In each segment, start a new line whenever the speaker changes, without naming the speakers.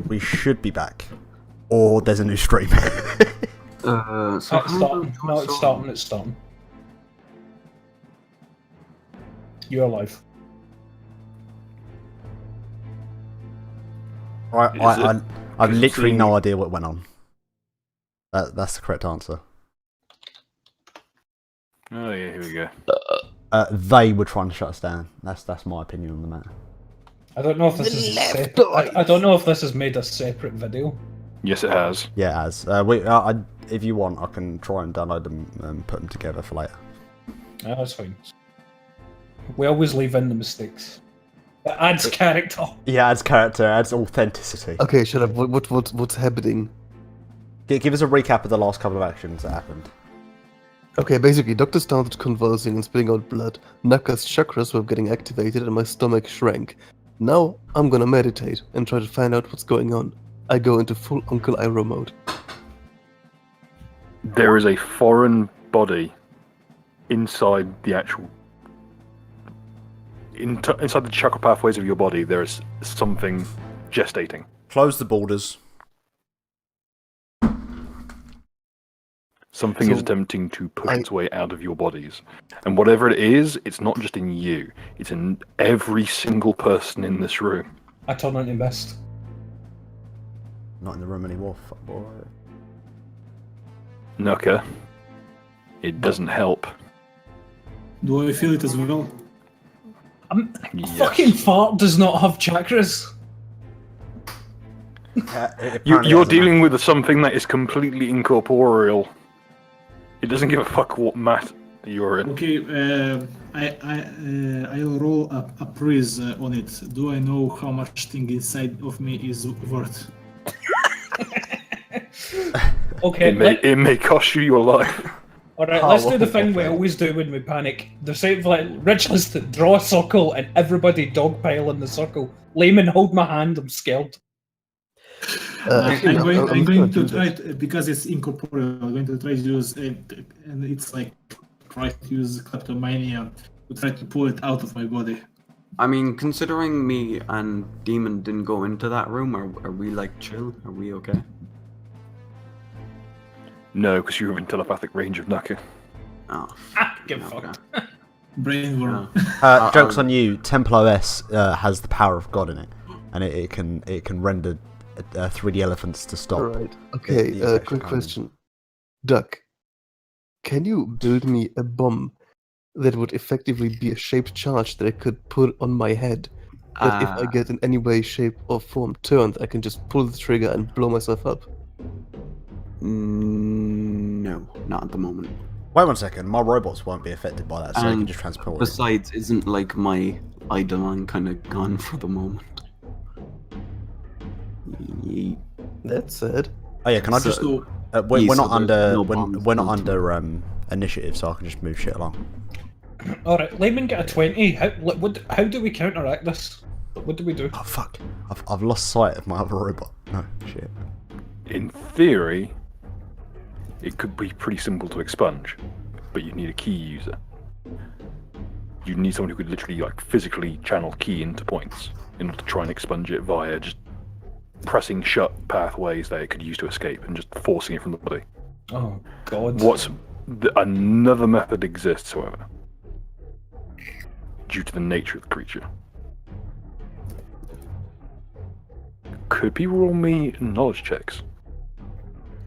We should be back. Or there's a new stream.
So
It's starting. No, it's starting. It's starting. You're alive.
I've literally no idea what went on. That's the correct answer.
Oh yeah, here we go.
They were trying to shut us down. That's my opinion on the matter.
I don't know if this is separate. I don't know if this has made a separate video.
Yes, it has.
Yeah, it has. If you want, I can try and download them and put them together for later.
No, that's fine. We always leave in the mistakes. It adds character.
Yeah, adds character, adds authenticity.
Okay, shut up. What's happening?
Give us a recap of the last couple of actions that happened.
Okay, basically, Doctor started convulsing and spitting out blood. Naka's chakras were getting activated and my stomach shrank. Now, I'm gonna meditate and try to find out what's going on. I go into full Uncle Iroh mode.
There is a foreign body inside the actual... inside the chakra pathways of your body, there is something gestating.
Close the borders.
Something is attempting to push its way out of your bodies. And whatever it is, it's not just in you. It's in every single person in this room.
I turn into mist.
Not in the room anymore, fuck boy.
Nuka, it doesn't help.
Do I feel it as well?
Yes.
Fucking fart does not have chakras.
You're dealing with something that is completely incorporeal. It doesn't give a fuck what mat you're in.
Okay, I'll roll a praise on it. Do I know how much thing inside of me is worth?
Okay,
It may cost you your life.
alright, let's do the thing we always do when we panic. The same like Rich has to draw a circle and everybody dogpile in the circle. Layman, hold my hand, I'm scared.
I'm going to try because it's incorporeal. I'm going to try to use it, and it's like try to use kleptomania to try to pull it out of my body.
I mean, considering me and Demon didn't go into that room, are we like chill? Are we okay?
No, because you're in telepathic range of Nuka.
Oh,
Get
okay.
fucked.
Brain worm.
Joke's on you. Temple OS has the power of God in it, and it can render 3D elephants to stop.
Alright, okay, quick question. Duck, can you build me a bomb that would effectively be a shaped charge that I could put on my head? That if I get in any way, shape, or form turned, I can just pull the trigger and blow myself up?
No, not at the moment.
Wait 1 second. My robots won't be affected by that, so they can just transport it.
Besides, isn't like my Eidolon kind of gone for the moment? Yeet.
That's sad.
Oh yeah, can I just?
So,
we're
so
not under.
there's no
we're
bombs
not
built
under initiative, so I can just move shit along.
Alright, Layman get a 20. How do we counteract this? What do we do?
Oh fuck! I've lost sight of my other robot. No shit.
In theory, it could be pretty simple to expunge, but you need a key user. You need someone who could literally like physically channel key into points in order to try and expunge it via just pressing shut pathways that it could use to escape and just forcing it from the body.
Oh god.
Another method exists, however, due to the nature of the creature. Could people roll me knowledge checks?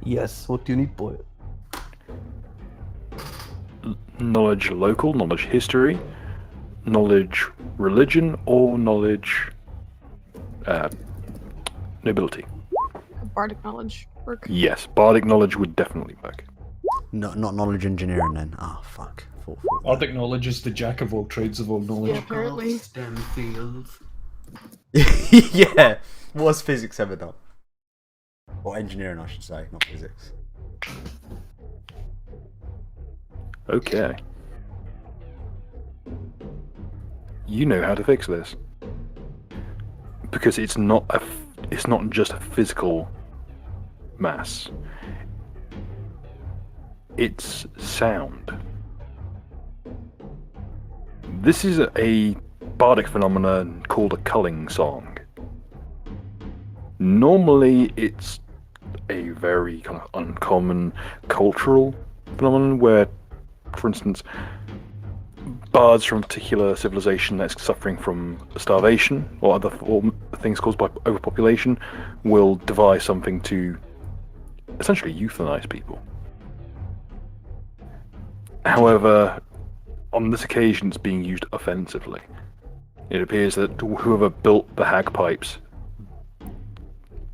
Yes, what do you need, boy?
Knowledge local, knowledge history, knowledge religion, or knowledge nobility.
Bardic knowledge work.
Yes, bardic knowledge would definitely work.
Not knowledge engineering then. Oh fuck.
Bardic knowledge is the jack of all trades of all knowledge.
Yeah, apparently.
STEM fields.
Yeah. What's physics ever done? Or engineering, I should say, not physics.
Okay. You know how to fix this. Because it's not just a physical mass. It's sound. This is a bardic phenomenon called a culling song. Normally, it's a very kind of uncommon cultural phenomenon where, for instance, bards from a particular civilization that's suffering from starvation or other things caused by overpopulation will devise something to essentially euthanize people. However, on this occasion, it's being used offensively. It appears that whoever built the hagpipes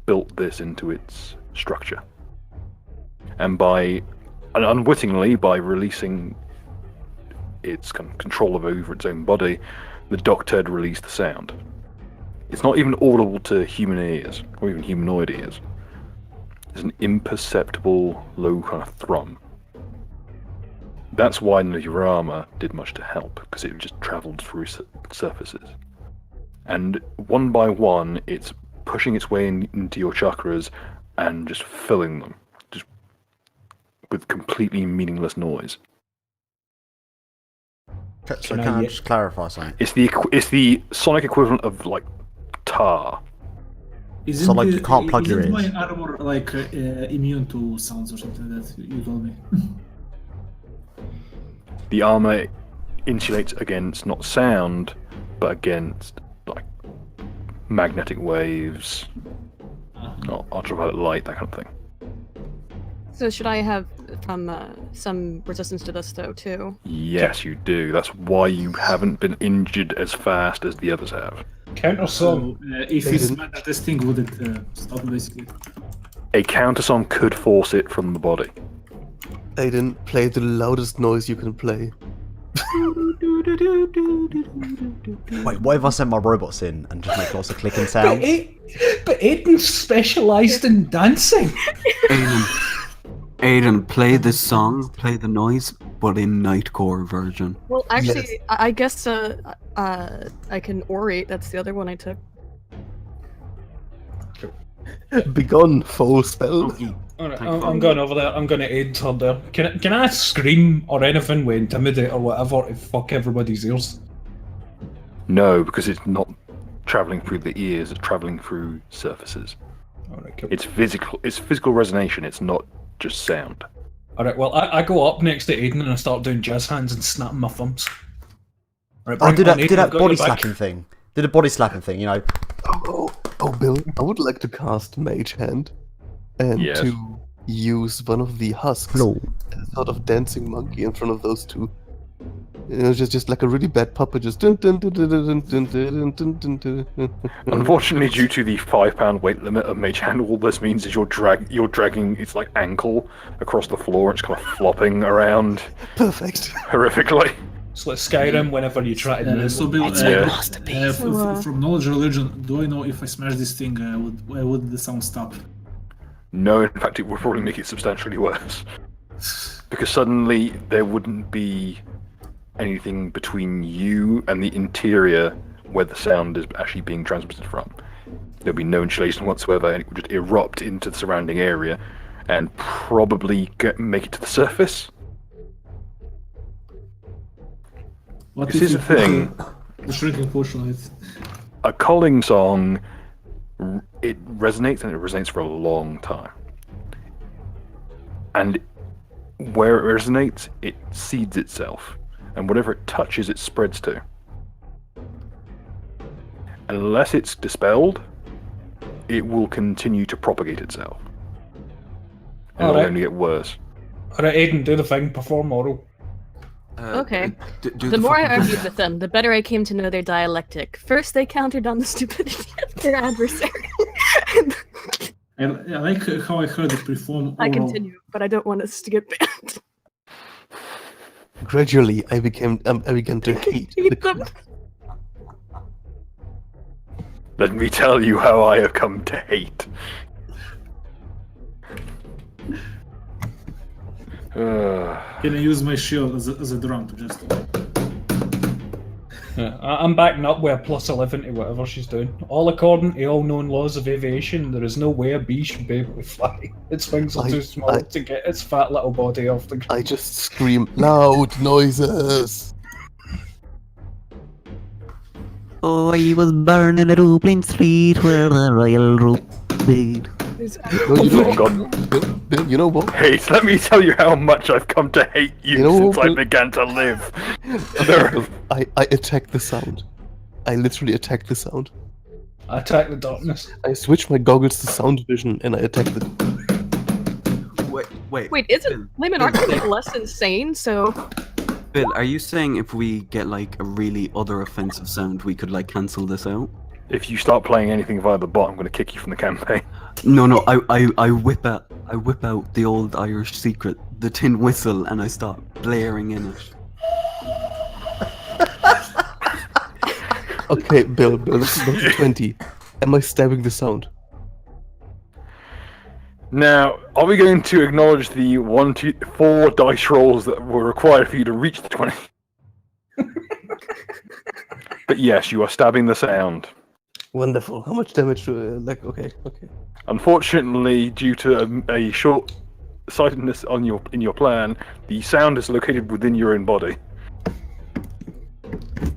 built this into its structure. And unwittingly, by releasing its kind of control over its own body, the doctor had released the sound. It's not even audible to human ears, or even humanoid ears. It's an imperceptible, low kind of thrum. That's why no your armor did much to help, because it just travelled through surfaces. And one by one, it's pushing its way into your chakras and just filling them, just with completely meaningless noise.
So can I just clarify something?
It's the sonic equivalent of like tar.
So, like, you can't plug your
Isn't
ears.
my armor like immune to sounds or something that you told me?
The armor insulates against not sound, but against like magnetic waves, not ultraviolet light, that kind of thing.
So should I have some resistance to this though too?
Yes, you do. That's why you haven't been injured as fast as the others have.
Counter song.
So, if it's mad at this thing, would it stop basically?
A countersong could force it from the body.
Aiden, play the loudest noise you can play.
Wait, what if I send my robots in and just make lots of clicking sounds?
But Aiden's specialised in dancing.
Aiden, play this song, play the noise, but in Nightcore version.
Well, actually, I guess I can orate. That's the other one I took.
Begone, foul spell.
Alright, I'm going over there. I'm going to aid her there. Can I scream or anything with intimidate or whatever to fuck everybody's ears?
No, because it's not travelling through the ears, it's travelling through surfaces.
Alright, cool.
It's physical resonation, it's not just sound.
Alright, well, I go up next to Aiden and I start doing jazz hands and snapping my thumbs. Alright,
Oh, do
bring it on, Aiden,
that
I've got
body
your back.
slapping thing. Do the body slapping thing, you know.
Oh, Bill, I would like to cast Mage Hand and
Yes.
to use one of the husks as a sort of dancing monkey in front of those two. You know, just like a really bad puppet, just dun dun dun dun dun dun dun dun dun dun.
Unfortunately, due to the £5 weight limit of Mage Hand, all this means is you're dragging its like ankle across the floor. And it's kind of flopping around
Perfect.
horrifically.
It's like Skyrim whenever you try to move.
So Bill,
Yeah.
from knowledge of religion, do I know if I smash this thing, would the sound stop?
No, in fact, it would probably make it substantially worse. Because suddenly there wouldn't be anything between you and the interior where the sound is actually being transmitted from. There'll be no insulation whatsoever, and it would just erupt into the surrounding area and probably make it to the surface.
What
This is the thing.
The shrinking potion on it.
A calling song, it resonates, and it resonates for a long time. And where it resonates, it seeds itself, and whatever it touches, it spreads to. Unless it's dispelled, it will continue to propagate itself. And it'll
Alright.
only get worse.
Alright, Aiden, do the thing, perform oral.
Okay.
Do
The more I
fucking-
argued with them, the better I came to know their dialectic. First, they countered on the stupidity of their adversary.
I like how I heard it perform.
I
oral.
continue, but I don't want us to get banned.
Gradually, I began to hate the
Hate them.
Let me tell you how I have come to hate.
Can I use my shield as a drum to just?
Yeah, I'm backing up with a +11 to whatever she's doing. All according to all known laws of aviation, there is no way a bee should be able to fly. Its wings are too small to get its fat little body off the ground.
I just scream loud noises.
Oh, I was born in a Dublin street where the royal rope
Bill,
Oh
you know,
God.
Bill, you know what?
Hey, let me tell you how much I've come to hate you,
You know
since
what,
I began to live.
Bill, I attack the sound. I literally attack the sound.
Attack the darkness.
I switch my goggles to sound vision and I attack the.
Wait.
Wait, isn't Layman aren't they less insane? So
Bill, are you saying if we get like a really other offensive sound, we could like cancel this out?
If you start playing anything via the bot, I'm going to kick you from the campaign.
No, I whip out the old Irish secret, the tin whistle, and I start blaring in it.
Okay, Bill, this is not 20. Am I stabbing the sound?
Now, are we going to acknowledge the 1, 2, 4 dice rolls that were required for you to reach the 20? But yes, you are stabbing the sound.
Wonderful. How much damage do okay.
Unfortunately, due to a short-sightedness in your plan, the sound is located within your own body.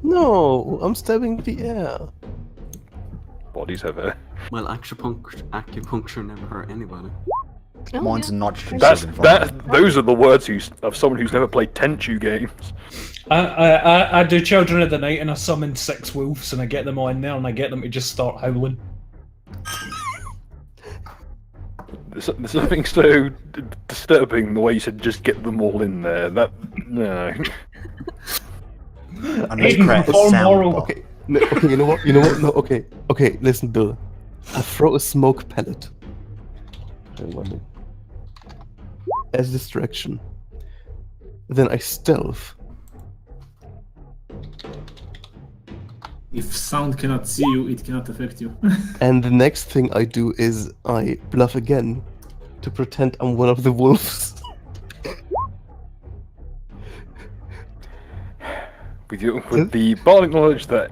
No, I'm stabbing the air.
Bodies have air.
Well, acupuncture never hurt anybody.
oh,
Mine's
yeah.
a nitrogen
That's
sodium
that. Those are the words of someone who's never played Tenchu games.
I do Children of the Night and I summon 6 wolves and I get them all in there and I get them to just start howling.
There's nothing so disturbing the way you said just get them all in there. That no.
I need to
Aiden,
create a
perform
sound
moral.
bot.
Okay, no, okay, you know what? No, okay, listen, Bill. I throw a smoke pellet. As distraction. Then I stealth.
If sound cannot see you, it cannot affect you.
And the next thing I do is I bluff again to pretend I'm one of the wolves.
With the bardic knowledge that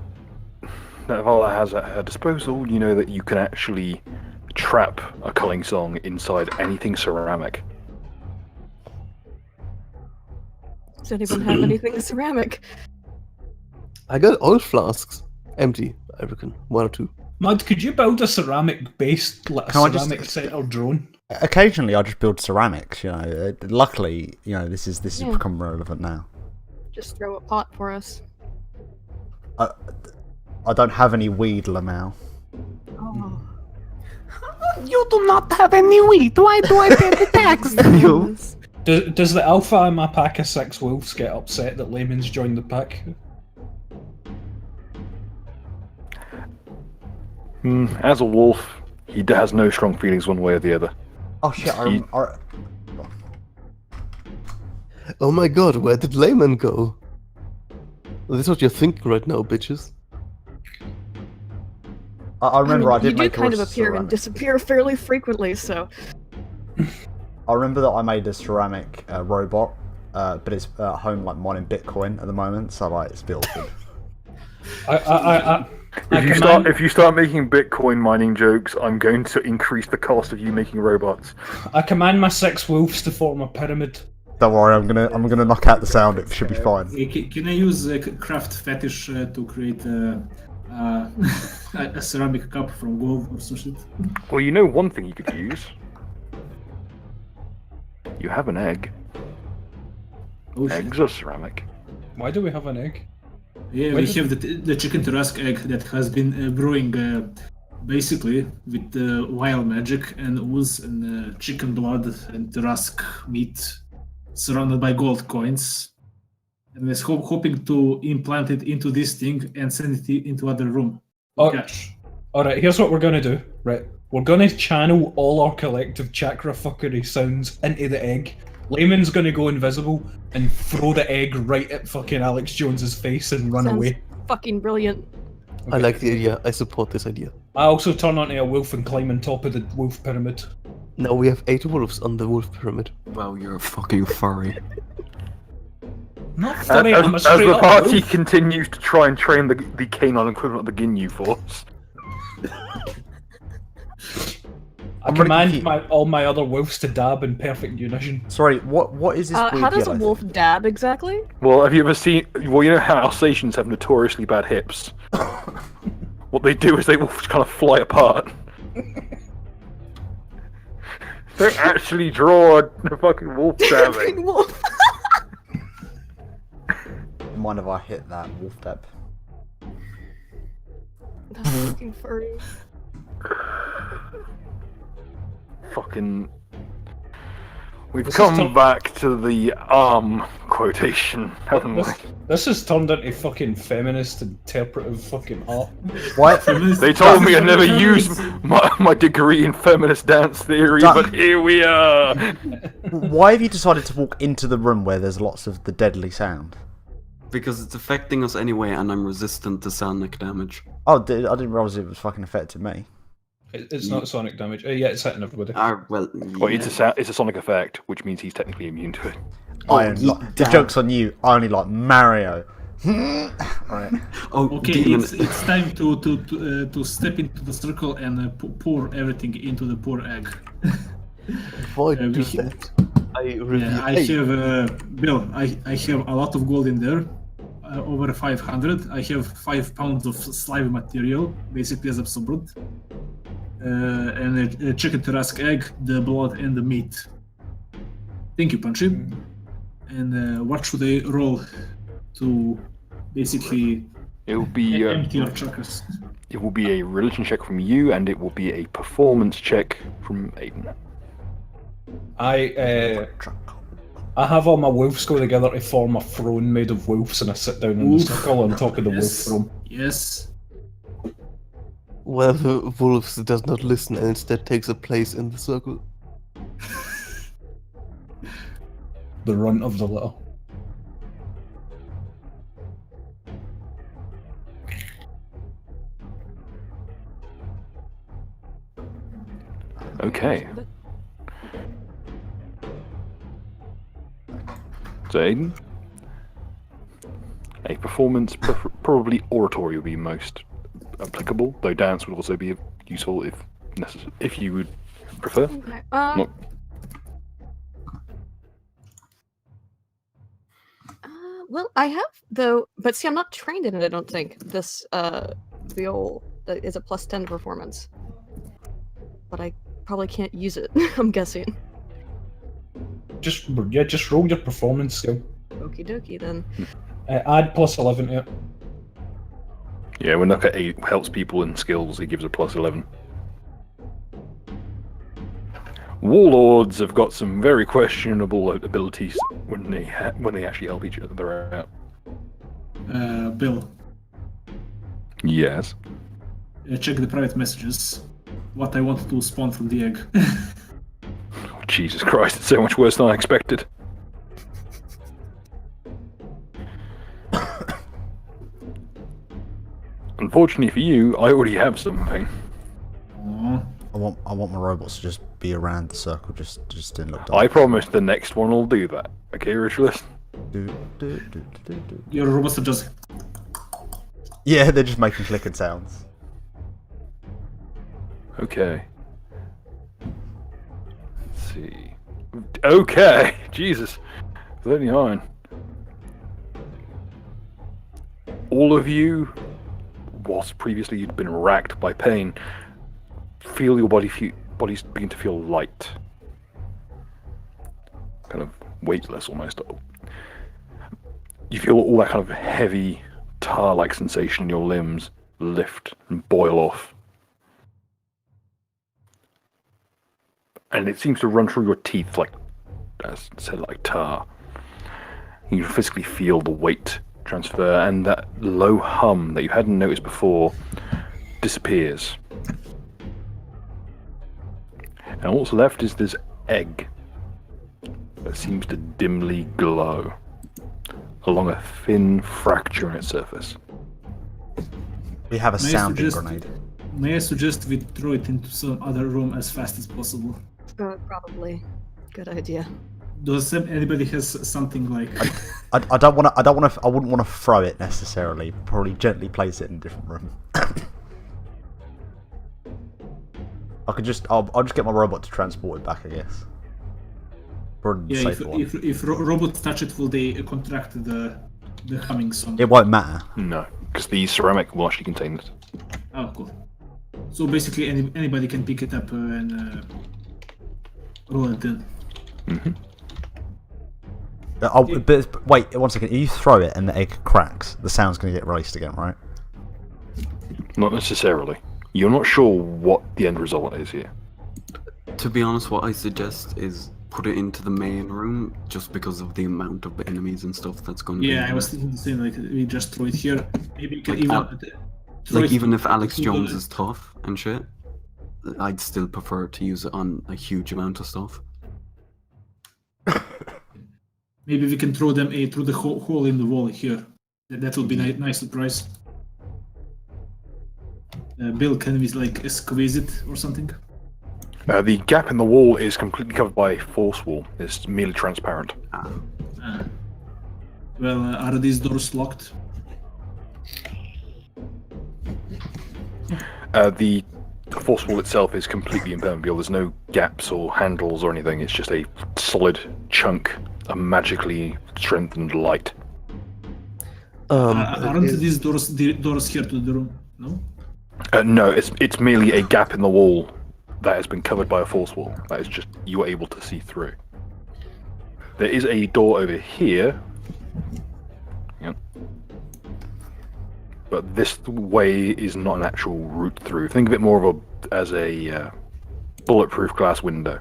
Vala has at her disposal, you know that you can actually trap a culling song inside anything ceramic.
Does anyone have anything ceramic?
I got oil flasks. Empty, I reckon. 1 or 2.
Mud, could you build a ceramic-based,
Can I just-
ceramic-centered drone?
Occasionally, I just build ceramics. You know, luckily, you know this has
Yeah.
become relevant now.
Just throw a pot for us.
I don't have any weed, Lamau.
Oh.
You do not have any wheat. Why do I pay the tax?
Does the alpha in my pack of 6 wolves get upset that Layman's joined the pack?
As a wolf, he has no strong feelings one way or the other.
Oh shit!
Oh my god, where did Layman go? That's what you're thinking right now, bitches.
I remember I
you
did
do
make
kind
a
of appear and
ceramic.
disappear fairly frequently, so
I remember that I made a ceramic robot, but it's at home like mining Bitcoin at the moment, so like it's built good.
If you start making Bitcoin mining jokes, I'm going to increase the cost of you making robots.
I command my 6 wolves to form a pyramid.
Don't worry, I'm gonna knock out the sound. It should be fine.
Can I use craft fetish to create a ceramic cup from gold or some shit?
Well, you know one thing you could use. You have an egg.
Oh, shit.
Eggs are ceramic.
Why do we have an egg?
Yeah, we have the chicken Tarask egg that has been brewing basically with wild magic and ooze and chicken blood and Tarask meat surrounded by gold coins. And was hoping to implant it into this thing and send it into other room.
Oh,
Cash.
Alright, here's what we're gonna do. Right. We're gonna channel all our collective chakra fuckery sounds into the egg. Layman's gonna go invisible and throw the egg right at fucking Alex Jones's face and run
sounds
away.
fucking brilliant.
I like the idea. I support this idea.
I also turn onto a wolf and climb on top of the wolf pyramid.
Now we have 8 wolves on the wolf pyramid.
Wow, you're a fucking furry.
Not funny, I'm a
As
straight
the
up
party
wolf.
continues to try and train the canine equivalent of the Ginyu Force.
I command all my other wolves to dab in perfect unison.
Sorry, what is this weird
How does a
yellow
wolf
thing?
dab exactly?
Well, have you ever seen... Well, you know how Alsatians have notoriously bad hips? What they do is they will kind of fly apart. Don't actually draw a fucking wolf stabbing.
Green wolf.
Mind if I hit that wolf step?
That's fucking furry.
Fucking. We've
This is
come
tough.
back to the arm quotation, haven't we?
This has turned into fucking feminist interpretive fucking art.
Why?
They told me I never used my degree in feminist dance theory,
That-
but here we are.
Why have you decided to walk into the room where there's lots of the deadly sound?
Because it's affecting us anyway, and I'm resistant to sonic damage.
Oh, I didn't realize it was fucking affecting me.
It's not sonic damage. Yeah, it's hitting everybody.
Well,
Well,
yeah.
it's a sonic effect, which means he's technically immune to it.
I only like, the joke's on you. I only like Mario. Right.
Oh,
Okay,
demon.
it's time to step into the circle and pour everything into the poor egg.
Why do
we-
that? I reveal.
Yeah, I have Bill. I have a lot of gold in there, over 500. I have 5 pounds of slime material, basically as absorbent, and a chicken thoracic egg, the blood, and the meat. Thank you, Punchy. And what should I roll to basically
It will be
empty your chakras?
it will be a religion check from you, and it will be a performance check from Aiden.
I have all my wolves go together to form a throne made of wolves, and I sit down in the
Oof.
circle on top of the wolf
Yes.
throne.
Yes.
Well, the wolves does not listen and instead takes a place in the circle.
The runt of the litter.
Okay. So Aiden, a performance, probably oratory would be most applicable, though dance would also be useful if necessary, if you would prefer.
Okay.
Not-
Well, I have though, but see, I'm not trained in it. I don't think this viol that is a +10 performance, but I probably can't use it. I'm guessing.
Just roll your performance skill.
Okie dokie then.
Add +11 to it.
Yeah, when Nuka 8 helps people in skills, he gives a +11. Warlords have got some very questionable abilities when they actually help each other out.
Bill,
Yes.
check the private messages. What I want to spawn from the egg.
Oh, Jesus Christ, it's so much worse than I expected. Unfortunately for you, I already have something.
Aw.
I want my robots to just be around the circle, just in look.
I promise the next one will do that. Okay, Ritualist?
Your robots are just.
Yeah, they're just making clicking sounds.
Okay. Let's see. Okay, Jesus. 39. All of you, whilst previously you'd been racked by pain, feel your bodies begin to feel light. Kind of weightless almost. You feel all that kind of heavy, tar-like sensation in your limbs lift and boil off. And it seems to run through your teeth like, as I said, like tar. You physically feel the weight transfer, and that low hum that you hadn't noticed before disappears. And all that's left is this egg that seems to dimly glow along a thin fracture in its surface.
We have a
May I
sounding
suggest-
grenade.
May I suggest we throw it into some other room as fast as possible?
Probably. Good idea.
Does anybody has something like?
I wouldn't want to throw it necessarily. Probably gently place it in a different room. I'll just get my robot to transport it back, I guess. Probably the
Yeah,
safer one.
if robots touch it, will they contract the humming song?
It won't matter.
No, because the ceramic will actually contain it.
Oh, cool. So basically, anybody can pick it up and Roll it then.
But wait, 1 second. If you throw it and the egg cracks, the sound's going to get released again, right?
Not necessarily. You're not sure what the end result is here.
To be honest, what I suggest is put it into the main room, just because of the amount of enemies and stuff that's going to be.
Yeah, I
in
was
there.
thinking the same. Like we just throw it here. Maybe you can
Like,
even. throw it
Even if Alex
to
Jones
the-
is tough and shit, I'd still prefer to use it on a huge amount of stuff.
Maybe we can throw them through the hole in the wall here. That would be nice surprise. Bill, can we like squeeze it or something?
The gap in the wall is completely covered by a force wall. It's merely transparent.
Well, are these doors locked?
The force wall itself is completely impermeable. There's no gaps or handles or anything. It's just a solid chunk of magically strengthened light.
Aren't these doors here to the room? No.
No, it's merely a gap in the wall that has been covered by a force wall. That is just you are able to see through. There is a door over here. Yep. But this way is not an actual route through. Think of it more of as a bulletproof glass window.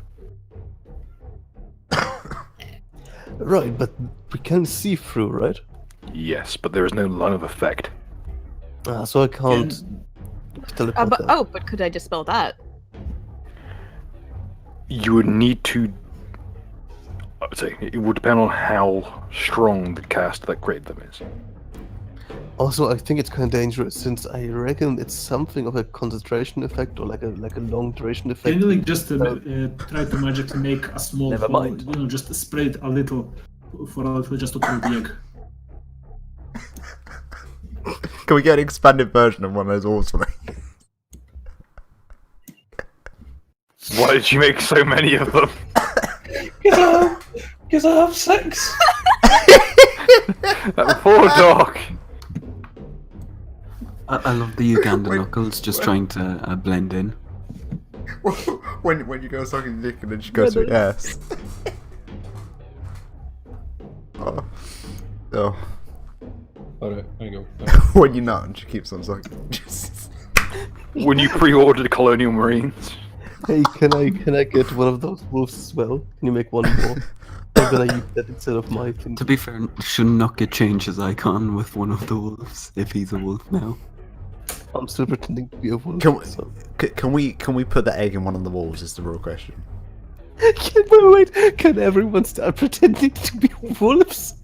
Right, but we can see through, right?
Yes, but there is no line of effect.
So I can't teleport there.
But could I dispel that?
You would need to. I would say it would depend on how strong the cast that created them is.
Also, I think it's kind of dangerous since I reckon it's something of a concentration effect or like a long duration effect.
Can you like just try to magically make a small
Never
hole?
mind.
You know, just spread it a little for a little, just to throw the egg.
Can we get an expanded version of one of those walls for me?
Why did you make so many of them?
Because I have 6.
That poor dog.
I love the Uganda knuckles just trying to blend in.
when you go sucking dick and then she goes to yes. Oh.
Alright, there you go.
When you nut and she keeps on sucking.
When you pre-ordered Colonial Marines.
Hey, can I get one of those wolves as well? Can you make one more? I'm gonna use that instead of my thing.
To be fair, should not get change his icon with one of the wolves if he's a wolf now.
I'm still pretending to be a wolf. So.
Can we put the egg in one of the walls? Is the real question.
Wait, can everyone start pretending to be wolves?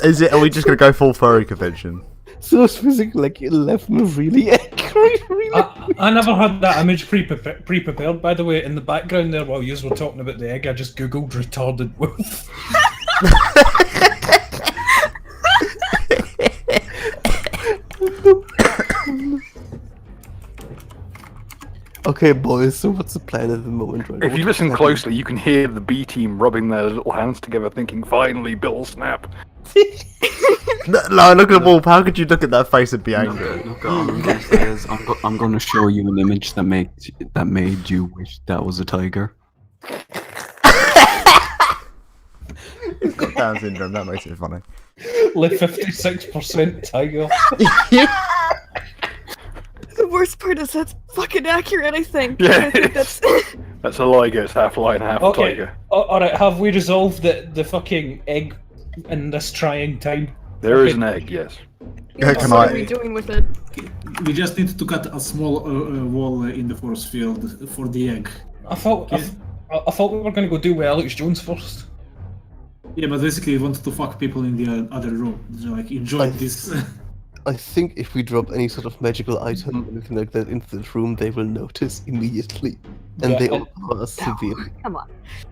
Is it? Are we just gonna go full furry convention?
So it's physical, like 11 really angry, really.
I never had that image pre-prepared, by the way. In the background there, while you were talking about the egg, I just googled retarded wolf.
Okay, boys, so what's the plan at the moment, right?
If you listen closely, you can hear the B team rubbing their little hands together, thinking, "Finally, Bill snap."
No, look at the wolf. How could you look at that face and be angry?
Look, all I'm gonna say is I'm gonna show you an image that made you wish that was a tiger.
He's got Down syndrome. That makes it funny.
Like 56% tiger.
The worst part is that's fucking accurate, I think.
Yeah,
I think that's...
That's a liger. It's half lion, half
Okay.
tiger.
Alright, have we resolved the fucking egg in this trying time?
There is an egg, yes.
Yeah,
what
can
are
I-
we doing with it?
We just need to cut a small wall in the force field for the egg.
I thought we were going to go do with Alex Jones first.
Yeah, but basically, we wanted to fuck people in the other room. So, like, enjoy this.
I think if we drop any sort of magical item, anything like that, into this room, they will notice immediately. And
Yeah,
they
and-
all are severe.
Come on.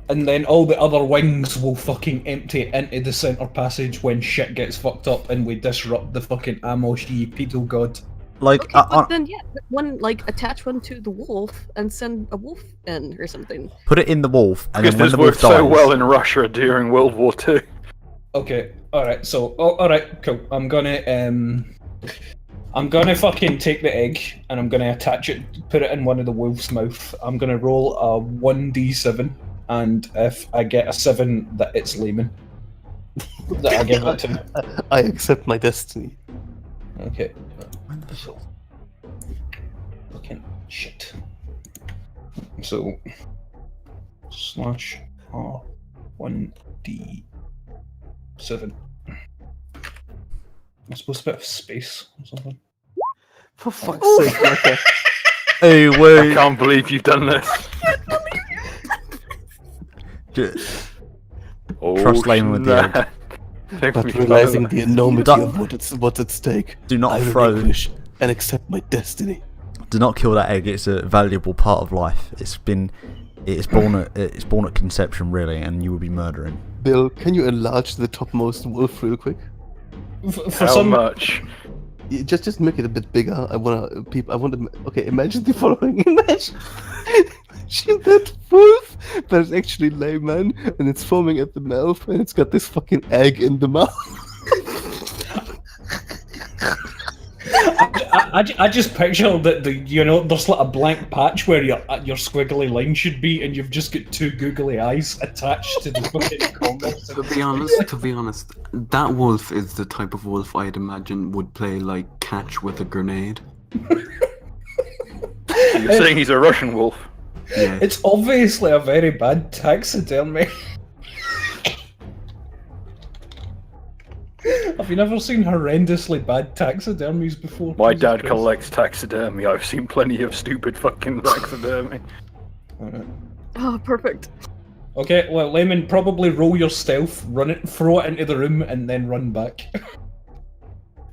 And then all the other wings will fucking empty into the center passage when shit gets fucked up and we disrupt the fucking Amoshi pedo god.
Like,
Okay, but then attach one to the wolf and send a wolf in or something.
put it in the wolf, and
Because
then when
this
the wolf
worked
dies,
so well in Russia during World War II.
Okay, alright, so, alright, cool. I'm gonna, I'm gonna fucking take the egg and I'm gonna attach it, put it in one of the wolf's mouth. I'm gonna roll a 1d7, and if I get a 7, that it's Layman. That I give it to.
I accept my destiny.
Okay. So, fucking shit. So slash R 1d7. I'm supposed to put a space or something.
For fuck's sake, Mecca.
Hey,
I
wait.
can't believe you've done this. Oh,
Trust Layman with the egg.
snap. Thanks
But
for me
realizing
telling
the enormity
Duck.
of what's at stake,
Do not
I
throw.
relinquish and accept my destiny.
Do not kill that egg. It's a valuable part of life. It's born at conception, really, and you will be murdering.
Bill, can you enlarge the topmost wolf real quick?
For
How
some,
much?
Just make it a bit bigger. Okay, imagine the following. Imagine that wolf that is actually layman and it's foaming at the mouth and it's got this fucking egg in the mouth.
I just picture that there's like a blank patch where your squiggly line should be, and you've just got 2 googly eyes attached to the fucking corners.
To be honest, that wolf is the type of wolf I'd imagine would play like catch with a grenade.
You're saying he's a Russian wolf?
Yeah.
It's obviously a very bad taxidermy. Have you never seen horrendously bad taxidermies before?
My
Jesus
dad
Christ.
collects taxidermy. I've seen plenty of stupid fucking taxidermy.
Oh, perfect.
Okay, well, Layman, probably roll your stealth, throw it into the room, and then run back.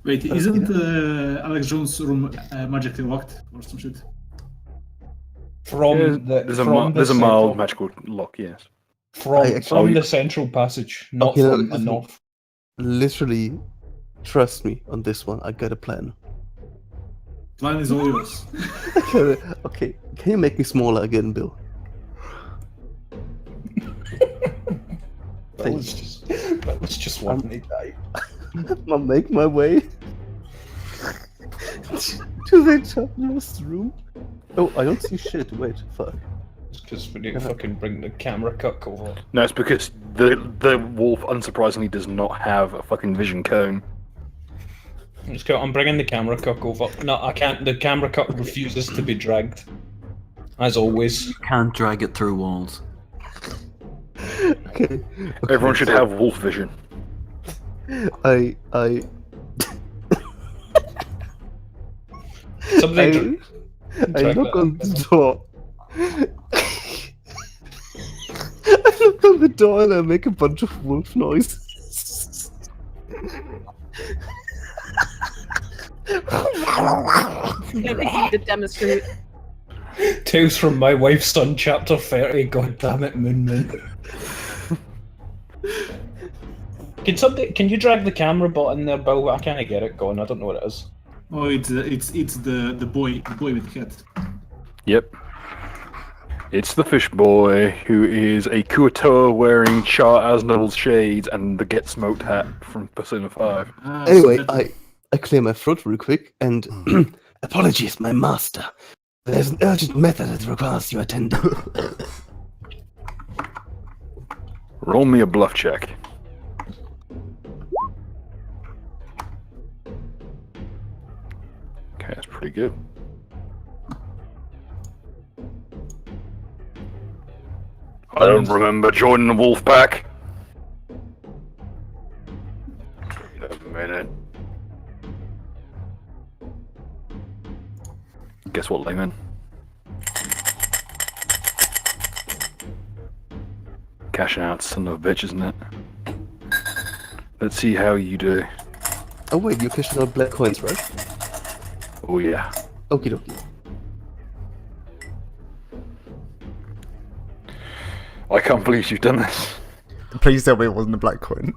Wait, isn't Alex Jones' room magically locked or some shit?
From
There's a
central-
mild magical lock, yes.
From the central passage, not
Okay,
from the
listen.
north.
Literally, trust me on this one. I got a plan.
Plan is all yours.
Okay, can you make me smaller again, Bill?
That was just one night.
I'll make my way to the topmost room. Oh, I don't see shit. Wait, fuck.
It's because we need to fucking bring the camera cuck over.
No, it's because the wolf, unsurprisingly, does not have a fucking vision cone.
I'm bringing the camera cuck over. No, I can't. The camera cuck refuses to be dragged. As always.
You can't drag it through walls.
Okay.
Everyone should have wolf vision.
I
Something.
I knock on the door. I knock on the door and I make a bunch of wolf noises.
Never need to demonstrate.
Tales from My Wife's Son, Chapter 30. God damn it, Moon Moon. Can you drag the camera button there, Bill? I can't get it going. I don't know what it is.
Oh, it's the boy with the cat.
Yep. It's the fish boy who is a Kuatoa wearing Char Aznavour's shades and the Get Smoked hat from Persona 5.
Anyway, I clear my throat real quick and apologies, my master. There's an urgent matter that requires your attention.
Roll me a bluff check. Okay, that's pretty good. I don't remember joining the wolf pack. A minute. Guess what, Layman? Cashing out, son of a bitch, isn't it? Let's see how you do.
Oh wait, you're cashing out black coins, right?
Oh yeah.
Okie dokie.
I can't believe you've done this.
Please tell me it wasn't a black coin.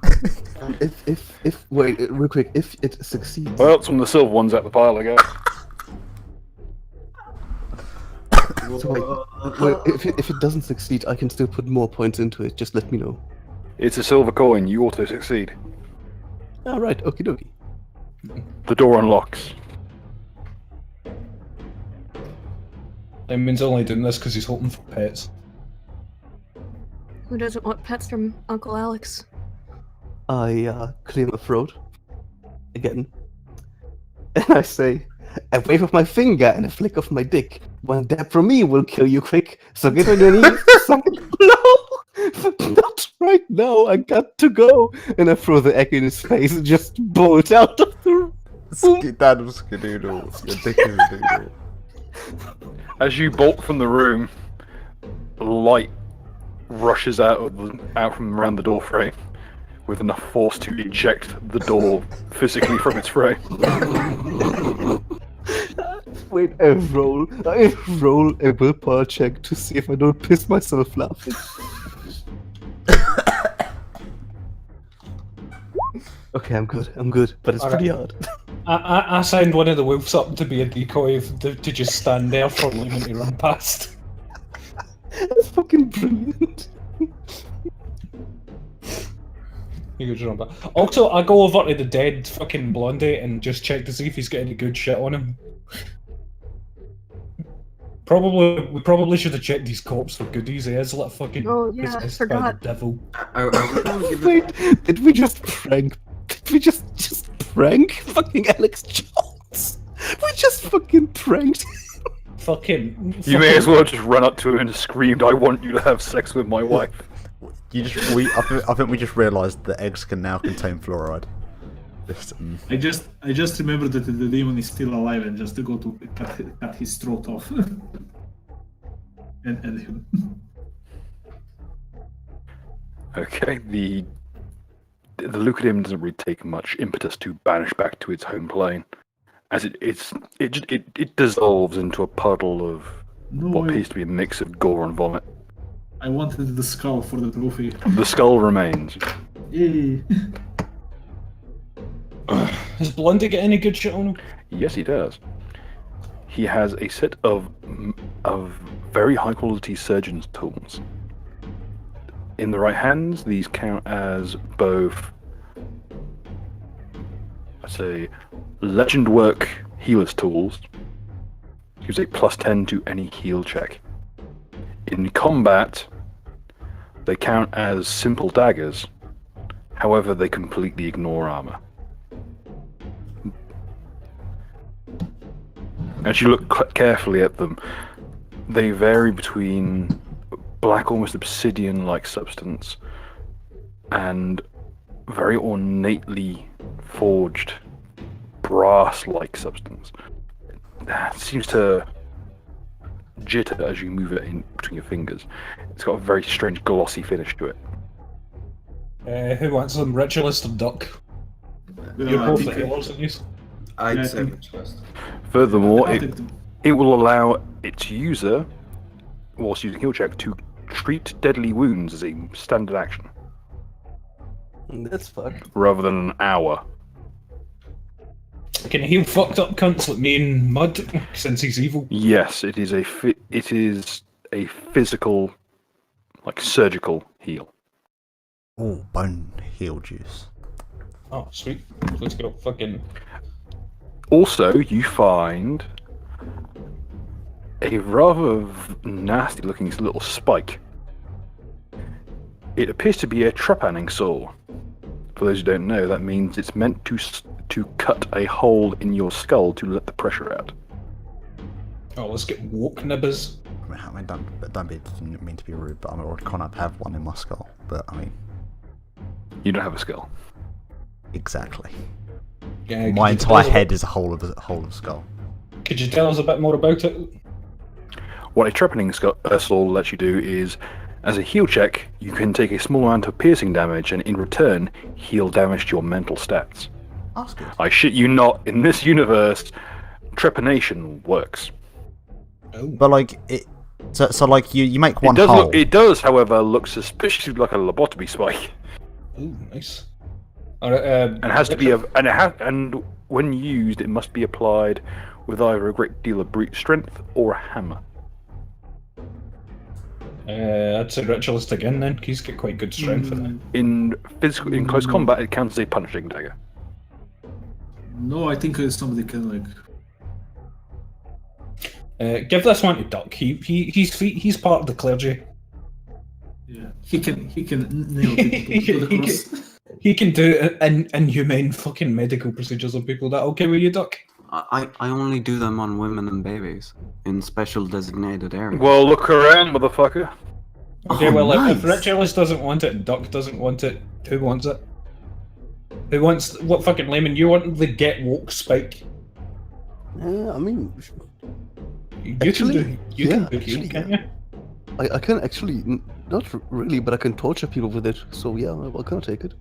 If wait, real quick, if it succeeds.
Well, it's one of the silver ones at the pile, I guess.
So wait, if it doesn't succeed, I can still put more points into it. Just let me know.
It's a silver coin. You auto succeed.
All right, okie dokie.
The door unlocks.
Lemon's only doing this because he's hoping for pets.
Who doesn't want pets from Uncle Alex?
I clear my throat again, and I say, a wave of my finger and a flick of my dick. One dab from me will kill you quick. So get on your knees. No, not right now. I got to go. And I throw the egg in his face and just bolt out of the room.
Skedaddle, skedoodle. Your dick is a doodle.
As you bolt from the room, light rushes out from around the door frame with enough force to eject the door physically from its frame.
Wait, I roll a willpower check to see if I don't piss myself laughing. Okay, I'm good, but it's pretty hard.
I signed one of the wolves up to be a decoy to just stand there for Lehman to run past.
That's fucking brilliant.
He goes run past. Also, I go over to the dead fucking Blondie and just check to see if he's got any good shit on him. We probably should have checked his corpse for goodies. He is like fucking possessed by the devil.
Wait, did we just prank? Did we just prank fucking Alex Jones? We just fucking pranked.
You may as well just run up to him and screamed, "I want you to have sex with my wife."
I think we just realised that eggs can now contain fluoride.
I just remembered that the demon is still alive and just to go to cut his throat off. and him.
Okay, the Lucadium doesn't really take much impetus to banish back to its home plane, as it dissolves into a puddle of what appears to be a mix of gore and vomit.
I wanted the skull for the trophy.
The skull remains.
Yay.
Does Blondie get any good shit on him?
Yes, he does. He has a set of very high quality surgeon's tools. In the right hands, these count as both, I'd say, legend work healer's tools. Gives a +10 to any heal check. In combat, they count as simple daggers. However, they completely ignore armor. As you look carefully at them, they vary between black, almost obsidian-like substance and very ornately forged brass-like substance. It seems to jitter as you move it in between your fingers. It's got a very strange glossy finish to it.
Who wants them, Ritualist or Duck? You're both the healers in use.
I'd say Ritualist.
Furthermore, it will allow its user, whilst using heal check, to treat deadly wounds as a standard action.
That's fucked.
Rather than an hour.
Can he heal fucked up cunts like me and Mud, since he's evil?
Yes, it is a physical, like surgical heal.
Oh, bone heal juice.
Oh, sweet. Let's go. Fucking.
Also, you find a rather nasty-looking little spike. It appears to be a trepanning saw. For those who don't know, that means it's meant to cut a hole in your skull to let the pressure out.
Oh, let's get woke nibbers.
I mean, don't mean to be rude, but I can't have one in my skull. But I mean,
You don't have a skull.
Exactly.
Yeah,
My entire head is a whole of skull.
Could you tell us a bit more about it?
What a trepanning saw lets you do is, as a heal check, you can take a small amount of piercing damage and in return heal damage to your mental stats.
That's good.
I shit you not, in this universe, trepanation works.
Oh.
But like it, so like you make one hole.
It does, however, look suspiciously like a lobotomy spike.
Ooh, nice.
And has to be and when used, it must be applied with either a great deal of brute strength or a hammer.
I'd say Ritualist again then. He's got quite good strength for that.
In close combat, it counts as a punching dagger.
No, I think somebody can like.
Give this one to Duck. He's part of the clergy.
Yeah, he can nail people to the cross.
He can do inhumane fucking medical procedures on people. That okay with you, Duck?
I only do them on women and babies in special designated areas.
Well, look around, motherfucker.
Okay,
Oh,
well,
nice.
if Ritualist doesn't want it and Duck doesn't want it, who wants it? Who wants what fucking layman? You want the get woke spike?
I mean,
You
Actually,
can do. You
yeah,
can do
actually,
heal, can't
yeah.
you?
I can actually, not really, but I can torture people with it. So yeah, I can take it.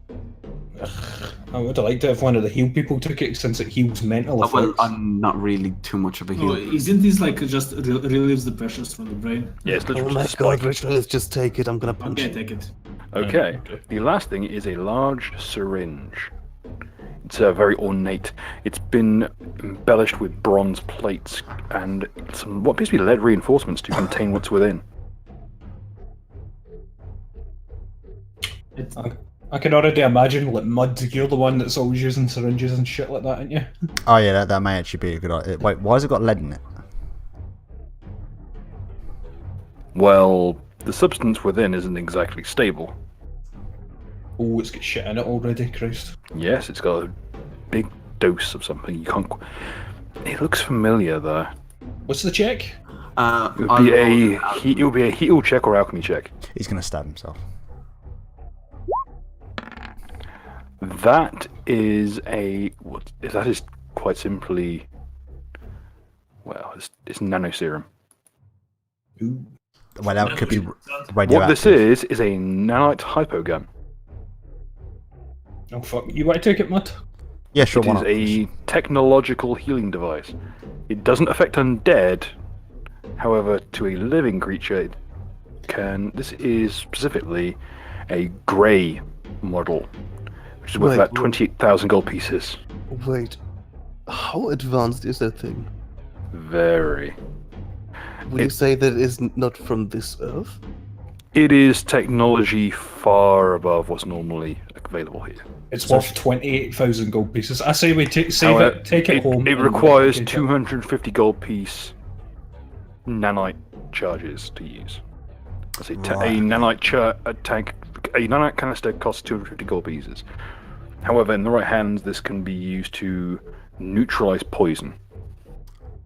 I would have liked it if one of the heal people took it, since it heals mental effects.
Well, I'm not really too much of a
Oh,
healer.
isn't this like just relieves the pressures from the brain?
Yeah, it's literally
Oh my
just a
god,
spike.
Rachel, let's just take it. I'm gonna punch
Okay,
you.
take it.
Okay, the last thing is a large syringe. It's very ornate. It's been embellished with bronze plates and some what appears to be lead reinforcements to contain what's within.
I can already imagine, like, Mud, you're the one that's always using syringes and shit like that, aren't you?
Oh yeah, that may actually be a good idea. Wait, why has it got lead in it?
Well, the substance within isn't exactly stable.
Oh, it's got shit in it already, Christ.
Yes, it's got a big dose of something. You can't. It looks familiar though.
What's the check?
It would be it would be a heal check or alchemy check.
He's gonna stab himself.
That is that is quite simply. Well, it's nano serum.
Ooh.
Well, that could be
What
radioactive.
this is a nanite hypogun.
Oh fuck, you want to take it, Mud?
Yeah, sure.
It
Why
is
not?
a technological healing device. It doesn't affect undead. However, to a living creature, it can. This is specifically a grey model, which is worth
Wait,
about
what?
28,000 gold pieces.
Wait, how advanced is that thing?
Very.
Would you say that it is not from this Earth?
It is technology far above what's normally available here.
It's worth 28,000 gold pieces. I say we save
However,
it, take it home.
It
and
requires
take it.
250 gold piece nanite charges to use. I say
Right.
a nanite a nanite canister costs 250 gold pieces. However, in the right hands, this can be used to neutralize poison.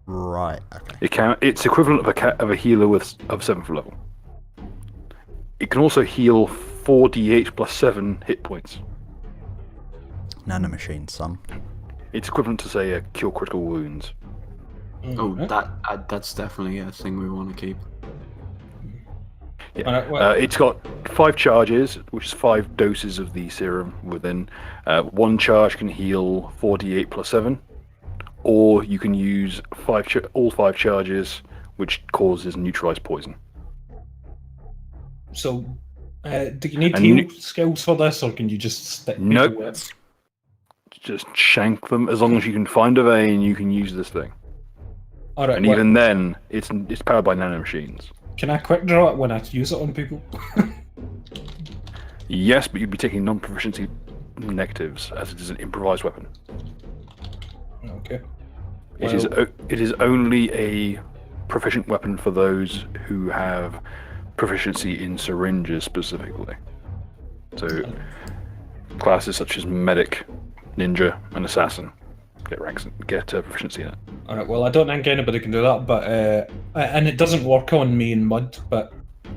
Right. Okay.
It's equivalent of a healer of 7th level. It can also heal 4d8 plus 7 hit points.
Nanomachine, son.
It's equivalent to, say, a cure critical wounds.
Oh,
Alright.
that's definitely a thing we want to keep.
Yeah.
Alright, well-
It's got 5 charges, which is 5 doses of the serum within. One charge can heal 4d8 plus 7, or you can use all 5 charges, which causes neutralized poison.
So, do you need
And
heal skills for this, or can you just stick people
Nope.
with it?
Just shank them. As long as you can find a vein, you can use this thing.
Alright,
And
well,
even then, it's powered by nanomachines.
can I quick draw it when I use it on people?
Yes, but you'd be taking non-proficiency negatives, as it is an improvised weapon.
Okay.
It is only a proficient weapon for those who have proficiency in syringes specifically. So classes such as medic, ninja, and assassin get proficiency in it.
Alright, well, I don't think anybody can do that, but and it doesn't work on me in Mud, but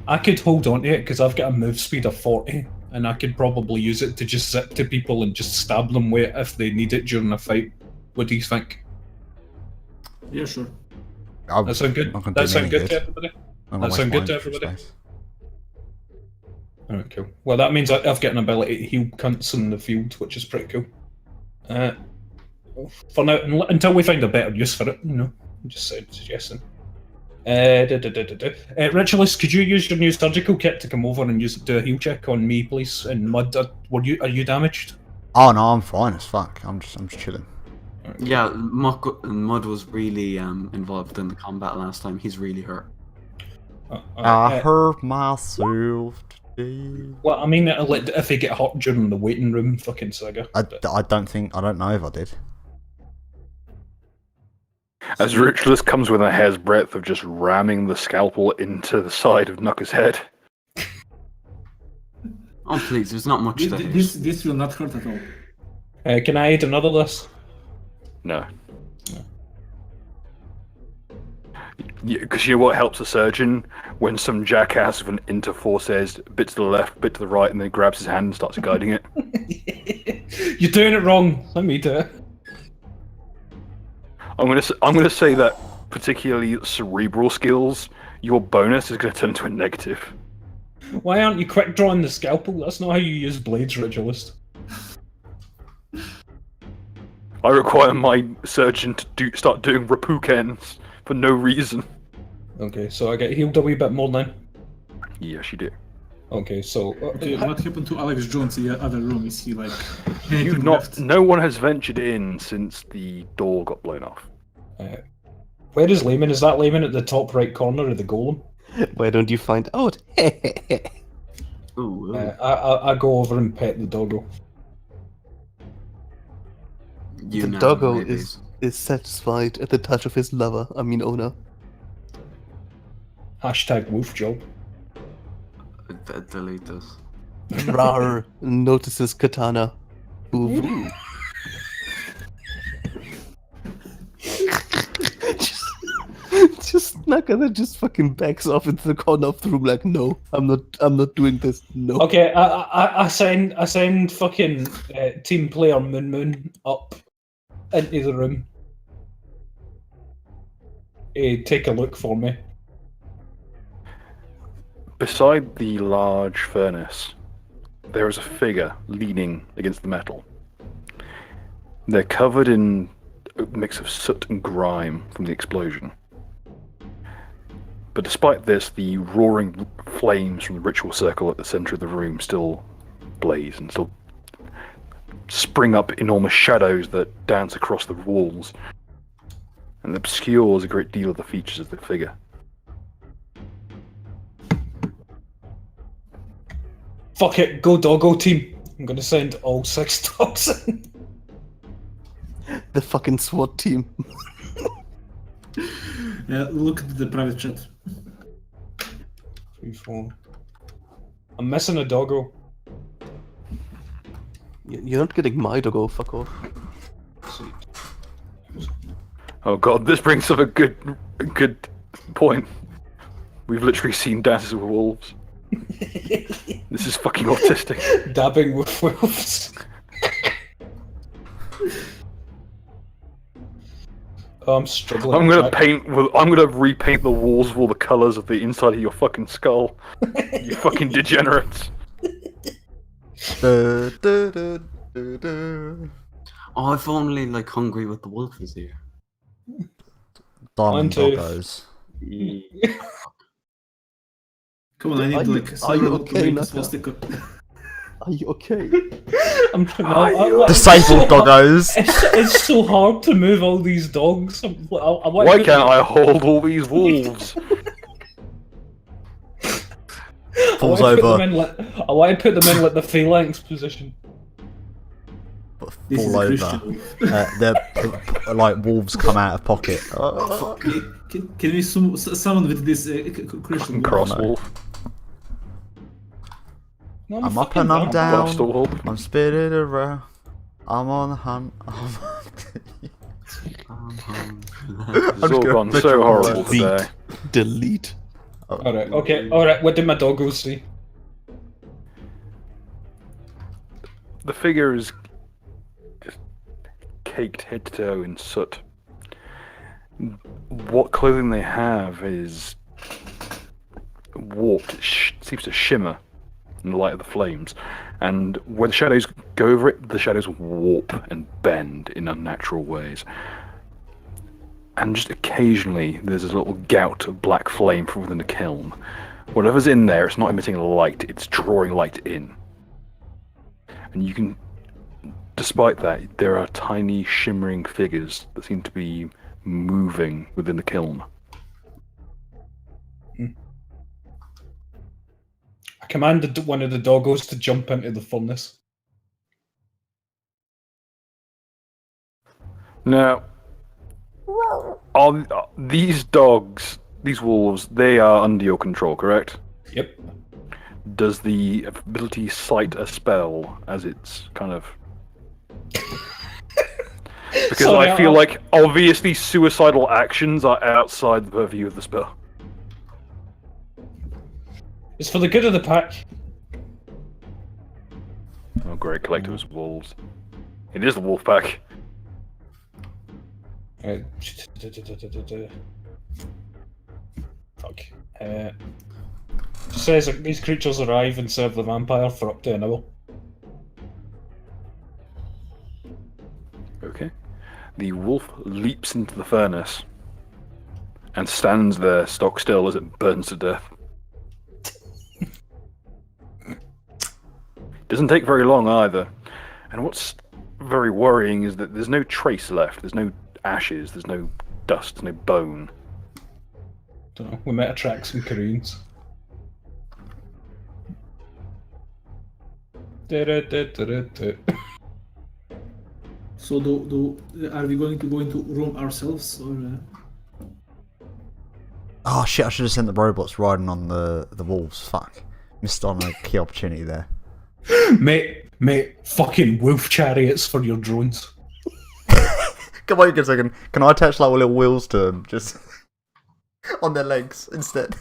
I could hold on to it because I've got a move speed of 40, and I could probably use it to just zip to people and just stab them with it if they need it during a fight. What do you think?
Yeah, sure.
That sound good?
Not gonna
That
do
sound
me
good
any
to everybody?
I'm
That
gonna
sound
waste
good to
my
everybody?
space.
Alright, cool. Well, that means I've got an ability to heal cunts in the field, which is pretty cool. For now, until we find a better use for it, you know, I'm just suggesting. Ritualist, could you use your new surgical kit to come over and do a heal check on me, please? And Mud, are you damaged?
Oh no, I'm fine as fuck. I'm just chilling.
Yeah, Mud was really involved in the combat last time. He's really hurt.
I hurt myself today.
Well, I mean, if you get hurt during the waiting room fucking saga.
I don't know if I did.
As Ritualist comes within a hair's breadth of just ramming the scalpel into the side of Nuka's head.
Oh please, there's not much there.
This will not hurt at all.
Can I add another list?
No. Because you know what helps a surgeon? When some jackass with an interforce says bit to the left, bit to the right, and then grabs his hand and starts guiding it.
You're doing it wrong. Let me do it.
I'm gonna say that particularly cerebral skills, your bonus is gonna turn into a negative.
Why aren't you quick drawing the scalpel? That's not how you use blades, Ritualist.
I require my surgeon to start doing Rapukens for no reason.
Okay, so I get healed a wee bit more then.
Yes, you do.
Okay, so
Okay, what happened to Alex Jones in the other room? Is he like?
You've not. No one has ventured in since the door got blown off.
Where is Layman? Is that Layman at the top right corner of the golem?
Why don't you find out?
Ooh, ooh.
I go over and pet the doggo.
You
The
know,
doggo
maybe.
is satisfied at the touch of his lover, I mean owner.
Hashtag wolf job.
Delete this.
Rar notices katana. Ooh. just Nakada just fucking backs off into the corner of the room like, no, I'm not doing this. No.
Okay, I send fucking team player Moon up into the room. Take a look for me.
Beside the large furnace, there is a figure leaning against the metal. They're covered in a mix of soot and grime from the explosion. But despite this, the roaring flames from the ritual circle at the center of the room still blaze and still spring up enormous shadows that dance across the walls and obscures a great deal of the features of the figure.
Fuck it, go doggo team. I'm gonna send all 6 dogs in.
The fucking SWAT team.
Yeah, look at the private chat.
3, 4. I'm missing a doggo.
You're not getting my doggo, fuck off.
Oh god, this brings up a good point. We've literally seen dances with wolves. This is fucking autistic.
Dabbing with wolves. Oh, I'm struggling.
I'm gonna repaint the walls with all the colours of the inside of your fucking skull. You fucking degenerates.
Du, du, du, du, du.
Oh, if only like Hungry with the Wolf was here.
Diamond
1, 2.
doggos.
Come on, I need
Are you-
like
are you
several
okay,
to make a
Naka?
swastika.
Are you okay?
I'm trying.
Disabled doggos.
It's so hard to move all these dogs.
Why can't I hold all these wolves?
Falls
I
over.
want to put them in like the phalanx position.
This is
Fall
a
over.
Christian.
Like wolves come out of pocket.
Can we summon with this Christian?
Cross
no.
wolf.
No,
I'm up
fucking
and I'm down.
Blast wolf.
I'm spinning around. I'm on the hunt.
It's all gone so horrible today.
Delete.
Alright, okay, alright, what did my doggos see?
The figure is caked head to toe in soot. What clothing they have is warped. It seems to shimmer in the light of the flames. And when the shadows go over it, the shadows warp and bend in unnatural ways. And just occasionally, there's a little gout of black flame from within the kiln. Whatever's in there, it's not emitting light, it's drawing light in. And you can, despite that, there are tiny shimmering figures that seem to be moving within the kiln.
I commanded one of the doggos to jump into the furnace.
Now, These dogs, these wolves, they are under your control, correct?
Yep.
Does the ability cite a spell as its kind of... Because
Sorry,
I feel like obviously suicidal actions are outside the purview of the spell.
It's for the good of the pack.
Oh, great, collectors, wolves. It is the wolf pack.
Fuck. Says that these creatures arrive and serve the vampire for up to an hour.
Okay. The wolf leaps into the furnace and stands there stock still as it burns to death. Doesn't take very long either. And what's very worrying is that there's no trace left. There's no ashes, there's no dust, there's no bone.
Don't know. We might attract some Koreans.
So are we going to go into room ourselves or?
Oh shit! I should have sent the robots riding on the wolves. Fuck, missed on a key opportunity there.
Mate, fucking wolf chariots for your drones.
Come on, a second. Can I attach like little wheels to them, just on their legs instead?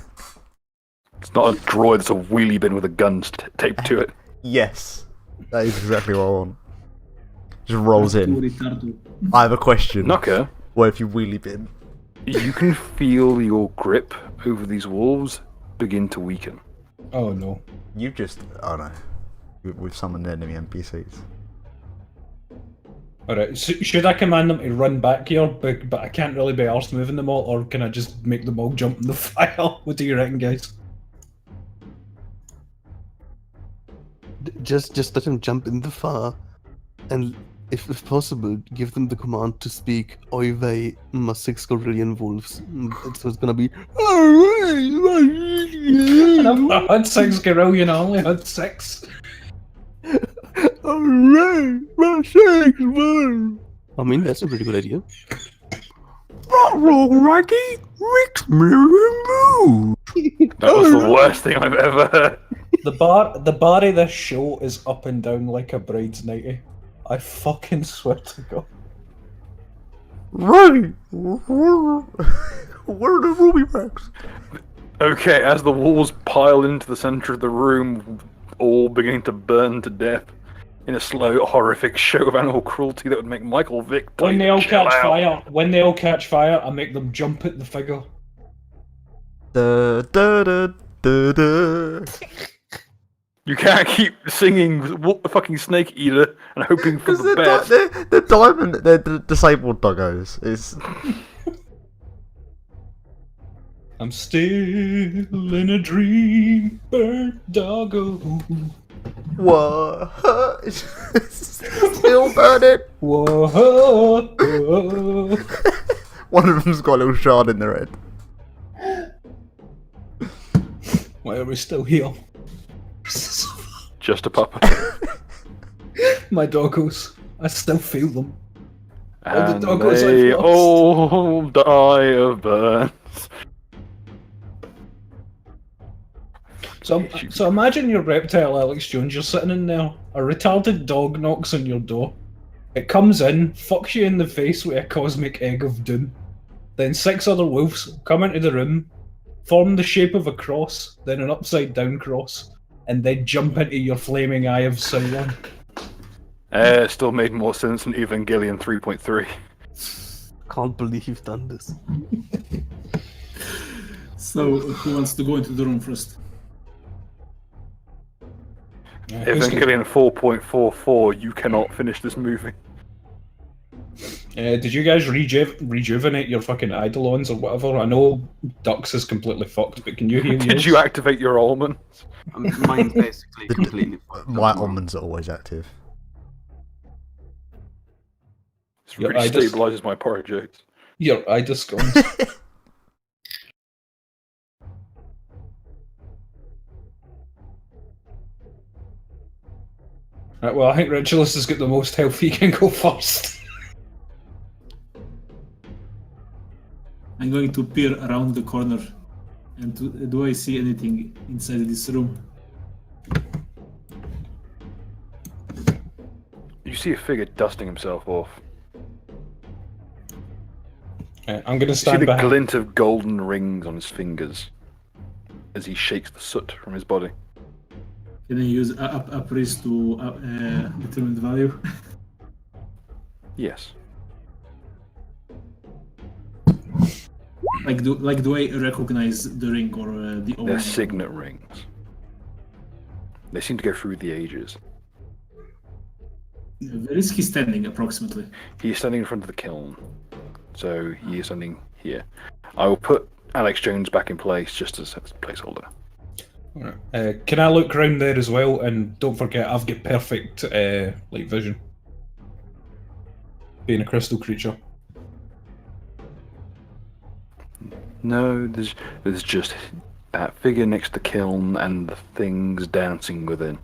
It's not a droid, it's a wheelie bin with a gun taped to it.
Yes, that is exactly what I want. Just rolls in. I have a question.
Knocker,
What if you wheelie bin?
you can feel your grip over these wolves begin to weaken.
Oh no.
You just... Oh no. We've summoned enemy NPCs.
Alright, so should I command them to run back here, but I can't really be arsed moving them all, or can I just make them all jump in the fire? What do you reckon, guys?
Just let them jump in the fire, and if possible, give them the command to speak "Oi vey, my 6 gorillion wolves." So it's gonna be.
And I've had 6 Gorillion, I only had 6.
Alright, my 6 wolves. I mean, that's a pretty good idea.
Alrighty, makes me move.
That was the worst thing I've ever heard.
The bar of this show is up and down like a bride's nightie. I fucking swear to God.
Right! Where are the ruby racks?
Okay, as the wolves pile into the center of the room, all beginning to burn to death in a slow, horrific show of animal cruelty that would make Michael Vick
When they all
chill
catch
out.
fire, I make them jump at the figure.
Da da da da da.
You can't keep singing "What the fucking snake eater" and hoping for the best.
They're diamond, they're disabled doggos. It's...
I'm still in a dream, bird doggo.
What? It's still burning.
Whoa.
One of them's got a little shard in their head.
Why are we still here?
Just a puppet.
My doggos. I still feel them.
And
the doggos
they
I've lost.
all die of burns.
So imagine you're reptile Alex Jones, you're sitting in there, a retarded dog knocks on your door. It comes in, fucks you in the face with a cosmic egg of doom. Then 6 other wolves come into the room, form the shape of a cross, then an upside down cross, and then jump into your flaming eye of Sauron.
Still made more sense than Evangelion 3.3.
Can't believe you've done this.
So who wants to go into the room first?
Evangelion 4.44, you cannot finish this movie.
Did you guys rejuvenate your fucking Eidolons or whatever? I know Dux is completely fucked, but can you heal
Did
yours?
you activate your almond?
Mine's basically completely fucked
My
up now.
almonds are always active.
This
Your
really
Eidos-
stabilizes my project.
Your Eidoscones. Right, well, I think Ritualist has got the most health. He can go first.
I'm going to peer around the corner. And do I see anything inside this room?
You see a figure dusting himself off.
I'm gonna
You see
stand
the
behind.
glint of golden rings on his fingers as he shakes the soot from his body.
Can I use appraise to determine the value?
Yes.
Do I recognize the ring or the owner?
They're signet rings. They seem to go through the ages.
Where is he standing approximately?
He is standing in front of the kiln. So he is standing here. I will put Alex Jones back in place just as a placeholder.
Can I look around there as well? And don't forget, I've got perfect light vision. Being a crystal creature.
No, there's just that figure next to the kiln and the things dancing within.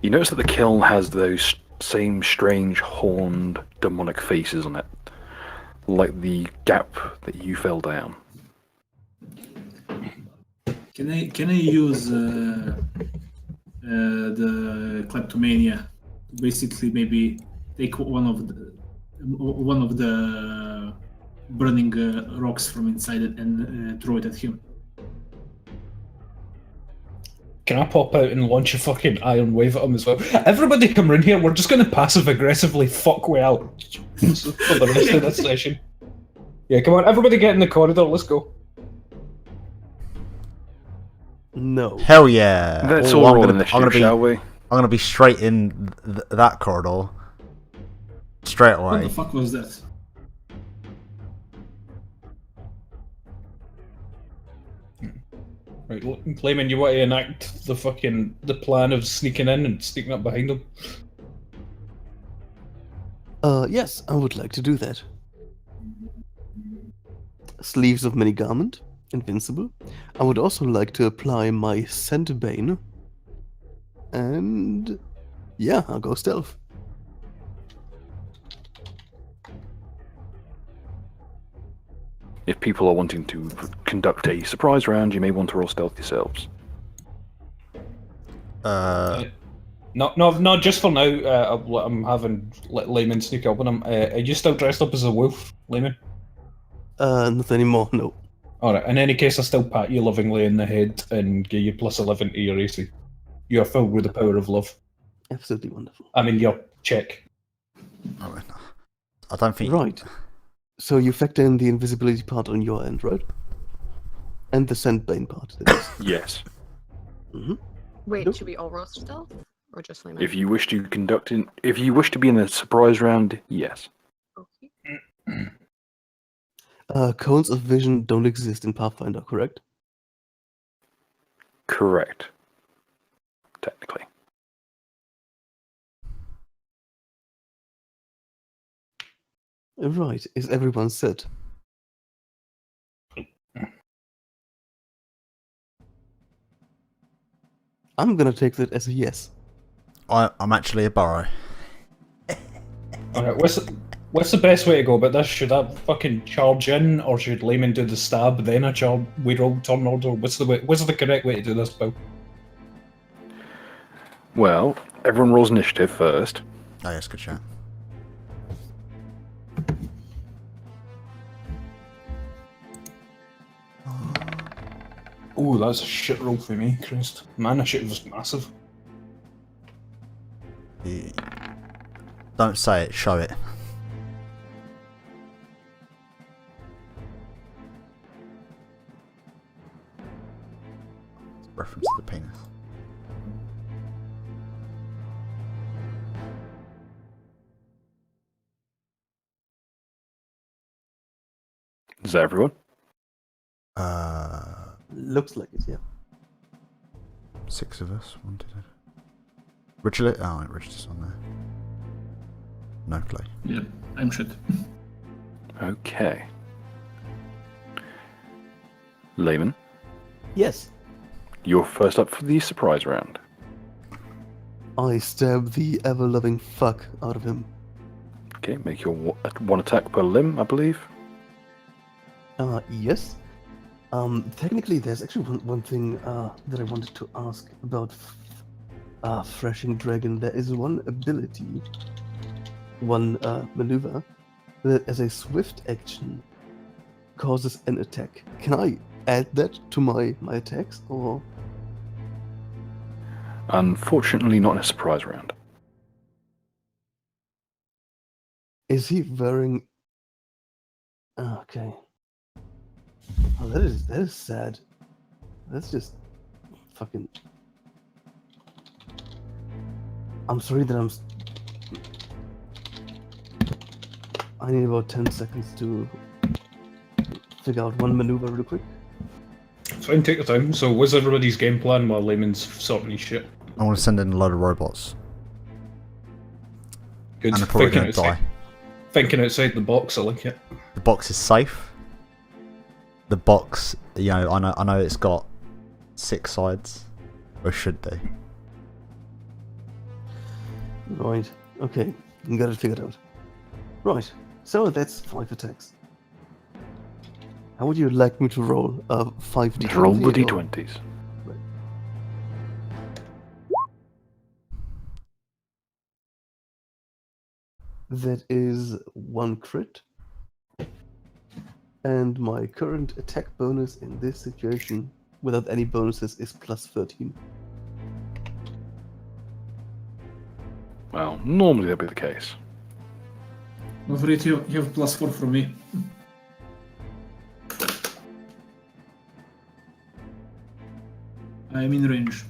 You notice that the kiln has those same strange horned demonic faces on it, like the gap that you fell down.
Can I use the kleptomania to basically maybe take one of the burning rocks from inside it and throw it at him?
Can I pop out and launch a fucking iron wave at him as well? Everybody come in here, we're just going to passive-aggressively fuck way out for the rest of this session. Yeah, come on, everybody get in the corridor, let's go.
No.
Hell yeah!
Let's
Oh,
all
I'm
roll
gonna-
initiative,
I'm gonna be,
shall we?
I'm gonna be straight in that corridor. Straight
What
away.
the fuck was that?
Right, Clayman, you want to enact the plan of sneaking in and sneaking up behind them?
Yes, I would like to do that. Sleeves of many garment, invincible. I would also like to apply my scent bane. And yeah, I'll go stealth.
If people are wanting to conduct a surprise round, you may want to roll stealth yourselves.
Not just for now. I'm having Layman sneak up on him. Are you still dressed up as a wolf, Layman?
Not anymore, no.
Alright, in any case, I still pat you lovingly in the head and give you plus 11 to your AC. You are filled with the power of love.
Absolutely wonderful.
I mean, your check.
I don't think.
Right. So you factor in the invisibility part on your end, right? And the scent bane part. that is.
Yes.
Wait,
Nope.
should we all roll stealth? Or just Layman?
If you wish to if you wish to be in a surprise round, yes.
Okay.
Cones of vision don't exist in Pathfinder, correct?
Correct. Technically.
Right. Is everyone set? I'm gonna take that as a yes.
I'm actually a burrow.
Alright, what's the best way to go about this? Should I fucking charge in, or should Layman do the stab, then a charge? We roll turn order. What's the correct way to do this, Bill?
Well, everyone rolls initiative first.
Oh, yes, good chat.
Oh, that's a shit roll for me, Christ. Man, that shit was massive.
Don't say it, show it. Reference to the penis.
Is that everyone?
Looks like it, yeah.
6 of us. 1, 2, 3. Richard? Oh, Richard's on there. No Clay.
Yeah, I'm shit.
Okay. Layman,
Yes.
you're first up for the surprise round.
I stab the ever-loving fuck out of him.
Okay, make your one attack per limb, I believe.
Yes. Technically, there's actually one thing that I wanted to ask about Threshing Dragon. There is one ability, one maneuver, that as a swift action causes an attack. Can I add that to my attacks, or...?
Unfortunately, not in a surprise round.
Is he wearing... Okay. Oh, that is sad. That's just fucking... I'm sorry that I need about 10 seconds to figure out one maneuver real quick.
Fine, take your time. So, what's everybody's game plan while Layman's sorting his shit?
I want to send in a load of robots.
Good.
And they're probably going to die.
Thinking outside the box, I like it.
The box is safe. The box, you know, I know it's got 6 sides. Or should they?
Right. Okay. Got it figured out. Right. So that's 5 attacks. How would you like me to roll? 5d20?
Roll the
or-
d20s.
That is 1 crit. And my current attack bonus in this situation, without any bonuses, is plus 13.
Well, normally that'd be the case.
Overeat, you have +4 from me. I'm in range.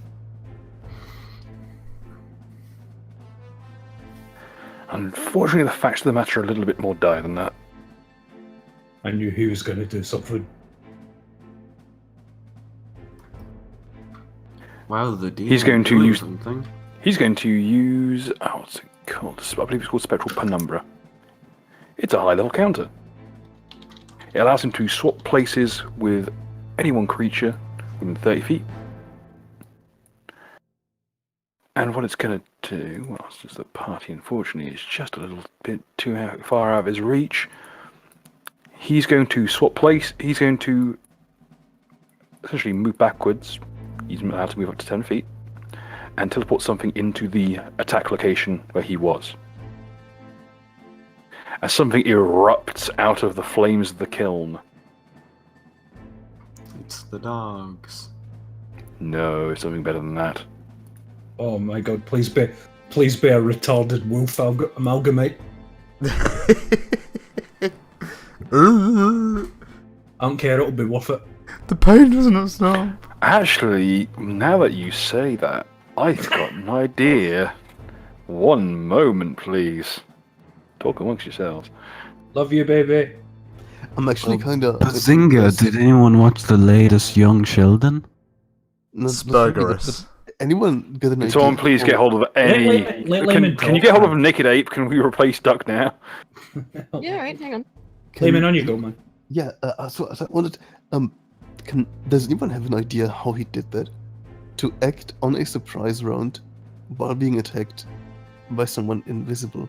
Unfortunately, the facts of the matter are a little bit more dire than that.
I knew he was going to do something.
Wow, the demon
He's going to
doing
use-
something.
He's going to use... Oh, what's it called? I believe it's called Spectral Penumbra. It's a high-level counter. It allows him to swap places with any one creature within 30 feet. And what it's going to do... Well, it's just the party, unfortunately, is just a little bit too far out of his reach. He's going to swap place. He's going to essentially move backwards. He's allowed to move up to 10 feet. And teleport something into the attack location where he was. As something erupts out of the flames of the kiln.
It's the dogs.
No, it's something better than that.
Oh my god, please be a retarded wolf amalgamate. I don't care, it'll be worth it.
The pain doesn't stop.
Actually, now that you say that, I've got an idea. One moment, please. Talk amongst yourselves.
Love you, baby.
I'm actually kind of...
Bazinga, did anyone watch the latest Young Sheldon?
Spurgerous.
Anyone got an
Can
idea?
someone please get hold of any...
Let Layman
Can you
talk,
get hold of
man.
Naked Ape? Can we replace Duck now?
Yeah, right, hang on.
Layman, on you go, man.
Yeah, so I wanted... does anyone have an idea how he did that? To act on a surprise round while being attacked by someone invisible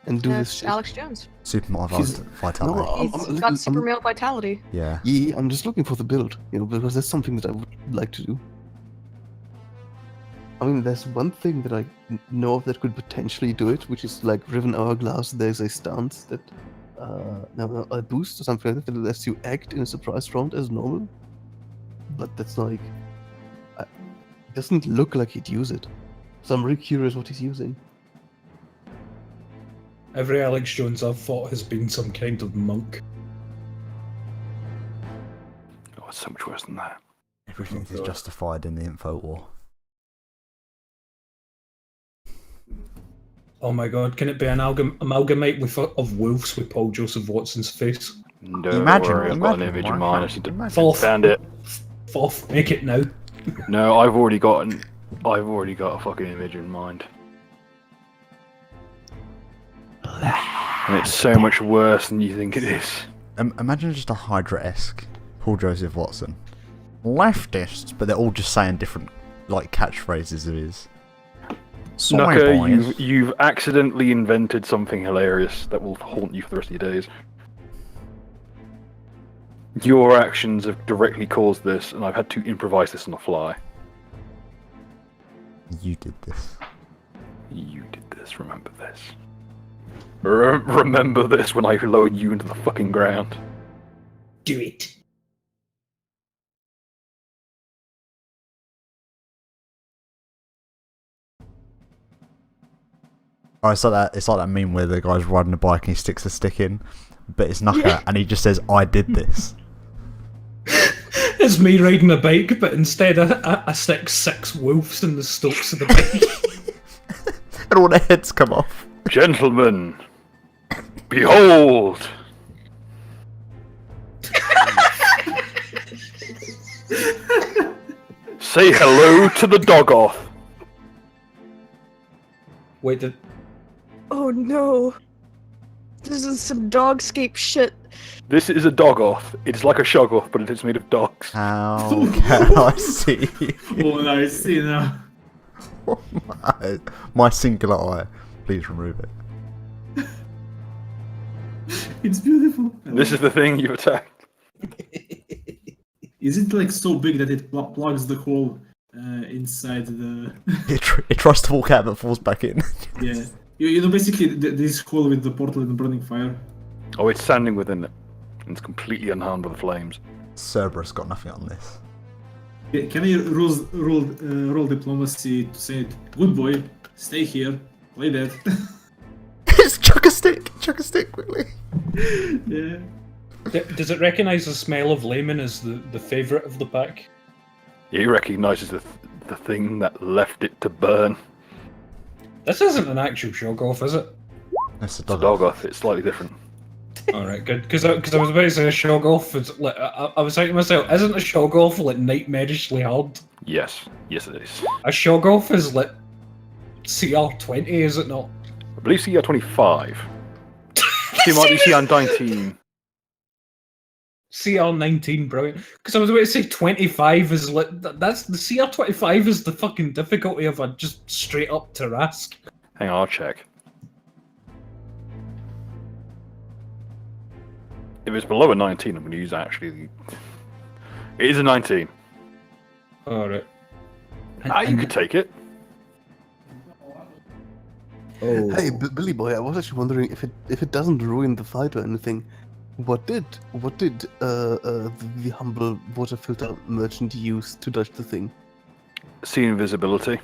and do this
That's
shit.
Alex Jones.
Super
He's-
vitality.
No,
He's got super male vitality.
Yeah.
Yeah, I'm just looking for the build, because that's something that I would like to do. I mean, there's one thing that I know of that could potentially do it, which is like Riven Hourglass. There's a stance that, a boost or something like that that lets you act in a surprise round as normal. But that's like, it doesn't look like he'd use it. So I'm really curious what he's using.
Every Alex Jones I've fought has been some kind of monk.
Oh, it's so much worse than that.
Everything is justified in the info war.
Oh my god, can it be an amalgamate of wolves with Paul Joseph Watson's face?
Don't
Imagine-
worry, I've got an
imagine
image in
why
mind. I
not?
just need to
Imagine.
Fourth.
found it.
Fourth, make it now.
No, I've already got a fucking image in mind. And it's so much worse than you think it is.
Imagine just a Hydra-esque Paul Joseph Watson. Leftists, but they're all just saying different, like, catchphrases of his. Sorry,
Nucker,
boys.
you've accidentally invented something hilarious that will haunt you for the rest of your days. Your actions have directly caused this, and I've had to improvise this on the fly.
You did this.
You did this, remember this. Remember this when I lowered you into the fucking ground.
Do it.
Oh, it's like that meme where the guy's riding a bike and he sticks a stick in, but it's Nucker, and he just says, "I did this."
It's me riding a bike, but instead I stick 6 wolves in the stalks of the bike.
And all their heads come off.
Gentlemen, behold! Say hello to the dog-off.
Wait, did...
Oh no. This is some dogscape shit.
This is a dog-off. It's like a shog-off, but it's made of dogs.
How can I see?
Oh, I see now.
My singular eye. Please remove it.
It's beautiful.
This is the thing you attacked.
Is it like so big that it plugs the hole inside the?
It tries to walk out but falls back in.
Yeah. You know, basically this hole with the portal and the burning fire.
Oh, it's standing within it. It's completely unharmed by the flames.
Cerberus got nothing on this.
Can I roll diplomacy to say, good boy, stay here, play that.
It's chuck a stick quickly.
Yeah.
Does it recognise the smell of lemon as the favourite of the pack?
He recognises the thing that left it to burn.
This isn't an actual shog-off, is it?
That's a
It's a
dog.
dog-off. It's slightly different.
Alright, good. Because I was about to say a shog-off. Like, I was saying to myself, isn't a shog-off like nightmarishly hard?
Yes. Yes, it is.
A shog-off is like CR20, is it not?
I believe CR 25. It might be CR 19.
CR19, brilliant. Because I was about to say 25 is like that's the CR25 is the fucking difficulty of a just straight up Tarask.
Hang on, I'll check. If it's below a 19, I'm going to use actually. It is a 19.
Alright.
You could take it.
Oh.
Hey, Billy boy, I was actually wondering if it doesn't ruin the fight or anything. What did the humble water filter merchant use to dodge the thing?
See invisibility,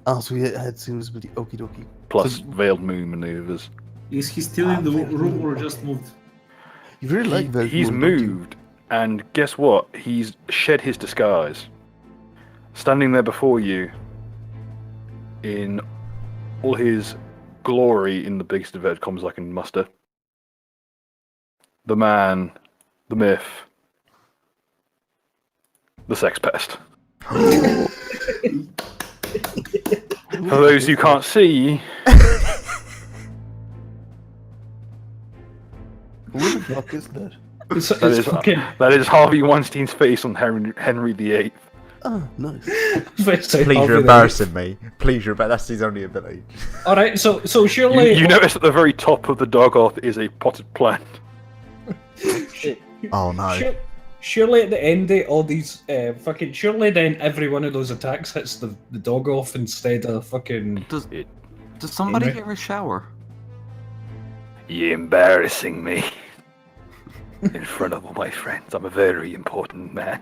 Ah, so he had invisibility. Okie dokie.
plus
So-
veiled moon maneuvers.
Is he still in the room or just moved?
You really like that?
He's moved, and guess what? He's shed his disguise. Standing there before you, in all his glory, in the biggest inverted commas I can muster. The man, the myth, the sex pest. For those who can't see,
Who the fuck is that?
It's fucking.
that is Harvey Weinstein's face on Henry VIII.
Ah, nice.
Please, you're embarrassing me. Please, that's his only ability.
Alright, so surely.
You notice at the very top of the dog off is a potted plant.
Oh no.
Surely at the end of all these surely then every one of those attacks hits the dog off instead of fucking.
Does somebody
Henry?
hear a shower?
You're embarrassing me in front of all my friends. I'm a very important man.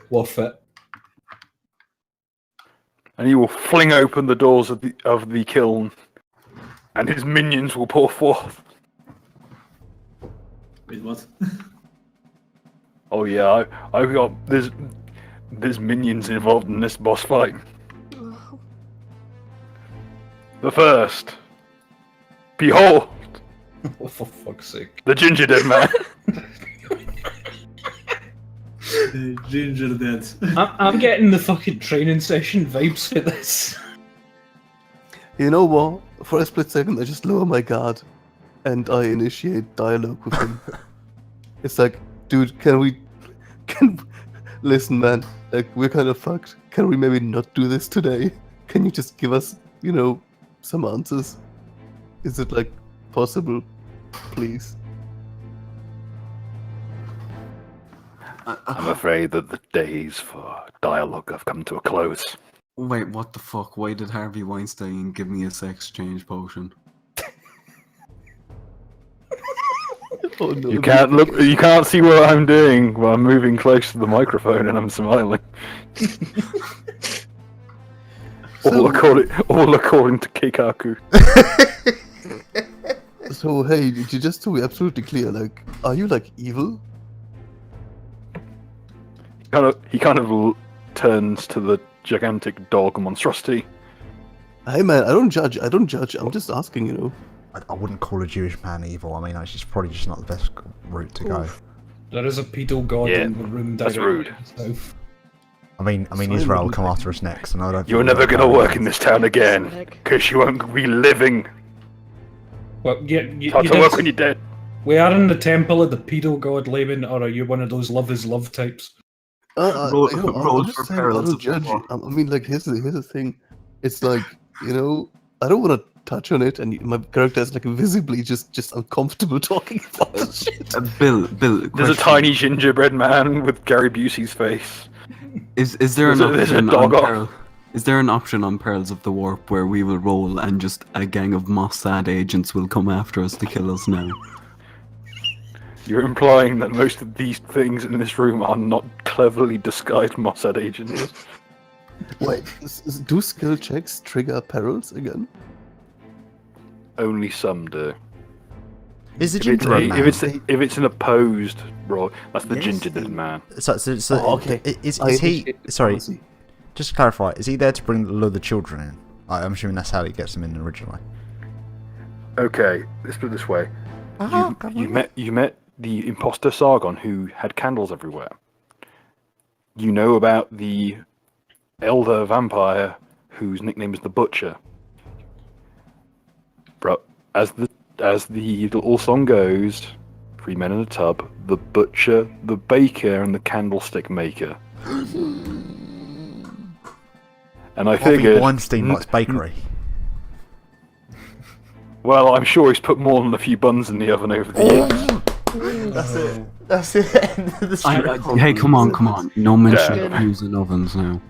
Worth it.
And he will fling open the doors of the kiln, and his minions will pour forth.
Wait, what?
Oh yeah, I've got there's minions involved in this boss fight.
Oh,
The first, behold,
Oh, for fuck's sake.
the ginger dead man.
Ginger dead.
I'm getting the fucking training session vibes for this.
You know what? For a split second, I just lower my guard, and I initiate dialogue with him. It's like, dude, can we Listen, man. Like, we're kind of fucked. Can we maybe not do this today? Can you just give us, some answers? Is it, like, possible? Please.
I'm afraid that the days for dialogue have come to a close.
Wait, what the fuck? Why did Harvey Weinstein give me a sex change potion?
Oh, no.
You can't look. You can't see what I'm doing while I'm moving close to the microphone and I'm smiling. all according to Keikaku.
So, hey, just to be absolutely clear, like, are you, like, evil?
He kind of turns to the gigantic dog monstrosity.
Hey, man, I don't judge. I'm just asking.
I wouldn't call a Jewish man evil. I mean, it's just probably just not the best route to go.
There is a pedal god in the room.
That's rude.
South.
I mean, Israel will come after us next, and I don't.
You're never gonna work in this town again, because you won't be living.
Well, you
Start to work when you're dead.
We are in the temple of the pedal god, Layman, or are you one of those love is love types?
Roll
I'm just
for
saying, I
perils
don't
of
judge.
war.
I mean, like, here's the thing. It's like, I don't want to touch on it, and my character is like visibly just uncomfortable talking about this shit.
Bill,
There's a
question.
tiny gingerbread man with Gary Busey's face.
Is there an
There's a
option
dog
on
off.
Peril? Is there an option on Perils of the Warp where we will roll and just a gang of Mossad agents will come after us to kill us now?
You're implying that most of these things in this room are not cleverly disguised Mossad agents.
Wait, do skill checks trigger perils again?
Only some do.
Is the
If it's,
gingerbread man?
if it's an opposed roll, that's the
Yes.
gingerbread man.
So
Okay.
Is
I
he?
initiate
Sorry,
diplomacy.
just to clarify, is he there to lure the children in? I'm assuming that's how he gets them in originally.
Okay, let's put it this way. You met the imposter Sargon who had candles everywhere. You know about the elder vampire whose nickname is the Butcher. Bro, as the little song goes, 3 men in a tub, the butcher, the baker, and the candlestick maker. And I
Harvey
figured,
Weinstein likes bakery.
well, I'm sure he's put more than a few buns in the oven over the years.
That's it. That's it. End of the stream.
Hey, come on. No mention
Damn.
of using ovens now.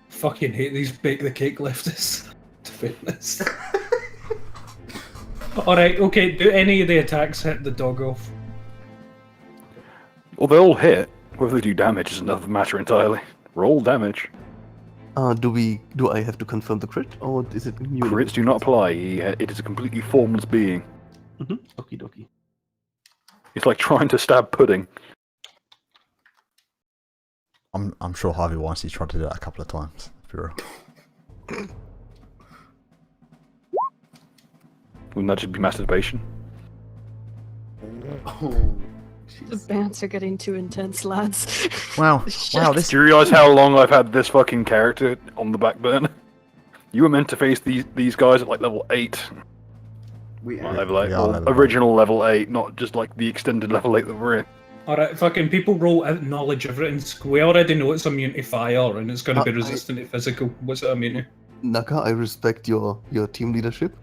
Fucking hate these bake the cake leftists. To fairness. Alright, okay, do any of the attacks hit the dog off?
Well, they all hit. Whether they do damage is another matter entirely. Roll damage.
Do I have to confirm the crit, or is it new?
Crits do not apply. It is a completely formless being.
Okie dokie.
It's like trying to stab pudding.
I'm sure Harvey Weinstein tried to do that a couple of times. If you're real.
Wouldn't that just be masturbation?
The bands are getting too intense, lads.
Wow,
Shit.
wow, this
Do you realise how long I've had this fucking character on the back burner? You were meant to face these guys at like level 8. Not level 8,
We are
or
level 8.
original level 8, not just like the extended level 8 that we're in.
Alright, fucking people roll out knowledge of it, and we already know it's immune to fire, and it's going to be
I-
resistant to physical. What's it immune to?
Naka, I respect your team leadership,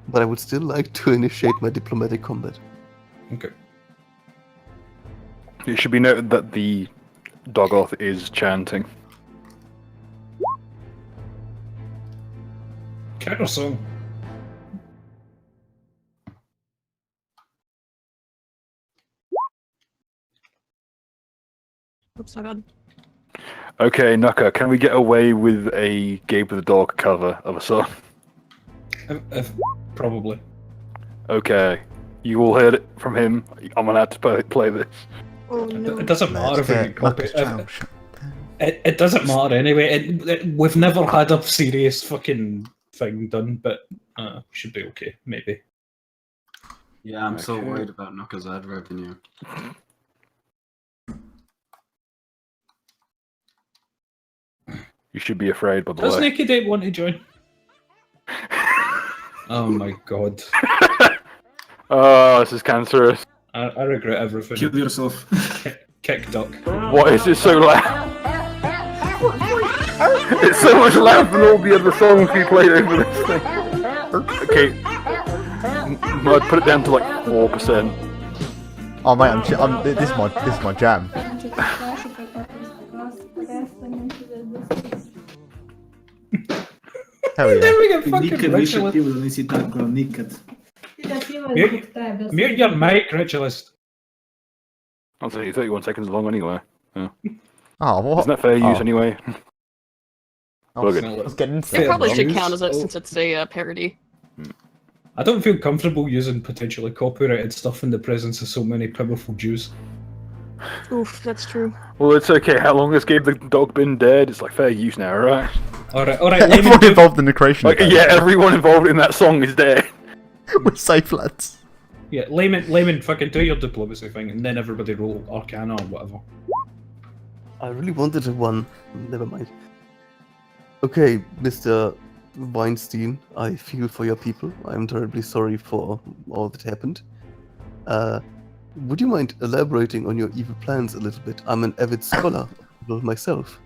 but I would still like to initiate my diplomatic combat.
Okay.
It should be noted that the Doggoth is chanting.
Counter song.
Oops, my bad.
Okay, Nuka, can we get away with a Gabe the Dog cover of a song?
Probably.
Okay, you all heard it from him. I'm allowed to play this.
Oh no.
It doesn't matter if we
Let's
can
get
copy
Knuckles
it.
Chow shut down.
It doesn't matter anyway. We've never had a serious fucking thing done, but we should be okay, maybe.
Yeah, I'm so
Okay.
worried about Nuka's ad revenue.
You should be afraid, by the
Does
way.
Naked Ape want to join? Oh my god.
Oh, this is cancerous.
I regret everything.
Kill yourself.
Kick duck.
What is it so loud? It's so much louder than all the other songs we played over this thing. Okay, I'd put it down to like 4%.
Oh mate, this is my jam. Hell yeah.
There we go, fucking
Никъд виж
ritualist.
активно, не си толкова никъд.
Mute your mic, ritualist.
I'll say 31 seconds long anyway.
Oh, what?
Isn't that fair use anyway?
I
Bug
was,
it.
I was getting into
It
it.
probably should
Use-
count as it since it's a parody.
I don't feel comfortable using potentially copyrighted stuff in the presence of so many powerful Jews.
Oof, that's true.
Well, it's okay. How long has Gabe the dog been dead? It's like fair use now, right?
Alright,
Everyone involved in the creation
Like,
of
yeah, everyone involved in that song is dead.
We're safe, lads.
Yeah, layman, fucking do your diplomacy thing, and then everybody roll Arcana or whatever.
I really wanted a 1. Never mind. Okay, Mr. Weinstein, I feel for your people. I'm terribly sorry for all that happened. Would you mind elaborating on your evil plans a little bit? I'm an avid scholar myself.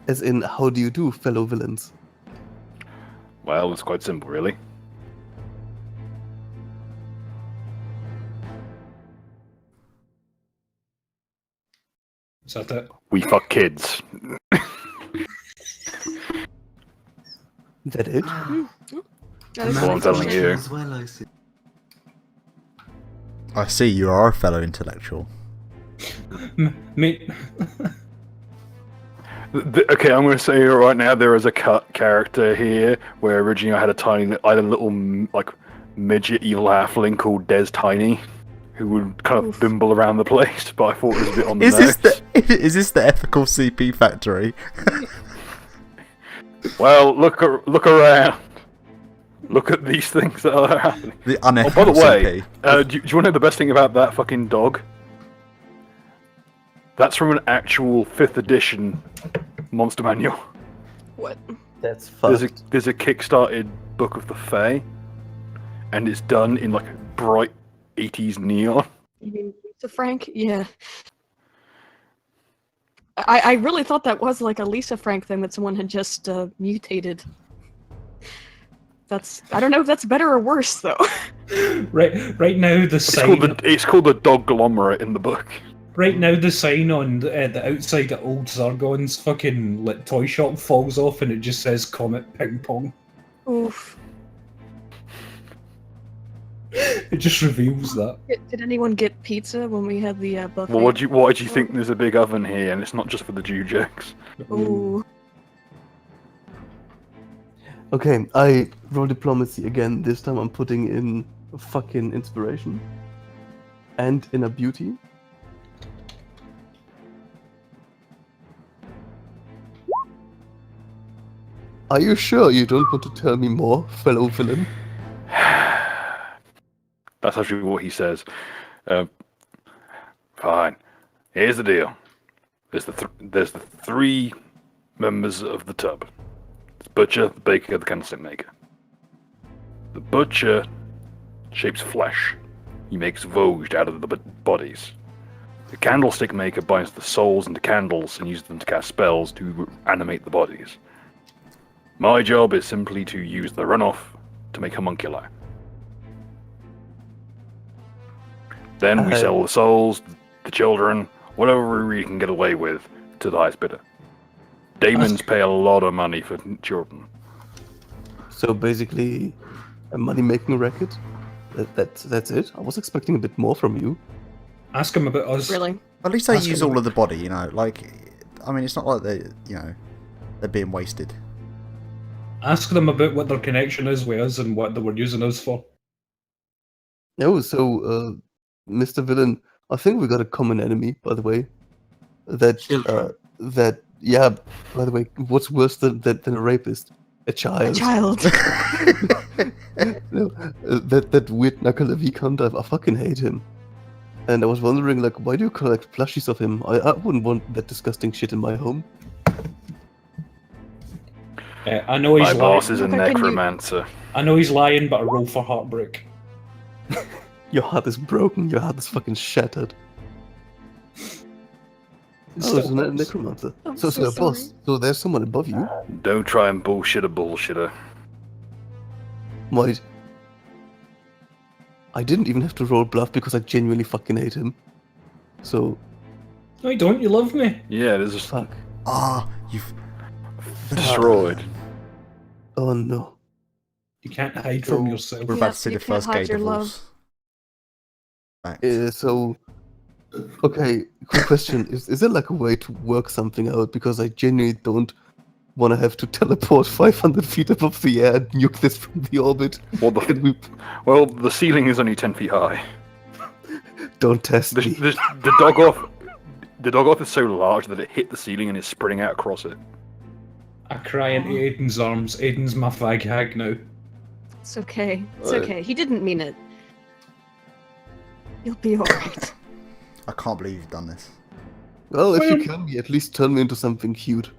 As in, how do you do, fellow villains?
Well, it's quite simple, really.
Is that it?
We fuck kids.
That it?
That is
That's what I'm telling you.
As well, I see.
I see you are a fellow intellectual.
Mate,
Okay, I'm going to say right now there is a cut character here where originally I had a little like midget evil halfling called Des Tiny, who would kind of bimble around the place, but I thought it was a bit on the nose.
Is this the ethical CP factory?
Well, look around. Look at these things that are happening.
The
Oh,
unethical
by the way,
CP.
do you want to know the best thing about that fucking dog? That's from an actual 5th edition monster manual.
What?
That's fucked.
There's a kickstarted Book of the Fae, and it's done in like bright 80s neon.
You mean Lisa Frank? Yeah. I really thought that was like a Lisa Frank thing that someone had just mutated. I don't know if that's better or worse though.
right now the sign.
It's called the Dog-glomerate in the book.
Right now the sign on the outside of Old Zargon's fucking like toy shop falls off, and it just says Comet Ping Pong.
Oof.
It just reveals that.
Did anyone get pizza when we had the buffet?
Well, why do you think there's a big oven here, and it's not just for the Jew jacks?
Ooh.
Okay, I roll diplomacy again. This time I'm putting in fucking inspiration and inner beauty. Are you sure you don't want to tell me more, fellow villain?
That's actually what he says. Fine. Here's the deal. There's the 3 members of the tub. The butcher, the baker, the candlestick maker. The butcher shapes flesh. He makes vogued out of the bodies. The candlestick maker binds the souls into candles and uses them to cast spells to animate the bodies. My job is simply to use the runoff to make homunculi. Then we sell the souls, the children, whatever we can get away with, to the highest bidder. Daemons pay a lot of money for children.
So basically, a money-making racket? That's it? I was expecting a bit more from you.
Ask him about us.
Really?
At least they
Ask
use
him
all of the body, you know. Like, I mean, it's not like they're being wasted.
Ask them about what their connection is with us and what they were using us for.
Oh, so, Mr. Villain, I think we got a common enemy, by the way. Yeah, by the way, what's worse than a rapist? A child.
A child.
No, that weird knuckle cunt, I fucking hate him. And I was wondering, like, why do you collect plushies of him? I wouldn't want that disgusting shit in my home.
I know he's
My
lying.
boss is a
Okay, can you-
necromancer.
I know he's lying, but I roll for heartbreak.
Your heart is broken, your heart is fucking shattered. Oh, it's a
Still,
necromancer.
I'm
So,
so
boss.
sorry.
So there's someone above you.
Don't try and bullshit a bullshitter.
Wait. I didn't even have to roll bluff because I genuinely fucking hate him. So,
no, you don't. You love me.
Yeah, there's just
fuck.
Ah, you've
destroyed.
Oh no.
You can't hide from
So,
yourself.
We're about
Yep,
to see
you
the
can't
first
hide
gay
your
divorce. Fact.
So, okay, quick question. Is there like a way to work something out? Because I genuinely don't want to have to teleport 500 feet above the air and nuke this from the orbit.
Well,
Can we...
well, the ceiling is only 10 feet high.
Don't test me.
The dog off. The dog off is so large that it hit the ceiling and is spreading out across it.
I cry into Aiden's arms. Aiden's my fag hag now.
It's okay. It's okay. He didn't mean it. You'll be alright.
I can't believe you've done this.
Well, if you can, at least turn me into something cute.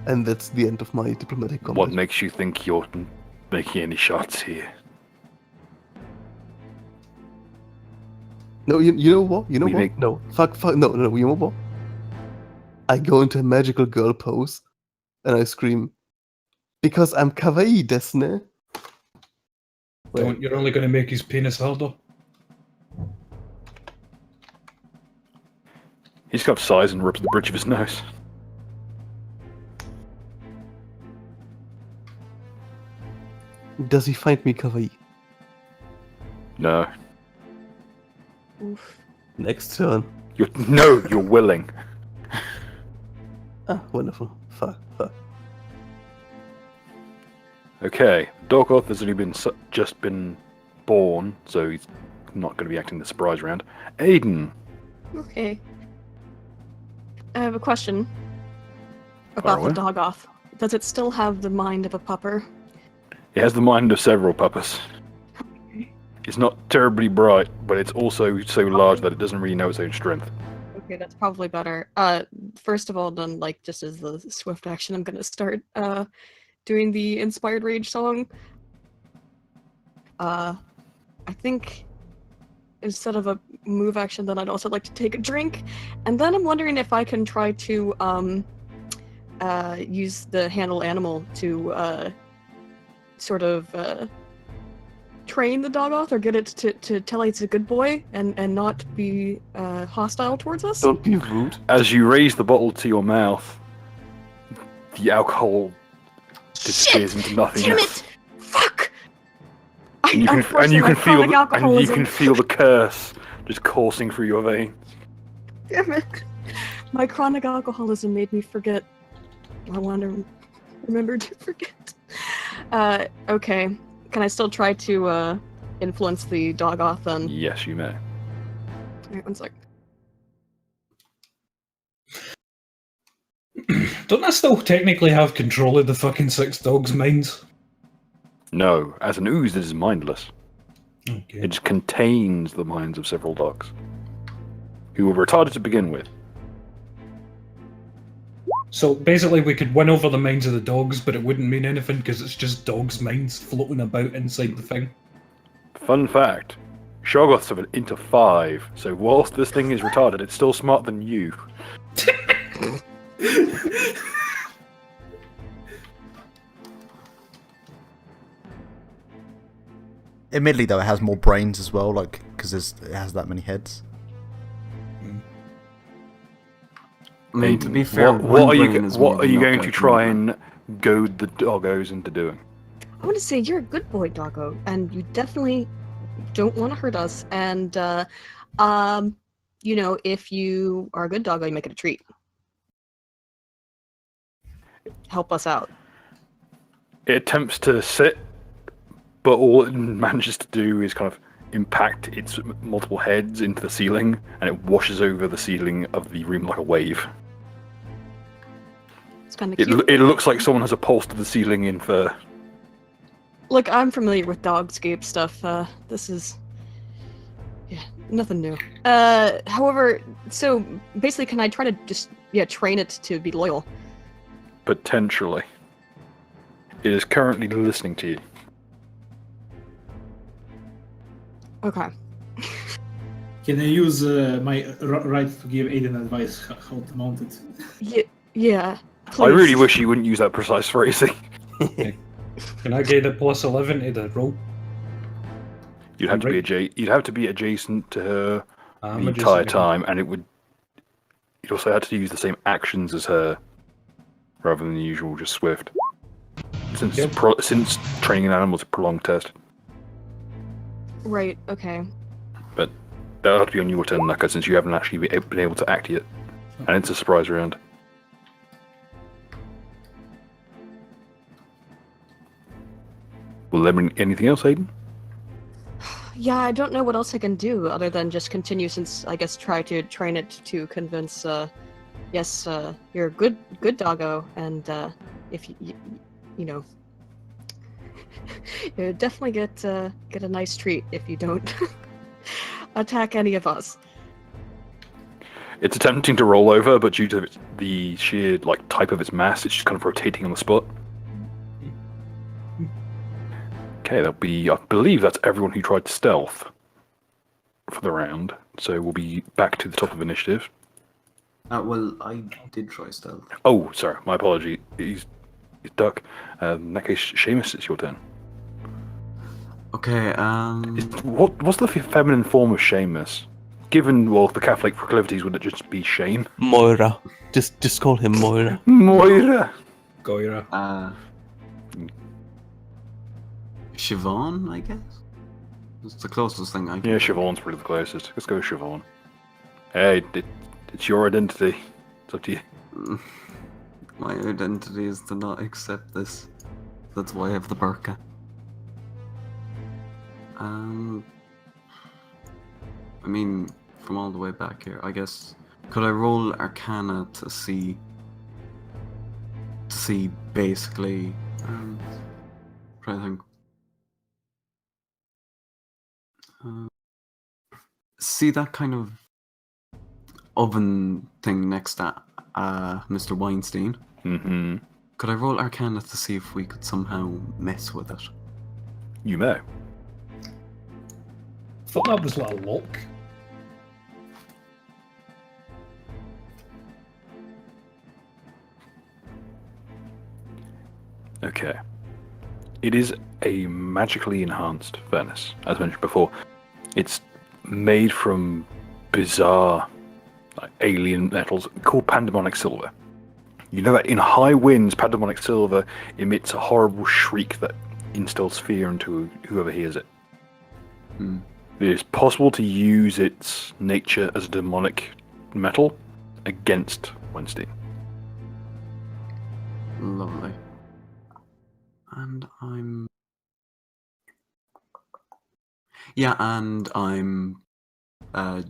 And that's the end of my diplomatic combat.
What makes you think you're making any shots here?
No, you know what? You know
We
what?
make-
No, fuck, no, you know what? I go into a magical girl pose, and I scream, because I'm kawaii desu ne?
Don't. You're only going to make his penis harder.
He's got size and rips the bridge of his nose.
Does he find me kawaii?
No.
Oof.
Next turn.
You're willing.
Ah, wonderful. Fuck.
Okay, Dorkoth has only just been born, so he's not going to be acting the surprise round. Aiden.
Okay. I have a question about the
away.
dog off. Does it still have the mind of a pupper?
He has the mind of several puppets. It's not terribly bright, but it's also so large that it doesn't really know its own strength.
Okay, that's probably better. First of all, then, like, just as the swift action, I'm gonna start doing the Inspired Rage song. I think instead of a move action, then I'd also like to take a drink, and then I'm wondering if I can try to use the handle animal to sort of train the dog off or get it to tell it's a good boy and not be hostile towards us.
Don't be rude.
As you raise the bottle to your mouth, the alcohol disappears into
Damn
nothingness.
it! Fuck!
And you can feel the curse just coursing through your veins.
Damn it! My chronic alcoholism made me forget. I want to remember to forget. Okay. Can I still try to influence the dog off then?
Yes, you may.
Alright, 1 sec.
Don't I still technically have control of the fucking 6 dogs' minds?
No, as an ooze, it is mindless.
Okay.
It just contains the minds of several dogs, who were retarded to begin with.
So basically, we could win over the minds of the dogs, but it wouldn't mean anything because it's just dogs' minds floating about inside the thing.
Fun fact, Shoggoths have an int of 5, so whilst this thing is retarded, it's still smarter than you.
Admittedly, though, it has more brains as well, like because it has that many heads.
I mean, to be fair,
what are you
going
going to try and goad the doggos into doing?
I want to say you're a good boy, doggo, and you definitely don't want to hurt us. And you know, if you are a good doggo, you make it a treat. Help us out.
It attempts to sit, but all it manages to do is kind of impact its multiple heads into the ceiling, and it washes over the ceiling of the room like a wave.
It's kind of cute.
It looks like someone has upholstered the ceiling in fur.
Look, I'm familiar with dogscape stuff. This is... yeah, nothing new. However, so basically, can I try to just, train it to be loyal?
Potentially. It is currently listening to you.
Okay.
Can I use my right to give Aiden advice how to mount it?
Yeah.
I really
Please.
wish you wouldn't use that precise phrasing.
Can I get a +11 to the roll?
You'd have to
Right.
you'd have to be adjacent to her
I'm
the
adjacent
entire
to her.
time, and you'd also have to use the same actions as her, rather than the usual just swift. Since
Yep.
since training an animal is a prolonged test,
Right. Okay.
but that'll have to be on your turn, Naka, since you haven't actually been able to act yet, and it's a surprise round. Will there be anything else, Aiden?
Yeah, I don't know what else I can do other than just continue. Since I guess try to train it to convince. Yes, you're a good doggo, and if you know, you definitely get a nice treat if you don't attack any of us.
It's attempting to roll over, but due to the sheer type of its mass, it's just kind of rotating on the spot. Okay, that'll be. I believe that's everyone who tried stealth for the round. So we'll be back to the top of initiative.
Well, I did try stealth.
Oh, sorry, my apology. He's duck. In that case, Seamus, it's your turn.
Okay,
What's the feminine form of Seamus? Given the Catholic proclivities, would it just be Shame?
Moira. Just call him Moira.
Moira.
Goira.
Siobhan, I guess? It's the closest thing I can.
Yeah, Siobhan's probably the closest. Let's go with Siobhan. Hey, it's your identity. It's up to you.
My identity is to not accept this. That's why I have the burqa. I mean, from all the way back here, I guess. Could I roll Arcana to see basically? Try to think. See that kind of oven thing next to Mr. Weinstein?
Mm-hmm.
Could I roll Arcana to see if we could somehow mess with it?
You may.
Thought that was like a lock.
Okay. It is a magically enhanced furnace, as mentioned before. It's made from bizarre, alien metals called pandemonic silver. You know that in high winds, pandemonic silver emits a horrible shriek that instills fear into whoever hears it. It is possible to use its nature as a demonic metal against Wednesday.
Lovely. And I'm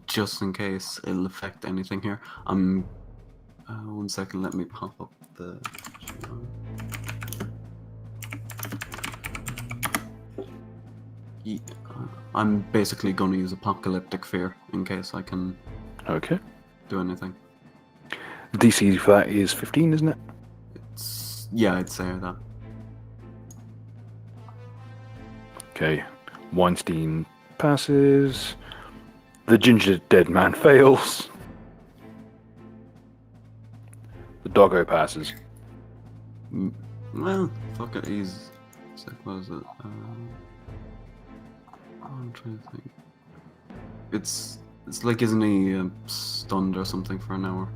just in case it'll affect anything here. I'm 1 second, let me pop up the I'm basically going to use apocalyptic fear in case I can
Okay.
do anything.
DC for that is 15, isn't it?
Yeah, I'd say that.
Okay. Weinstein passes. The ginger dead man fails. The doggo passes.
Well, fuck it, he's... What is it? I'm trying to think. It's like, isn't he stunned or something for an hour?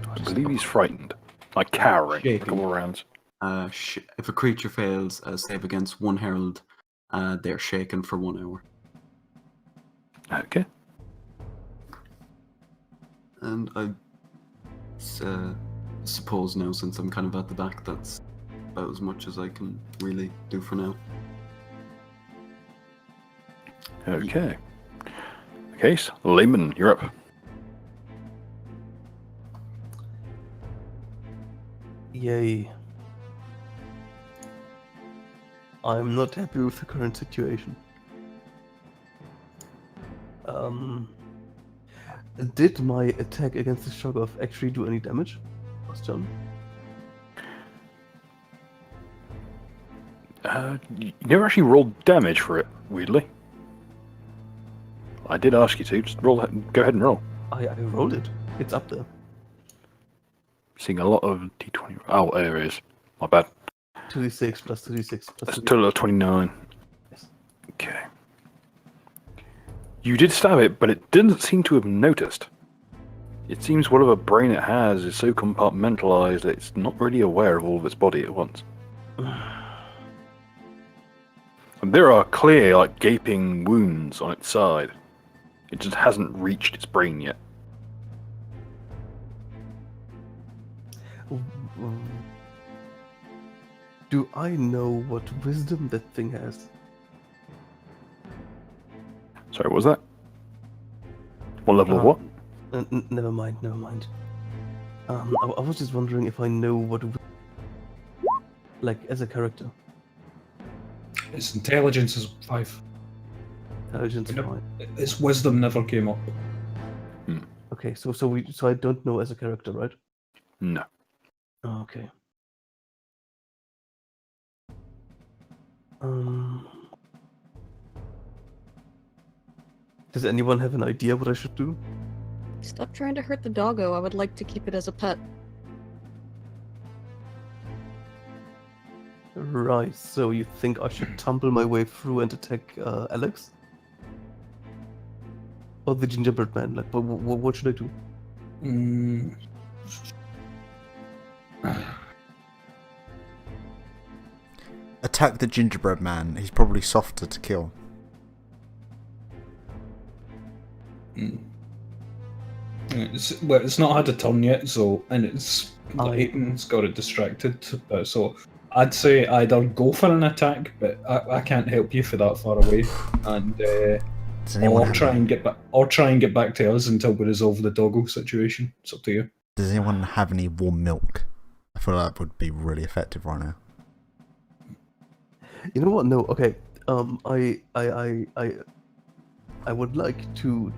I believe he's frightened. Like cowering a
Shaking.
couple of rounds.
If a creature fails a save against one herald, they're shaken for 1 hour.
Okay.
And I suppose now, since I'm kind of at the back, that's about as much as I can really do for now.
Okay. Okay, so Layman, you're up.
Yay. I'm not happy with the current situation. Did my attack against the Shoggoth actually do any damage? Question.
You never actually rolled damage for it, weirdly. I did ask you to. Just roll. Go ahead and roll.
I rolled it. It's up there.
Seeing a lot of d20. Oh, there it is. My bad.
2d6 plus 2d6 plus
That's a
2d6.
total of 29.
Yes.
Okay. You did stab it, but it didn't seem to have noticed. It seems whatever brain it has is so compartmentalized that it's not really aware of all of its body at once. And there are clear, like, gaping wounds on its side. It just hasn't reached its brain yet.
Do I know what wisdom that thing has?
Sorry, what was that? What level of what?
Never mind, never mind. I was just wondering if I know what, like, as a character.
Its intelligence is 5.
Intelligence
Yep.
5.
Its wisdom never came up.
Okay, so I don't know as a character, right?
No.
Oh, okay. Does anyone have an idea what I should do?
Stop trying to hurt the doggo. I would like to keep it as a pet.
Right, so you think I should tumble my way through and attack Alex? Or the gingerbread man? Like, what should I do?
Mm.
Attack the gingerbread man. He's probably softer to kill.
It's not had a turn yet, so it's got it distracted. So I'd say either go for an attack, but I can't help you for that far away, and or try and get back to us until we resolve the doggo situation. It's up to you.
Does anyone have any warm milk? I feel like that would be really effective right now.
You know what? No. Okay. I would like to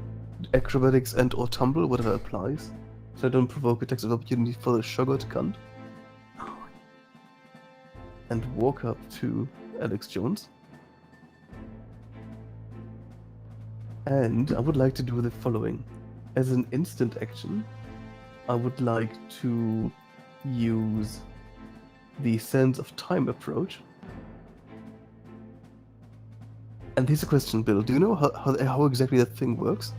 acrobatics and/or tumble, whatever applies, so I don't provoke attacks of opportunity for the sugared cunt. And walk up to Alex Jones. And I would like to do the following. As an instant action, I would like to use the sense of time approach. And here's a question, Bill. Do you know how exactly that thing works?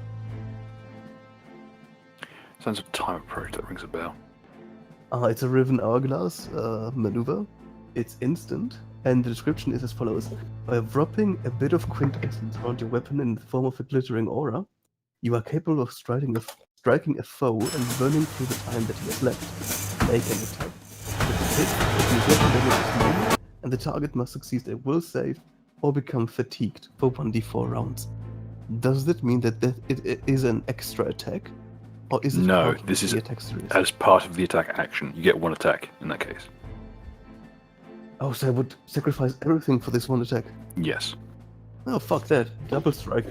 Sense of time approach, that rings a bell.
It's a Riven Hourglass maneuver. It's instant, and the description is as follows. By wrapping a bit of quintessence around your weapon in the form of a glittering aura, you are capable of striking a foe and burning through the time that he has left. Make an attack. With a hit, the weapon damage is made, and the target must succeed a will save or become fatigued for 1d4 rounds. Does that mean that it is an extra attack? Or is it
No,
part of
this is
the attack series?
as part of the attack action. You get one attack in that case.
Oh, so I would sacrifice everything for this one attack.
Yes.
Oh, fuck that. Double strike.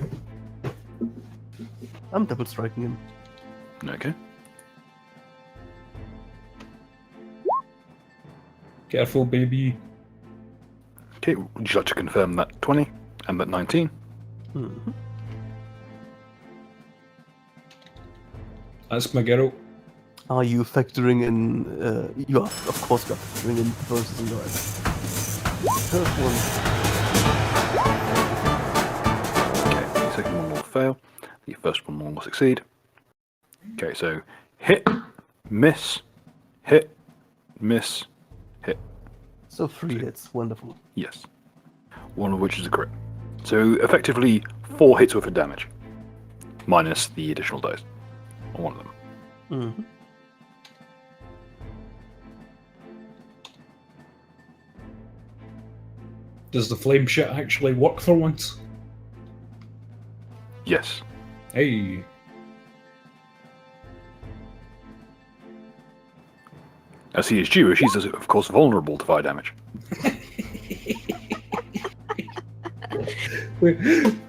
I'm double striking him.
Okay.
Careful, baby.
Okay, would you like to confirm that 20 and that 19?
Mm-hmm.
That's Magero.
Are you factoring in... you are, of course, you are factoring in the bonuses in your eyes. First one.
Okay, the second one will fail. The first one will succeed. Okay, so hit, miss, hit, miss, hit.
So 3 hits. Wonderful.
Yes. One of which is a crit. So effectively 4 hits worth of damage. Minus the additional dice on one of them.
Mm-hmm.
Does the flame shit actually work for once?
Yes.
Hey.
As he is Jewish, he's of course vulnerable to fire damage.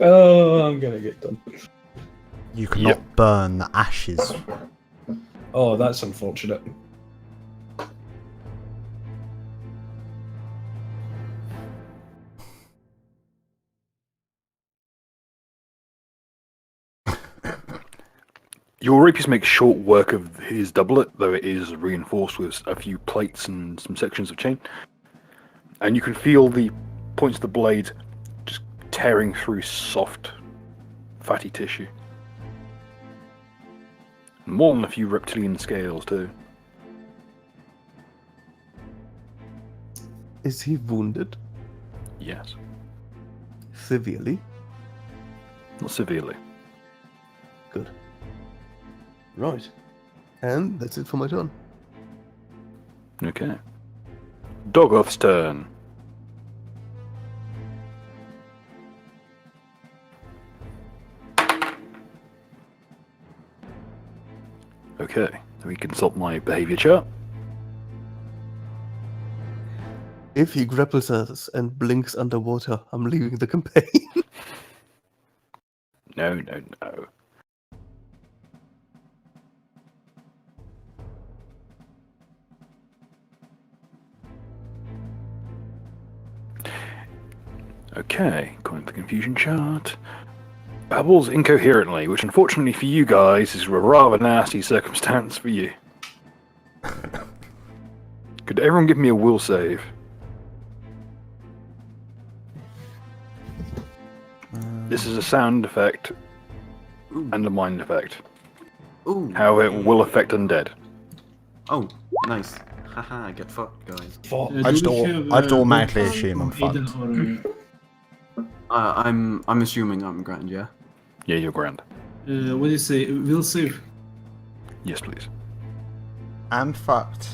Oh, I'm gonna get done.
You cannot burn the ashes.
Oh, that's unfortunate.
Your rapiers make short work of his doublet, though it is reinforced with a few plates and some sections of chain. And you can feel the points of the blade just tearing through soft, fatty tissue. More than a few reptilian scales, too.
Is he wounded?
Yes.
Severely?
Not severely.
Good. Right. And that's it for my turn.
Okay. Dogoth's turn. Okay, let me consult my behavior chart.
If he grapples us and blinks underwater, I'm leaving the campaign.
No. Okay, according to the confusion chart. Babbles incoherently, which unfortunately for you guys is a rather nasty circumstance for you. Could everyone give me a will save? This is a sound effect and a mind effect.
Ooh.
How it will affect undead.
Oh, nice. Haha, I get fucked, guys.
Fuck.
I just automatically
both
assume I'm
from Aiden
fucked.
I'm assuming I'm grand, yeah?
Yeah, you're grand.
what do you say? Will save.
Yes, please.
I'm fucked.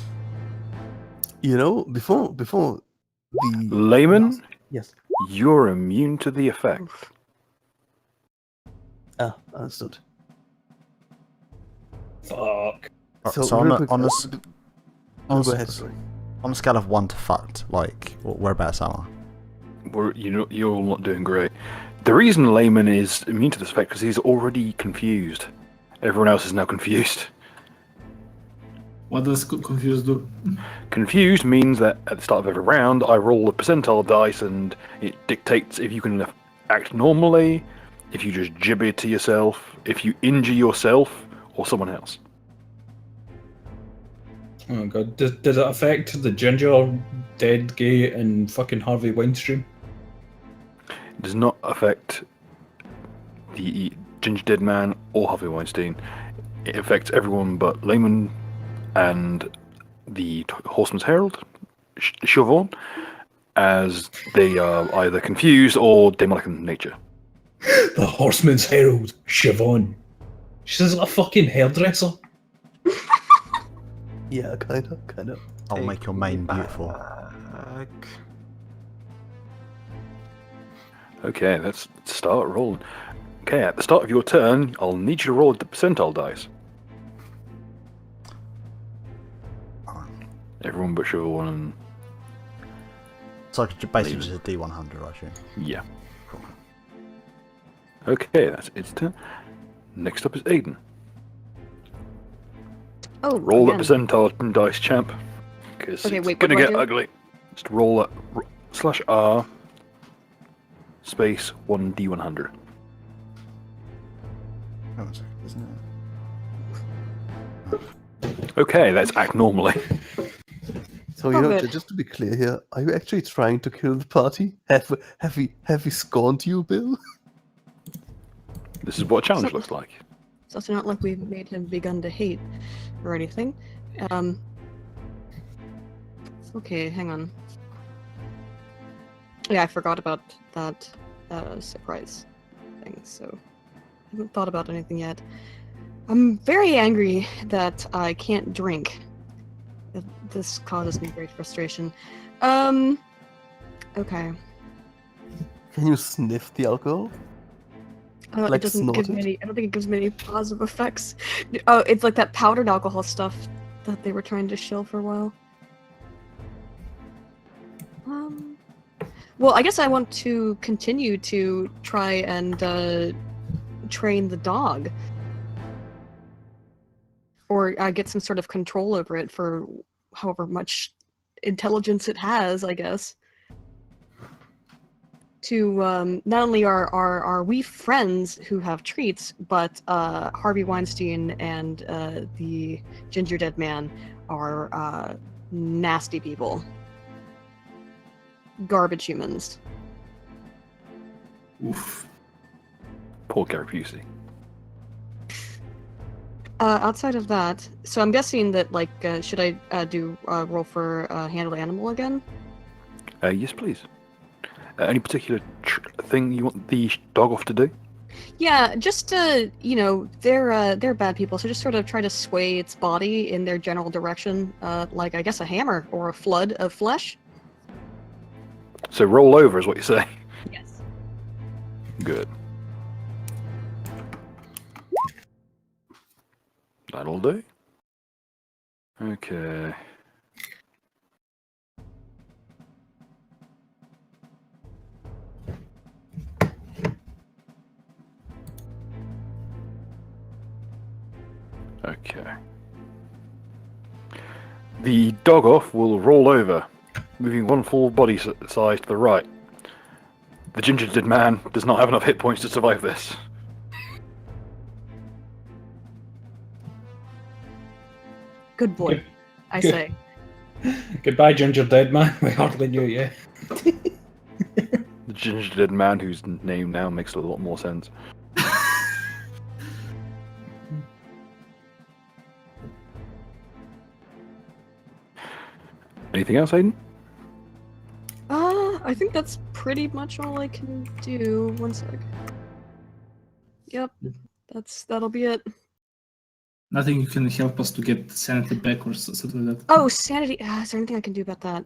You know, before the
Layman,
yes.
you're immune to the effect.
Ah, understood.
Fuck.
So
real
on a,
quick,
on a,
uh,
s-
No,
on a
go
s-
ahead, sorry.
on a scale of 1 to fucked, like, whereabouts am I?
You're all not doing great. The reason Layman is immune to this effect is he's already confused. Everyone else is now confused.
What does confused do?
Confused means that at the start of every round, I roll a percentile dice and it dictates if you can act normally, if you just gibber to yourself, if you injure yourself or someone else.
Oh god, does it affect the ginger, dead gay, and fucking Harvey Weinstein?
It does not affect the Ginger Dead Man or Harvey Weinstein. It affects everyone but Layman and the Horseman's Herald, Siobhan, as they are either confused or demonic in nature.
The Horseman's Herald, Siobhan. She's a fucking hairdresser.
Yeah, kind of.
I'll make your mane beautiful.
Okay, let's start rolling. Okay, at the start of your turn, I'll need you to roll the percentile dice. Everyone but Siobhan and...
So I could basically just a D100, I assume.
yeah. Okay, that's its turn. Next up is Aiden.
Oh,
Roll that
again.
percentile dice, champ. Because
Okay,
it's
wait, what
gonna
do I
get
do?
ugly. Just roll that /R space 1D100.
Hang on a second, isn't it?
Okay, let's act normally.
So you know,
good.
just to be clear here, are you actually trying to kill the party? Have we scorned you, Bill?
This is what a challenge looks like.
It's also not like we've made him begun to hate or anything. Okay, hang on. Yeah, I forgot about that surprise thing, so I haven't thought about anything yet. I'm very angry that I can't drink. This causes me great frustration. Okay.
Can you sniff the alcohol?
It
Like
doesn't give me
snort it?
any. I don't think it gives me any positive effects. Oh, it's like that powdered alcohol stuff that they were trying to shill for a while. Well, I guess I want to continue to try and train the dog, or get some sort of control over it for however much intelligence it has, I guess. not only are we friends who have treats, but Harvey Weinstein and the Ginger Dead Man are nasty people. Garbage humans.
Oof.
Poor Gary Busey.
Outside of that, so I'm guessing that, like, should I do roll for handle animal again?
Yes, please. Any particular thing you want the dog off to do?
Yeah, just they're bad people, so just sort of try to sway its body in their general direction, like I guess a hammer or a flood of flesh.
So roll over is what you say.
Yes.
Good. That'll do. Okay. Okay. The dog off will roll over, moving one full body size to the right. The ginger dead man does not have enough hit points to survive this.
Good boy,
Good-
I
good.
say.
Goodbye, Ginger Dead Man. We hardly knew you.
The ginger dead man, whose name now makes a lot more sense. Anything else, Aiden?
I think that's pretty much all I can do. One sec. Yep, that'll be it.
Nothing you can help us to get sanity back or something like that.
Oh, sanity. Is there anything I can do about that?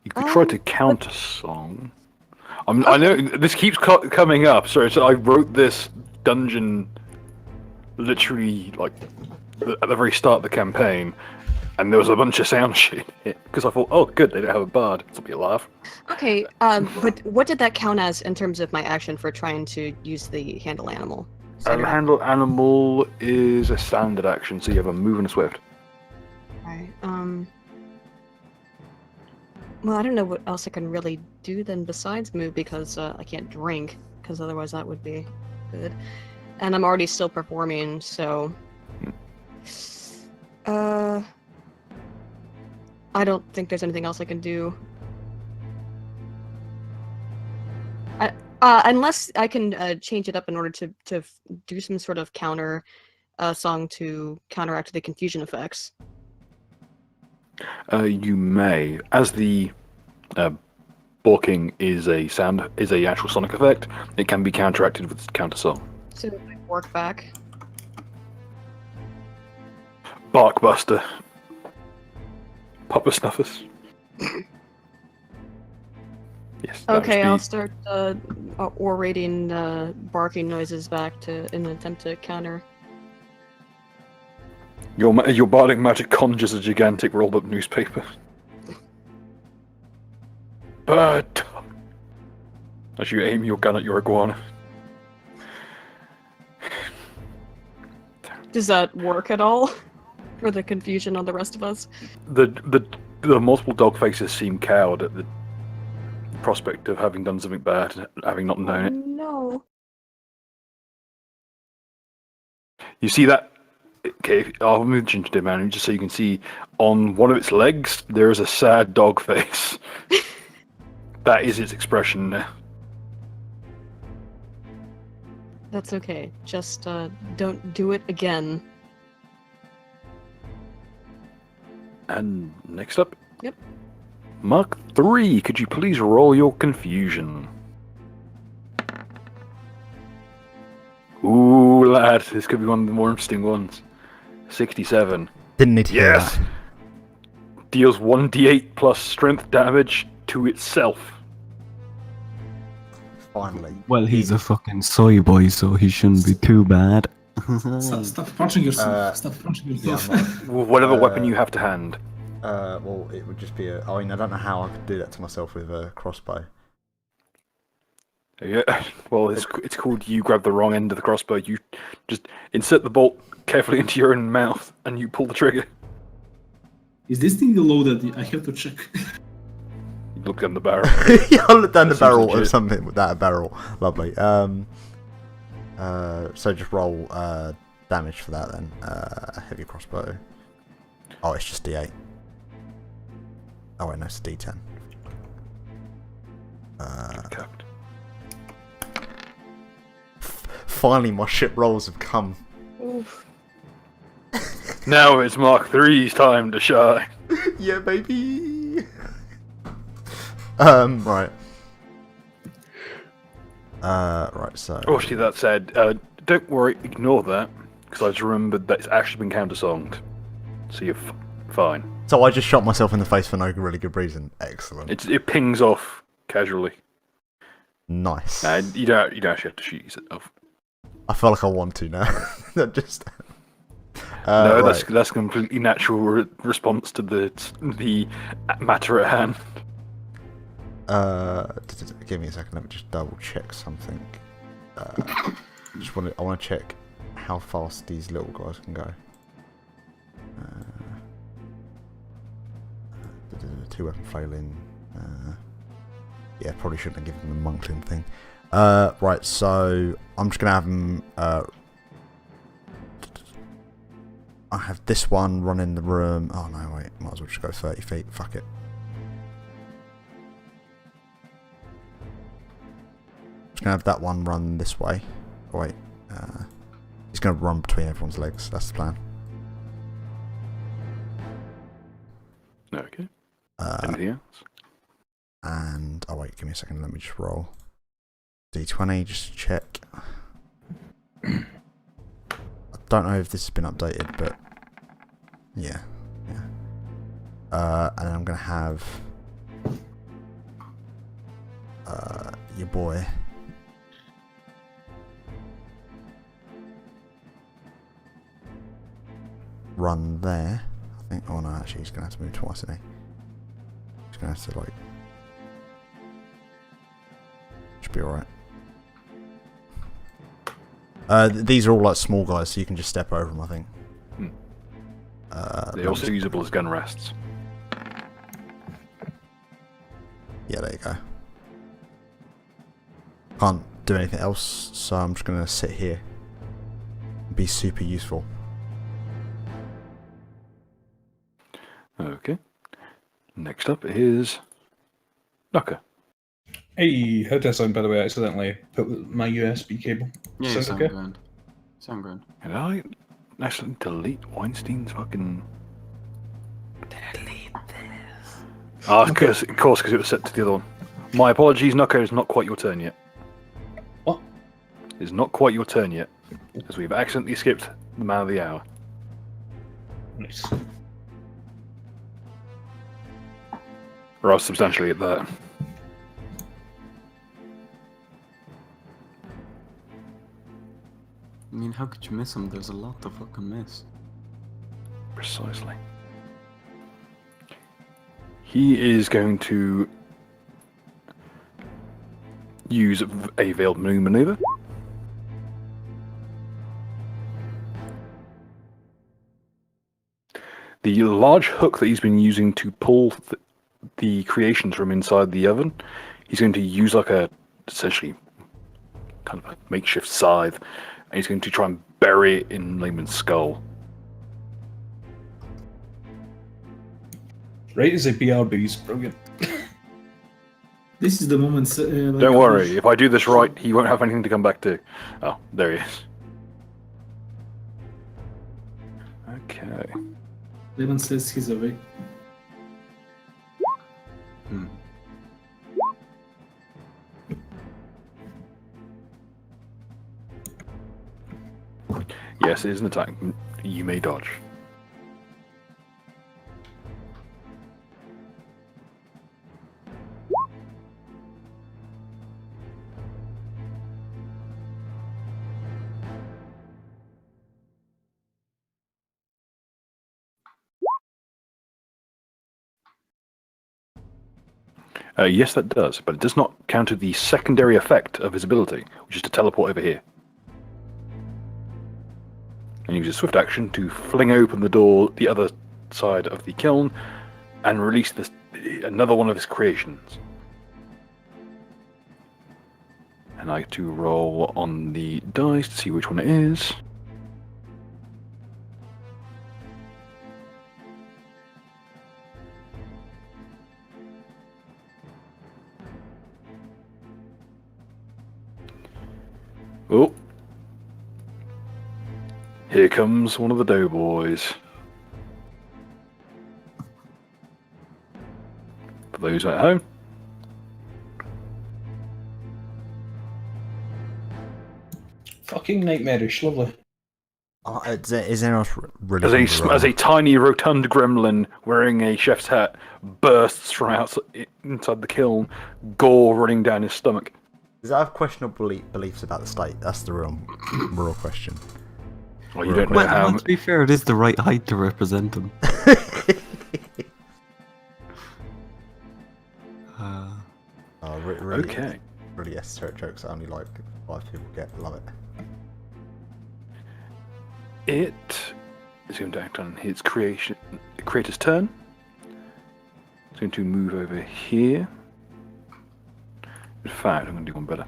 You could try to count a song. I know this keeps coming up. Sorry, so I wrote this dungeon literally like at the very start of the campaign, and there was a bunch of sound shit because I thought, oh, good, they don't have a bard. It'll be a laugh.
Okay, but what did that count as in terms of my action for trying to use the handle animal?
Handle animal is a standard action, so you have a move and a swift.
Right. Well, I don't know what else I can really do then besides move because I can't drink because otherwise that would be good. And I'm already still performing, so I don't think there's anything else I can do. Unless I can change it up in order to do some sort of counter song to counteract the confusion effects.
You may, as the balking is a actual sonic effect. It can be counteracted with counter song.
So I work back.
Barkbuster. Papa Snuffers. Yes. that
Okay,
would
I'll
be-
start orating barking noises back in an attempt to counter.
Your bardic magic conjures a gigantic rolled-up newspaper. Bird. As you aim your gun at your iguana.
Does that work at all? For the confusion on the rest of us?
The multiple dog faces seem cowed at the prospect of having done something bad, having not known it.
No.
You see that? Okay, I'll move the ginger man just so you can see on one of its legs there is a sad dog face. That is its expression now.
That's okay. Just don't do it again.
And next up.
Yep.
Mark 3, could you please roll your confusion? Ooh, lad, this could be one of the more interesting ones. 67.
Didn't need to hear
Yes.
that.
Deals 1d8 plus strength damage to itself.
Finally.
Well, he's a fucking soy boy, so he shouldn't be too bad.
Stop punching yourself. Stop punching
Yeah,
yourself.
I'm not-
Whatever weapon you have to hand.
well, it would just be I mean, I don't know how I could do that to myself with a crossbow.
Yeah, well, it's called you grab the wrong end of the crossbow. You just insert the bolt carefully into your own mouth and you pull the trigger.
Is this thing loaded? I have to check.
look down the barrel.
Yeah, I'll look down the
That seems
barrel of
legit.
something without a barrel. Lovely. So just roll damage for that then. Heavy crossbow. Oh, it's just D8. Oh wait, no, it's D10.
Capped.
Finally, my shit rolls have come.
Oof.
Now it's Mark III's time to shine.
Yeah, baby. Right. Right. So.
Obviously, that said, don't worry, ignore that, because I just remembered that it's actually been countersonged. So you're fine.
So I just shot myself in the face for no really good reason. Excellent.
It pings off casually.
Nice.
You don't actually have to shoot yourself.
I feel like I want to now. That just.
No,
right.
that's a completely natural response to the matter at hand.
Give me a second. Let me just double check something. I want to check how fast these little guys can go. Two weapon flailing. Yeah, probably shouldn't have given them the monkling thing. Right, so I'm just gonna have them. I have this one run in the room. Oh no, wait, might as well just go 30 feet. Fuck it. Just gonna have that one run this way. Oh, wait, he's gonna run between everyone's legs. That's the plan.
Okay. Anything else?
And oh wait, give me a second. Let me just roll D20 just to check. I don't know if this has been updated, but yeah. And then I'm gonna have your boy run there. I think. Oh no, actually, he's gonna have to move twice, isn't he? He's gonna have to like. Should be alright. These are all like small guys, so you can just step over them, I think.
They're also usable as gun rests.
Yeah, there you go. Can't do anything else, so I'm just gonna sit here and be super useful.
Okay. Next up is Nuka.
Hey, how did I sound, by the way? I accidentally put my USB cable.
Yeah, you
Sound
sound
okay?
grand. Sound grand.
Did I actually delete Weinstein's fucking...
Delete this.
Ah, of course, because it was set to the other one. My apologies, Nuka, it's not quite your turn yet.
What?
It's not quite your turn yet, as we've accidentally skipped the man of the hour.
Nice.
Or else substantially at that.
I mean, how could you miss him? There's a lot to fucking miss.
Precisely. He is going to use a veiled moon maneuver. The large hook that he's been using to pull the creations from inside the oven, he's going to use like a essentially kind of a makeshift scythe, and he's going to try and bury it in Lehman's skull.
Right as a BRB's brilliant.
This is the moment.
Don't worry, if I do this right, he won't have anything to come back to. Oh, there he is. Okay.
Lehman says he's away.
Hmm.
Yes, it is an attack. You may dodge. Yes, that does, but it does not counter the secondary effect of his ability, which is to teleport over here. And use a swift action to fling open the door the other side of the kiln and release another one of his creations. And I get to roll on the dice to see which one it is. Oh. Here comes one of the doughboys. For those at home.
Fucking nightmarish, lovely.
Is there anyone else really?
As a tiny rotund gremlin wearing a chef's hat bursts from inside the kiln, gore running down his stomach.
Does that have questionable beliefs about the state? That's the real question.
Well, you don't know
Well,
how.
to be fair, it is the right height to represent him.
Oh, really?
Okay.
Really esoteric jokes that only like 5 people get. Love it.
It is going to act on its creator's turn. It's going to move over here. In fact, I'm going to do one better.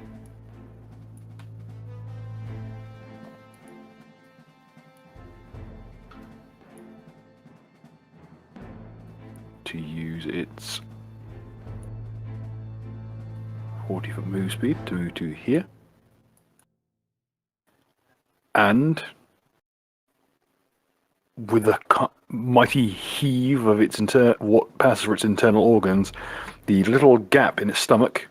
To use its 40-foot move speed to move to here. And with a mighty heave of its what passes for its internal organs, the little gap in its stomach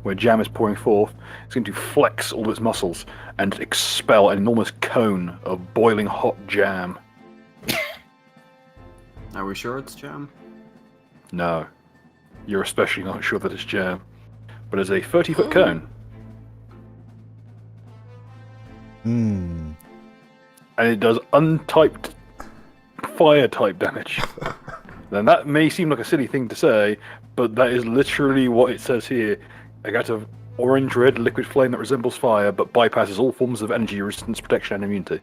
where jam is pouring forth is going to flex all its muscles and expel an enormous cone of boiling hot jam.
Are we sure it's jam?
No, you're especially not sure that it's jam, but it's a 30-foot cone.
Hmm.
And it does untyped fire type damage. Then that may seem like a silly thing to say, but that is literally what it says here. A gat of orange-red liquid flame that resembles fire, but bypasses all forms of energy resistance, protection, and immunity.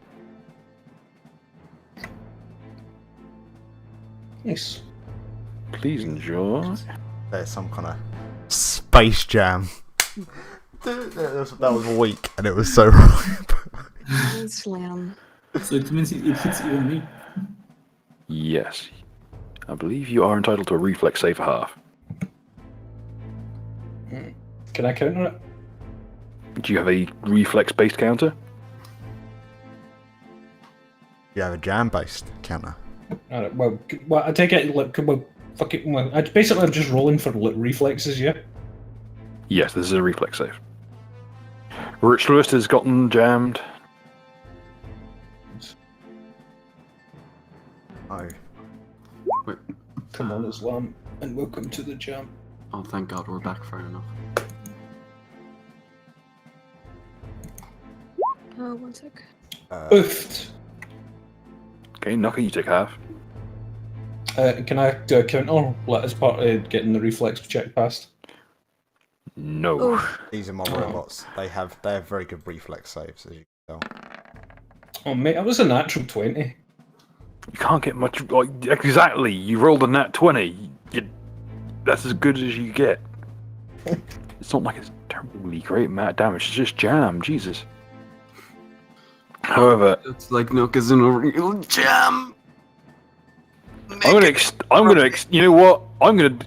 Nice.
Please enjoy.
There's some kind of space jam. That was weak, and it was so wrong.
Slam.
So it means it hits even me.
Yes. I believe you are entitled to a reflex save for half.
Can I counter it?
Do you have a reflex-based counter?
You have a jam-based counter.
Alright, well, I take it, like, well, fuck it, well, basically I'm just rolling for reflexes, yeah?
Yes, this is a reflex save. Rich Lewis has gotten jammed.
Oh.
Wait.
Come on, Islam, and welcome to the jam.
Oh, thank God we're back far enough.
One sec.
Oofed.
Okay, Nucky, you take half.
Can I do a counter as part of getting the reflex check passed?
No.
Oh.
These are my robots. They have very good reflex saves, as you can tell.
Oh mate, that was a natural 20.
You can't get much. Like, exactly, you rolled a nat 20. That's as good as you get. It's not like it's terribly great amount of damage. It's just jam. Jesus. However,
It's like Nook is in a real jam.
you know what?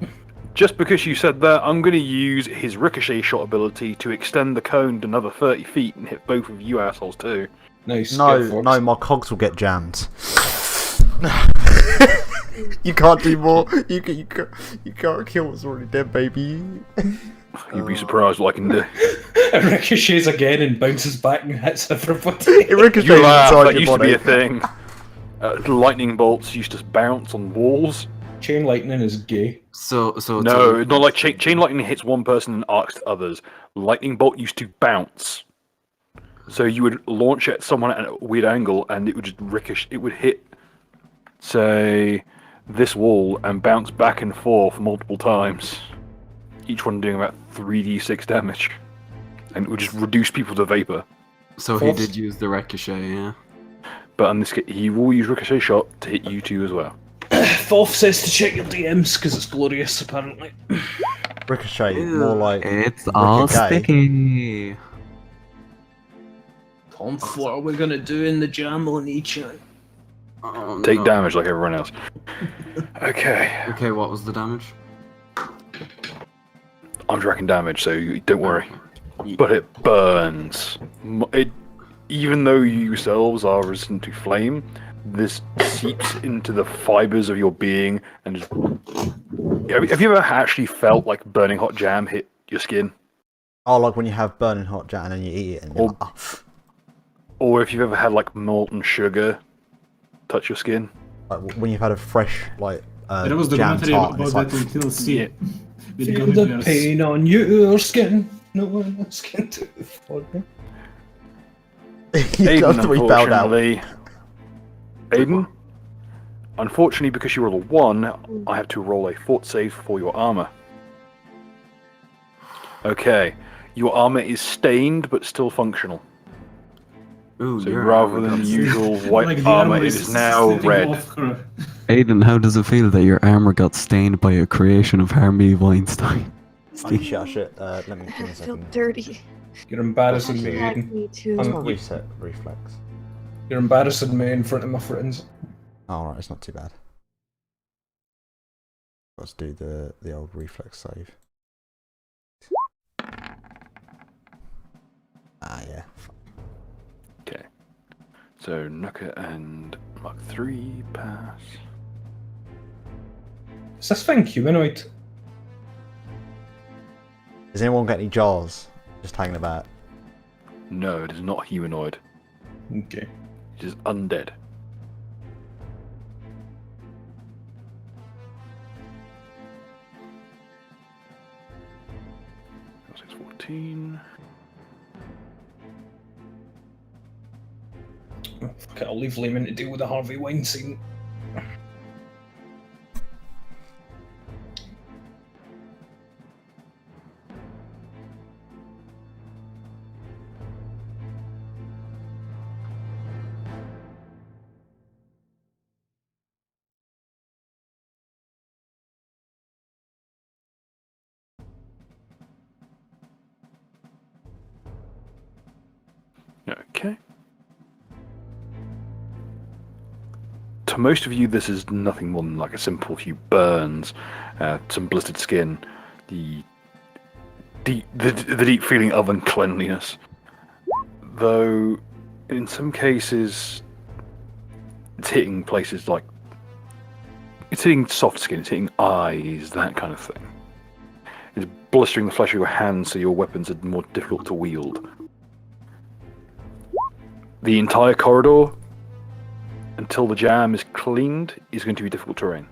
Just because you said that, I'm gonna use his ricochet shot ability to extend the cone to another 30 feet and hit both of you assholes too.
Nice.
No, my cogs will get jammed. You can't do more. You can't kill what's already dead, baby.
You'd be surprised what I can do.
It ricochets again and bounces back and hits everybody.
It ricochets
You laugh,
inside
that
your
used to
body.
be a thing. Lightning bolts used to bounce on walls.
Chain lightning is gay.
So
No, not like chain lightning hits one person and arcs to others. Lightning bolt used to bounce. So you would launch at someone at a weird angle and it would just ricochet. It would hit, say, this wall and bounce back and forth multiple times. Each one doing about 3d6 damage. And it would just reduce people to vapor.
So he did use the ricochet, yeah.
But in this case, he will use ricochet shot to hit you two as well.
Fourth says to check your DMs because it's glorious, apparently.
Ricochet, more like
It's all
Ricky Gay.
sticky.
Conf, what are we gonna do in the jam on each other?
Oh,
Take
no.
damage like everyone else. Okay.
Okay, what was the damage?
I'm tracking damage, so don't worry. But it burns. Even though you yourselves are resistant to flame, this seeps into the fibers of your being and just... Have you ever actually felt like burning hot jam hit your skin?
Oh, like when you have burning hot jam and then you eat it and you're like, "Ah."
Or if you've ever had like molten sugar touch your skin?
Like when you've had a fresh like
There was a
jam
documentary
tart and
about
it's
that
like,
on TLC.
Yeah.
With
Feel
gummy
the
bears.
pain on your skin. No one else can do it for me.
you love to be bailed out.
unfortunately... Aiden? Unfortunately, because you roll a 1, I have to roll a fort save for your armor. Okay. Your armor is stained, but still functional.
Ooh,
So
your
rather
armor
than
got
the usual white
Like the
armor,
armor
it is now
slipping
red.
off her.
Aiden, how does it feel that your armor got stained by a creation of Harvey Weinstein?
Oh shit. Let me give me
I
a
feel
second.
dirty.
You're embarrassing me,
Hashtag
Aiden.
me too.
It's
I'm-
not reset reflex.
You're embarrassing me in front of my friends.
Oh, alright, it's not too bad. Let's do the old reflex save. Ah, yeah.
Okay. So Nuka and Mark 3 pass.
Is this thing humanoid?
Does anyone get any jaws just hanging about?
No, it is not humanoid.
Okay.
It is undead. That was 14.
Oh, fuck it, I'll leave Lehman to deal with the Harvey Weinstein.
Okay. To most of you, this is nothing more than like a simple few burns, some blistered skin, the deep feeling of uncleanliness. Though, in some cases, it's hitting places like it's hitting soft skin, it's hitting eyes, that kind of thing. It's blistering the flesh of your hands, so your weapons are more difficult to wield. The entire corridor, until the jam is cleaned, is going to be difficult terrain.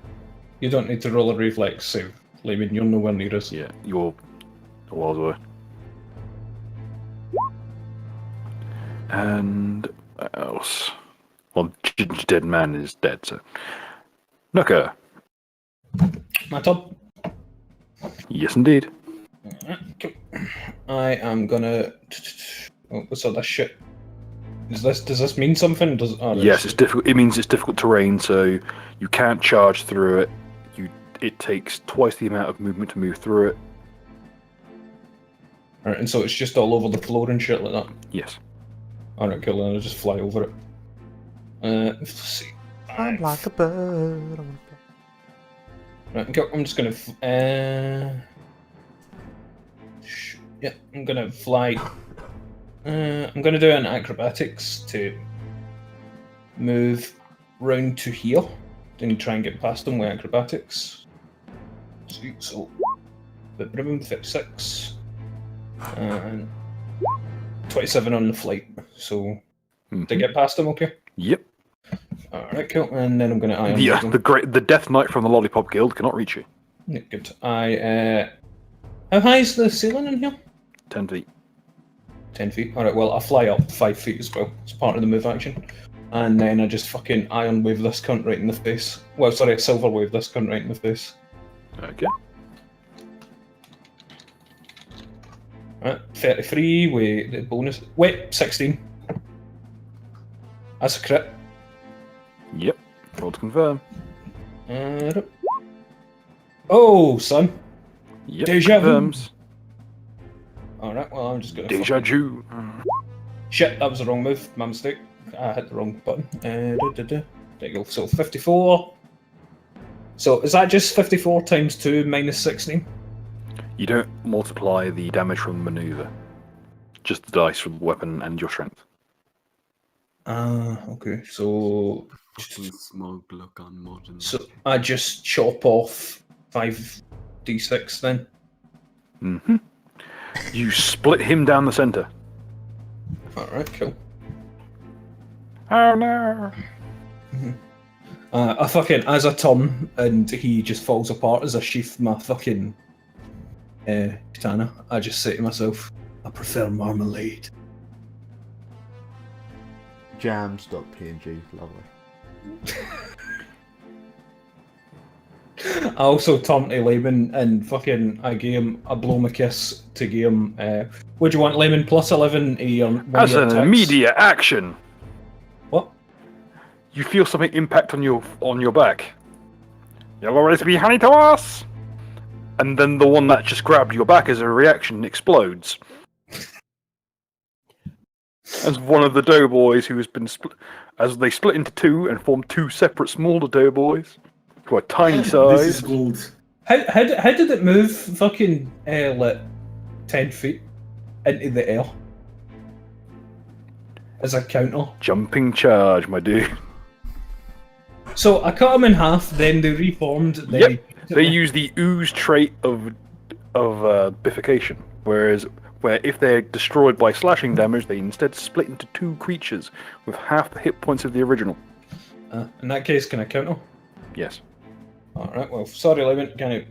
You don't need to roll a reflex save, Lehman. You're nowhere near us.
Yeah, you're a while away. And what else? Well, dead man is dead, so. Nuka.
My top.
Yes, indeed.
I am gonna. Oh, what's all that shit? Does this mean something?
Yes, it's difficult. It means it's difficult terrain, so you can't charge through it. It takes twice the amount of movement to move through it.
Alright, and so it's just all over the floor and shit like that.
Yes.
Alright, cool. Then I'll just fly over it. Let's see.
I'm like a bird.
Right, go. I'm just gonna. Yeah, I'm gonna fly. I'm gonna do an acrobatics to move round to here. Then try and get past them with acrobatics. Sweet, so the ribbon 56 and 27 on the flight. So to get past them, okay?
Yep.
Alright, cool. And then I'm gonna iron
Yeah,
them.
the Death Knight from the Lollipop Guild cannot reach you.
Yeah, good. How high is the ceiling in here?
10 feet.
10 feet. Alright, well, I fly up 5 feet as well. It's part of the move action. And then I just fucking iron wave this cunt right in the face. Well, sorry, silver wave this cunt right in the face.
Okay.
Alright, 33 with the bonus. Wait, 16. That's a crit.
Yep. Roll to confirm.
Oh, son.
Yep,
Deja vu.
confirms.
Alright, well, I'm just gonna.
Deja vu.
Shit, that was the wrong move. My mistake. I hit the wrong button. There you go. So 54. So is that just 54 times 2 minus 16?
You don't multiply the damage from the maneuver. Just the dice from the weapon and your strength.
Okay. So
Fucking smug look on mud and
so I just chop off 5d6 then.
Mm-hmm. You split him down the center.
Alright, cool.
Oh no!
I fucking, as I turn and he just falls apart as I sheath my fucking katana, I just say to myself, I prefer marmalade.
Jams.png, lovely.
I also turned to Layman and fucking I gave him a blow my kiss to give him what do you want, Layman, plus 11
As an immediate action,
What?
you feel something impact on your back. You'll always be honey to us! And then the one that just grabbed your back as a reaction explodes. As one of the doughboys who has been split, as they split into two and form two separate smaller doughboys who are tiny
This
size.
is gold.
How did it move fucking like 10 feet into the air? As a counter.
Jumping charge, my dude.
So I cut them in half, then they reformed.
Yep. They use the ooze trait of bifurcation, where if they're destroyed by slashing damage, they instead split into two creatures with half the hit points of the original.
In that case, can I counter?
Yes.
Alright, well, sorry, Lemon, can I...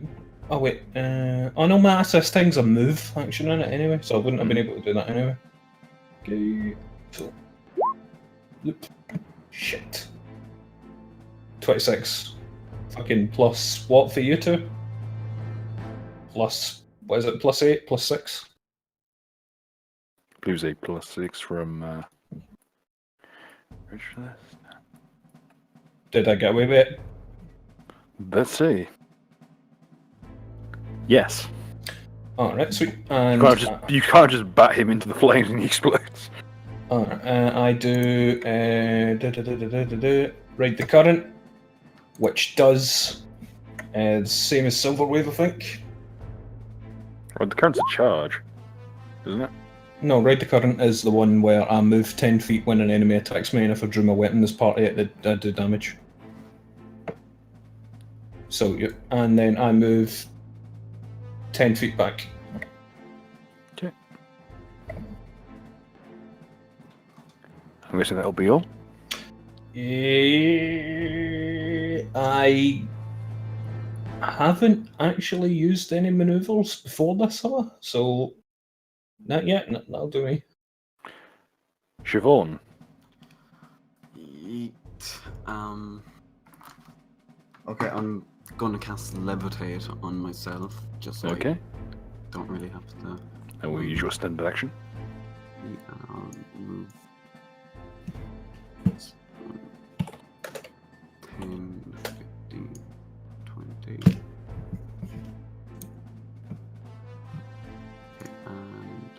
Oh, wait, oh no, my assist thing's a move function in it anyway, so I wouldn't have been able to do that anyway. Okay, so... Loop. Shit. 26. Fucking plus what for you two? Plus, what is it, plus 8, plus 6?
Blues a plus 6 from...
Did I get away with it?
Let's see. Yes.
Alright, sweet. And
You can't just bat him into the flames and he explodes.
alright, I do ride the current, which does the same as Silver Wave, I think.
Well, the current's a charge, isn't it?
No, ride the current is the one where I move 10 feet when an enemy attacks me, and if I drew my weapon as part of it, I do damage. So, yeah, and then I move 10 feet back.
Okay. I'm guessing that'll be all.
I haven't actually used any maneuvers before this, so not yet. That'll do me.
Siobhan.
Yeet. Okay, I'm gonna cast Levitate on myself, just so
Okay.
I don't really have to.
And we'll use your standard action.
I'll move 10, 15, 20. And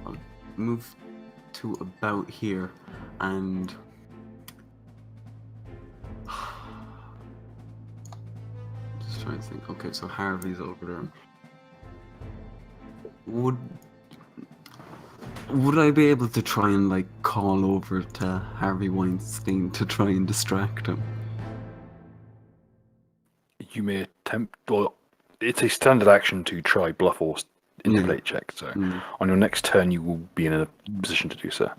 I'll move to about here and just trying to think. Okay, so Harvey's over there. Would I be able to try and like call over to Harvey Weinstein to try and distract him?
You may attempt. Well, it's a standard action to try bluff or intimidate check. So on your next turn, you will be in a position to do so.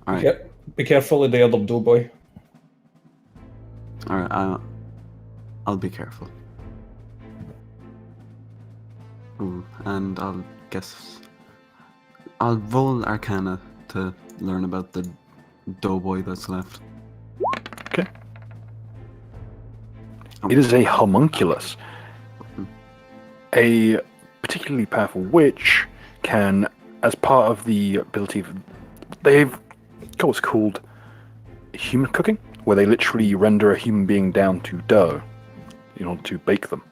All right.
Yep. Be careful of the other doughboy.
All right. I'll be careful. Ooh, and I'll guess I'll roll Arcana to learn about the doughboy that's left.
Okay. It is a homunculus. A particularly powerful witch can, as part of the ability of... They've got what's called human cooking, where they literally render a human being down to dough in order to bake them.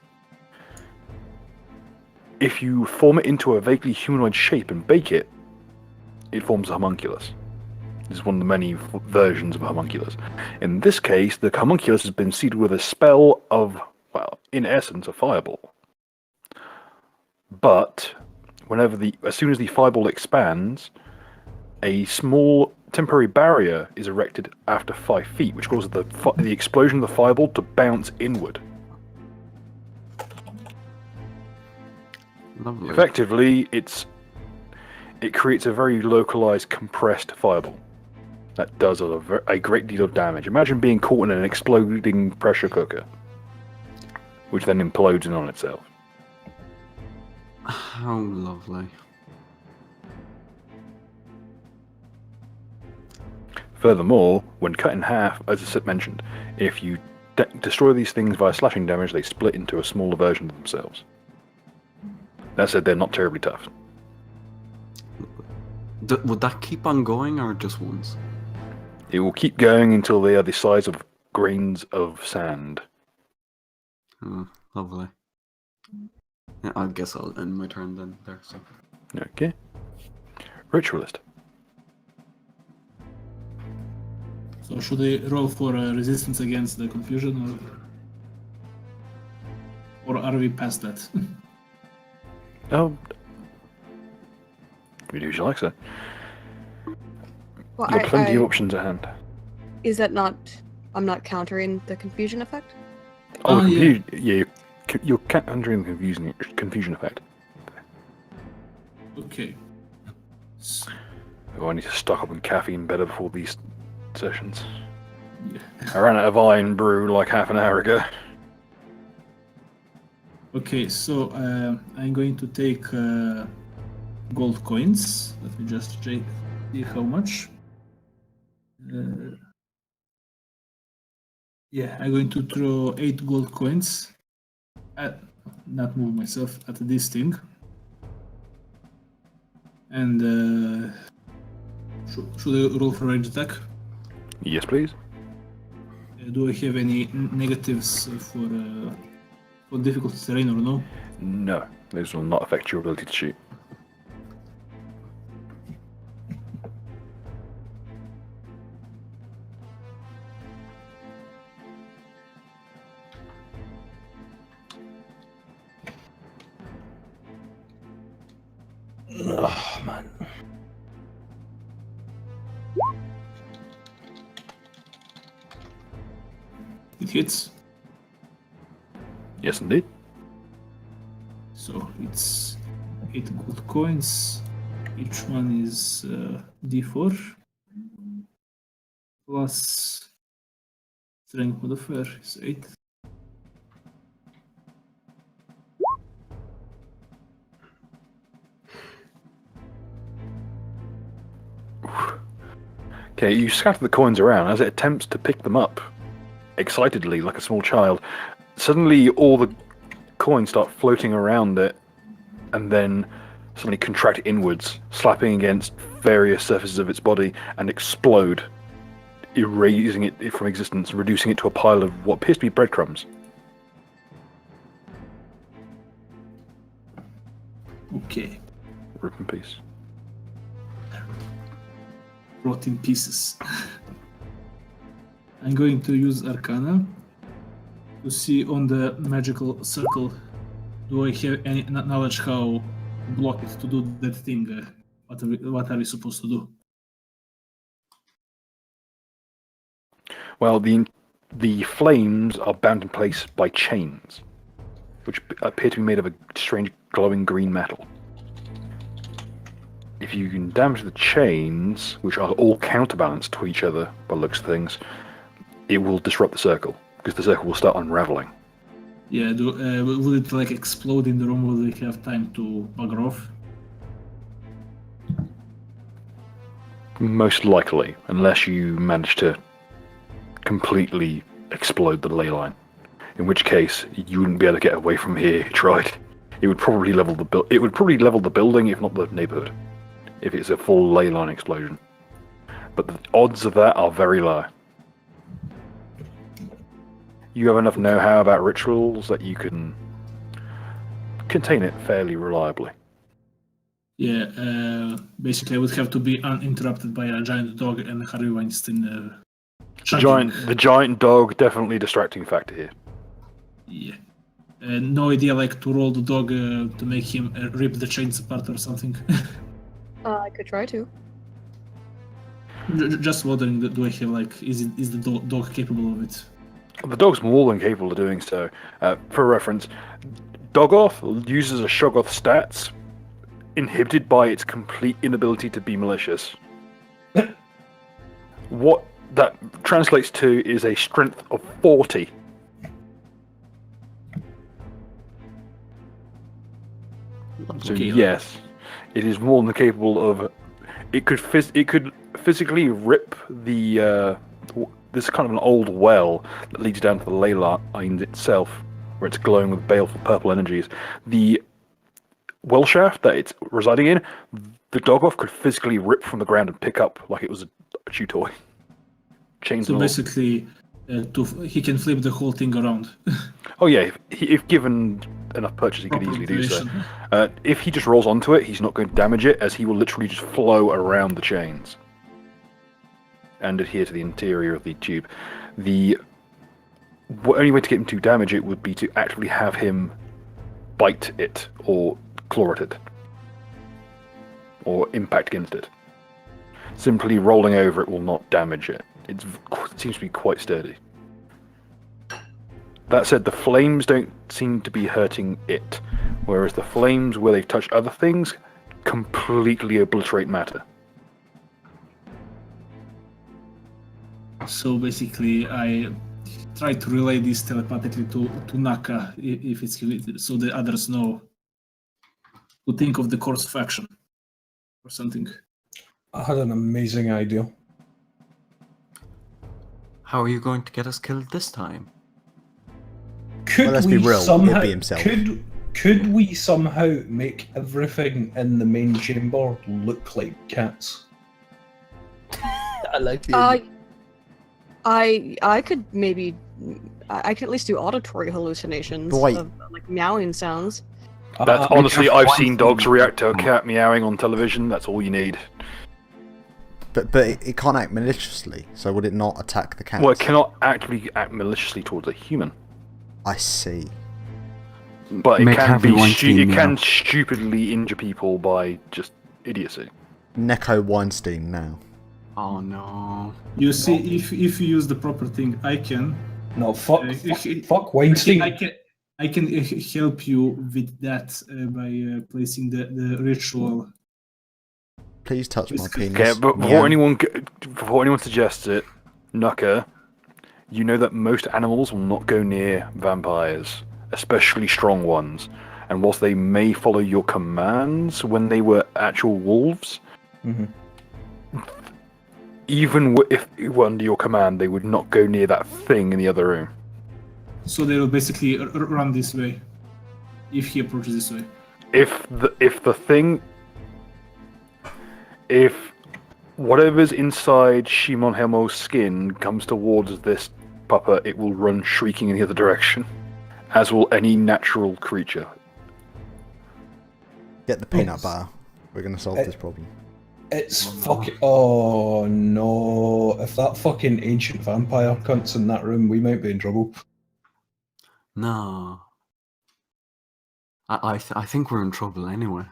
If you form it into a vaguely humanoid shape and bake it, it forms a homunculus. This is one of the many versions of a homunculus. In this case, the homunculus has been seeded with a spell of, well, in essence, a fireball. But as soon as the fireball expands, a small temporary barrier is erected after 5 feet, which causes the explosion of the fireball to bounce inward.
Lovely.
Effectively, it creates a very localized, compressed fireball that does a great deal of damage. Imagine being caught in an exploding pressure cooker, which then implodes in on itself.
How lovely.
Furthermore, when cut in half, as I said mentioned, if you destroy these things via slashing damage, they split into a smaller version of themselves. That said, they're not terribly tough.
Would that keep on going or just once?
It will keep going until they are the size of grains of sand.
Oh, lovely. Yeah, I guess I'll end my turn then there. So.
Okay. Ritualist.
So should I roll for resistance against the confusion, or are we past that?
Oh. We do as you like, sir.
Well,
You've got plenty of options at hand.
Is that not? I'm not countering the confusion effect.
Oh,
Oh,
yeah. You're countering the confusion effect.
Okay.
Oh, I need to stock up on caffeine better before these sessions.
Yeah.
I ran out of iron brew like half an hour ago.
Okay, so I'm going to take gold coins. Let me just check see how much. Yeah, I'm going to throw 8 gold coins not move myself at this thing. And should I roll for range attack?
Yes, please.
Do I have any negatives for difficult terrain or no?
No, those will not affect your ability to shoot.
Oh, man.
It hits.
Yes, indeed.
So it's 8 gold coins. Each one is d4 plus strength modifier is 8.
Okay, you scatter the coins around as it attempts to pick them up, excitedly, like a small child. Suddenly, all the coins start floating around it, and then suddenly contract inwards, slapping against various surfaces of its body, and explode, erasing it from existence, reducing it to a pile of what appears to be breadcrumbs.
Okay.
Rip in peace.
Rot in pieces. I'm going to use Arcana to see on the magical circle, do I have any knowledge how to block it to do that thing? What are we supposed to do?
Well, the flames are bound in place by chains, which appear to be made of a strange glowing green metal. If you can damage the chains, which are all counterbalanced to each other by the looks of things, it will disrupt the circle, because the circle will start unraveling.
Yeah, will it like explode in the room? Will they have time to bugger off?
Most likely, unless you manage to completely explode the ley line. In which case, you wouldn't be able to get away from here if you tried. It would probably level the building, if not the neighborhood, if it's a full ley line explosion. But the odds of that are very low. You have enough know-how about rituals that you can contain it fairly reliably.
Yeah, basically I would have to be uninterrupted by a giant dog and Harvey Weinstein chugging.
The giant dog, definitely a distracting factor here.
Yeah. No idea, like, to roll the dog to make him rip the chains apart or something.
I could try to.
Just wondering, do I have, like, is the dog capable of it?
The dog's more than capable of doing so. For reference, Dogoth uses a Shoggoth stats inhibited by its complete inability to be malicious. What that translates to is a strength of 40. So
Okay,
yes, it is more than capable of. It could physically rip the this kind of an old well that leads down to the ley line itself, where it's glowing with baleful purple energies. The well shaft that it's residing in, the Dogoth could physically rip from the ground and pick up like it was a chew toy. Chains
So
and all.
basically, he can flip the whole thing around.
Oh yeah, if given enough purchase, he could
Proper
easily do so.
operation.
If he just rolls onto it, he's not going to damage it, as he will literally just flow around the chains and adhere to the interior of the tube. The only way to get him to damage it would be to actually have him bite it or claw at it or impact against it. Simply rolling over it will not damage it. It seems to be quite sturdy. That said, the flames don't seem to be hurting it, whereas the flames where they touch other things completely obliterate matter.
So basically, I try to relay this telepathically to Naka if it's so the others know to think of the course of action or something.
I had an amazing idea.
How are you going to get us killed this time?
Could
Well, let's
we
be real,
somehow,
it'd be himself.
Could we somehow make everything in the main chamber look like cats?
I like it.
I could maybe I could at least do auditory hallucinations
But wait.
of like meowing sounds.
That's
I-
honestly,
careful,
I've
one
seen
thing-
dogs react to a cat meowing on television. That's all you need.
But it can't act maliciously, so would it not attack the cat?
Well, it cannot actually act maliciously towards a human,
I see.
but it
Make
can
Harvey
be
Weinstein
it
meow.
can stupidly injure people by just idiocy.
Neko Weinstein now.
Oh no.
You see, if you use the proper thing, I can.
No, fuck
I
Weinstein.
can help you with that by placing the ritual.
Please touch my
Basically-
penis.
Okay, but
Meow.
before anyone suggests it, Nuka, you know that most animals will not go near vampires, especially strong ones. And whilst they may follow your commands when they were actual wolves,
Mhm.
even if it were under your command, they would not go near that thing in the other room.
So they will basically run this way if he approaches this way.
If whatever's inside Shimon Helmo's skin comes towards this puppet, it will run shrieking in the other direction, as will any natural creature.
Get the peanut
Yes.
butter. We're gonna solve this problem.
It's fucking. Oh no! If that fucking ancient vampire cunt's in that room, we might be in trouble.
No. I think we're in trouble anyway,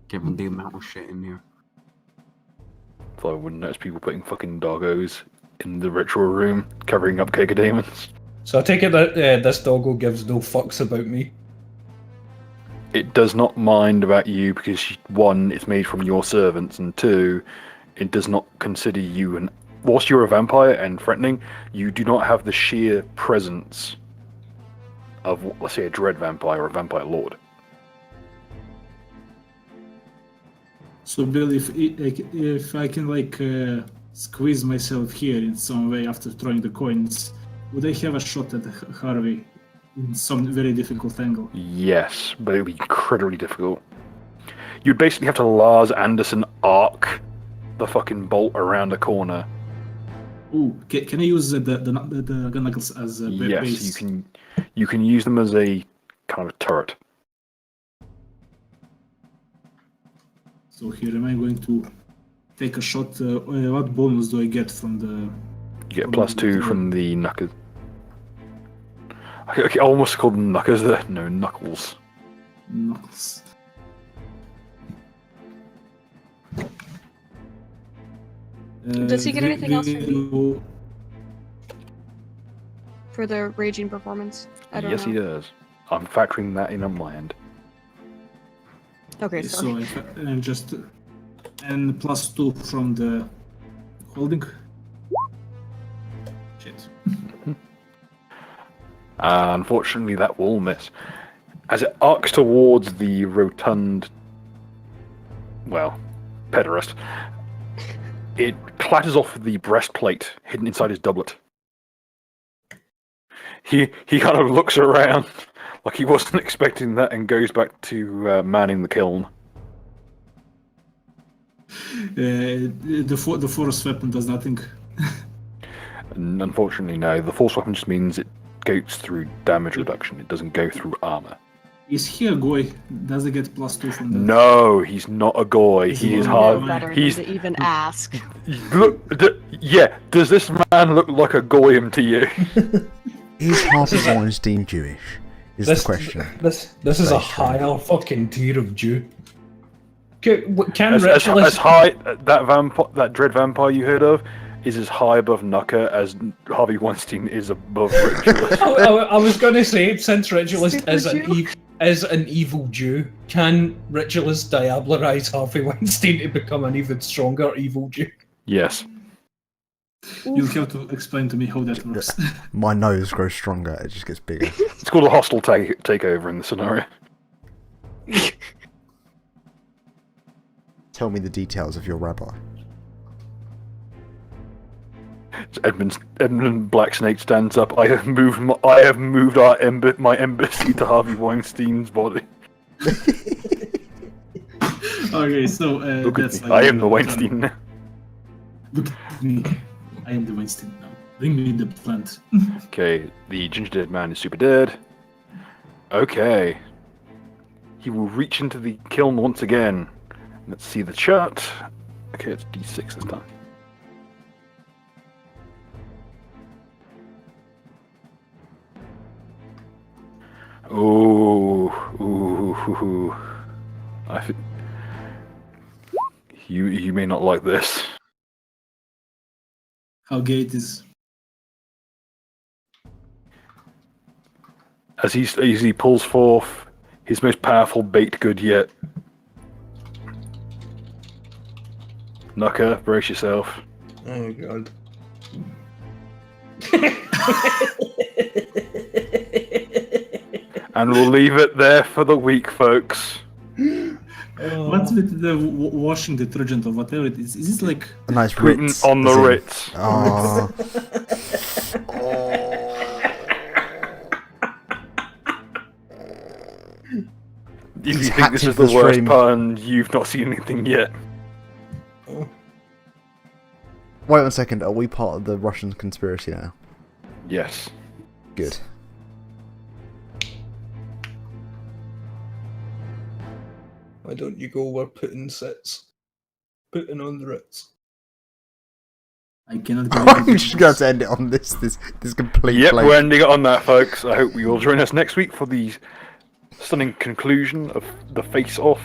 given the amount of shit in here.
So I wouldn't notice people putting fucking doggos in the ritual room, covering up cacodemons.
So I take it that this doggo gives no fucks about me.
It does not mind about you because, one, it's made from your servants, and two, it does not consider you an. Whilst you're a vampire and threatening, you do not have the sheer presence of, let's say, a dread vampire or a vampire lord.
So Bill, if I can like squeeze myself here in some way after throwing the coins, would I have a shot at Harvey in some very difficult angle?
Yes, but it would be incredibly difficult. You'd basically have to Lars Anderson arc the fucking bolt around a corner
Oh, can I use the gun knuckles as a
Yes,
base?
you can use them as a kind of turret.
So here, am I going to take a shot? What bonus do I get from the?
You get +2 from the knuckers. I almost called them knuckers there. No, knuckles.
Knuckles.
Does he get anything else
from
for the raging performance? I don't
Yes,
know.
he does. I'm factoring that in on my end.
Okay,
So
sorry.
and just and +2 from the holding. Shit.
Unfortunately, that will miss. As it arcs towards the rotund, well, pederast, it clatters off the breastplate hidden inside his doublet. He kind of looks around like he wasn't expecting that and goes back to manning the kiln.
The force weapon does nothing.
And unfortunately, no. The force weapon just means it goes through damage reduction. It doesn't go through armor.
Is he a goy? Does he get +2 from that?
No, he's not a goy. He is
No
hard.
Better
He's
than to even ask.
look. Yeah. Does this man look like a goyim to you?
Is Harvey Weinstein Jewish? Is the question.
This is a
Very
higher fucking tier of Jew. Can
As
ritualists...
high that dread vampire you heard of is as high above Nucker as Harvey Weinstein is above Ritualist.
I was going to say, since Ritualist
Super
is
Jew?
is an evil Jew, can Ritualist diabolarize Harvey Weinstein to become an even stronger evil Jew?
Yes.
You'll have to explain to me how that works.
My nose grows stronger, it just gets bigger.
It's called a hostile takeover in the scenario.
Tell me the details of your rabbi.
Edmund Blacksnake stands up. I have moved my embassy to Harvey Weinstein's body.
Okay, so
Look at
that's
me. I am the Weinstein now.
Look at me. I am the Weinstein now. Bring me the plant.
Okay, the ginger dead man is super dead. Okay. He will reach into the kiln once again. Let's see the chart. Okay, it's D6 this time. Ooh. You may not like this.
How gay it is.
As he pulls forth his most powerful baked good yet. Nucker, brace yourself.
Oh god.
And we'll leave it there for the week, folks.
What's with the washing detergent or whatever it is? Is it like
A nice
Putin
Ritz.
on the
as in-
Ritz.
Oh,
If
He's
you think
hacked
this is
into
the
the
worst
stream.
pun, you've not seen anything yet.
wait 1 second. Are we part of the Russian conspiracy now?
Yes.
Good.
Why don't you go where Putin sits? Putin on the Ritz.
I cannot
I'm just going to end it on this complete
Yep,
flake.
we're ending it on that, folks. I hope you will join us next week for the stunning conclusion of the face-off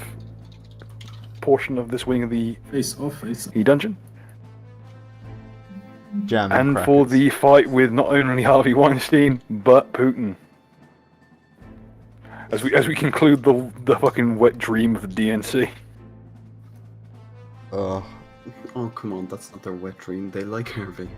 portion of this wing of the
face off.
dungeon.
Jam
And for the fight with not only Harvey Weinstein, but Putin. As we conclude the fucking wet dream of the DNC.
Oh, come on, that's not their wet dream. They like Harvey.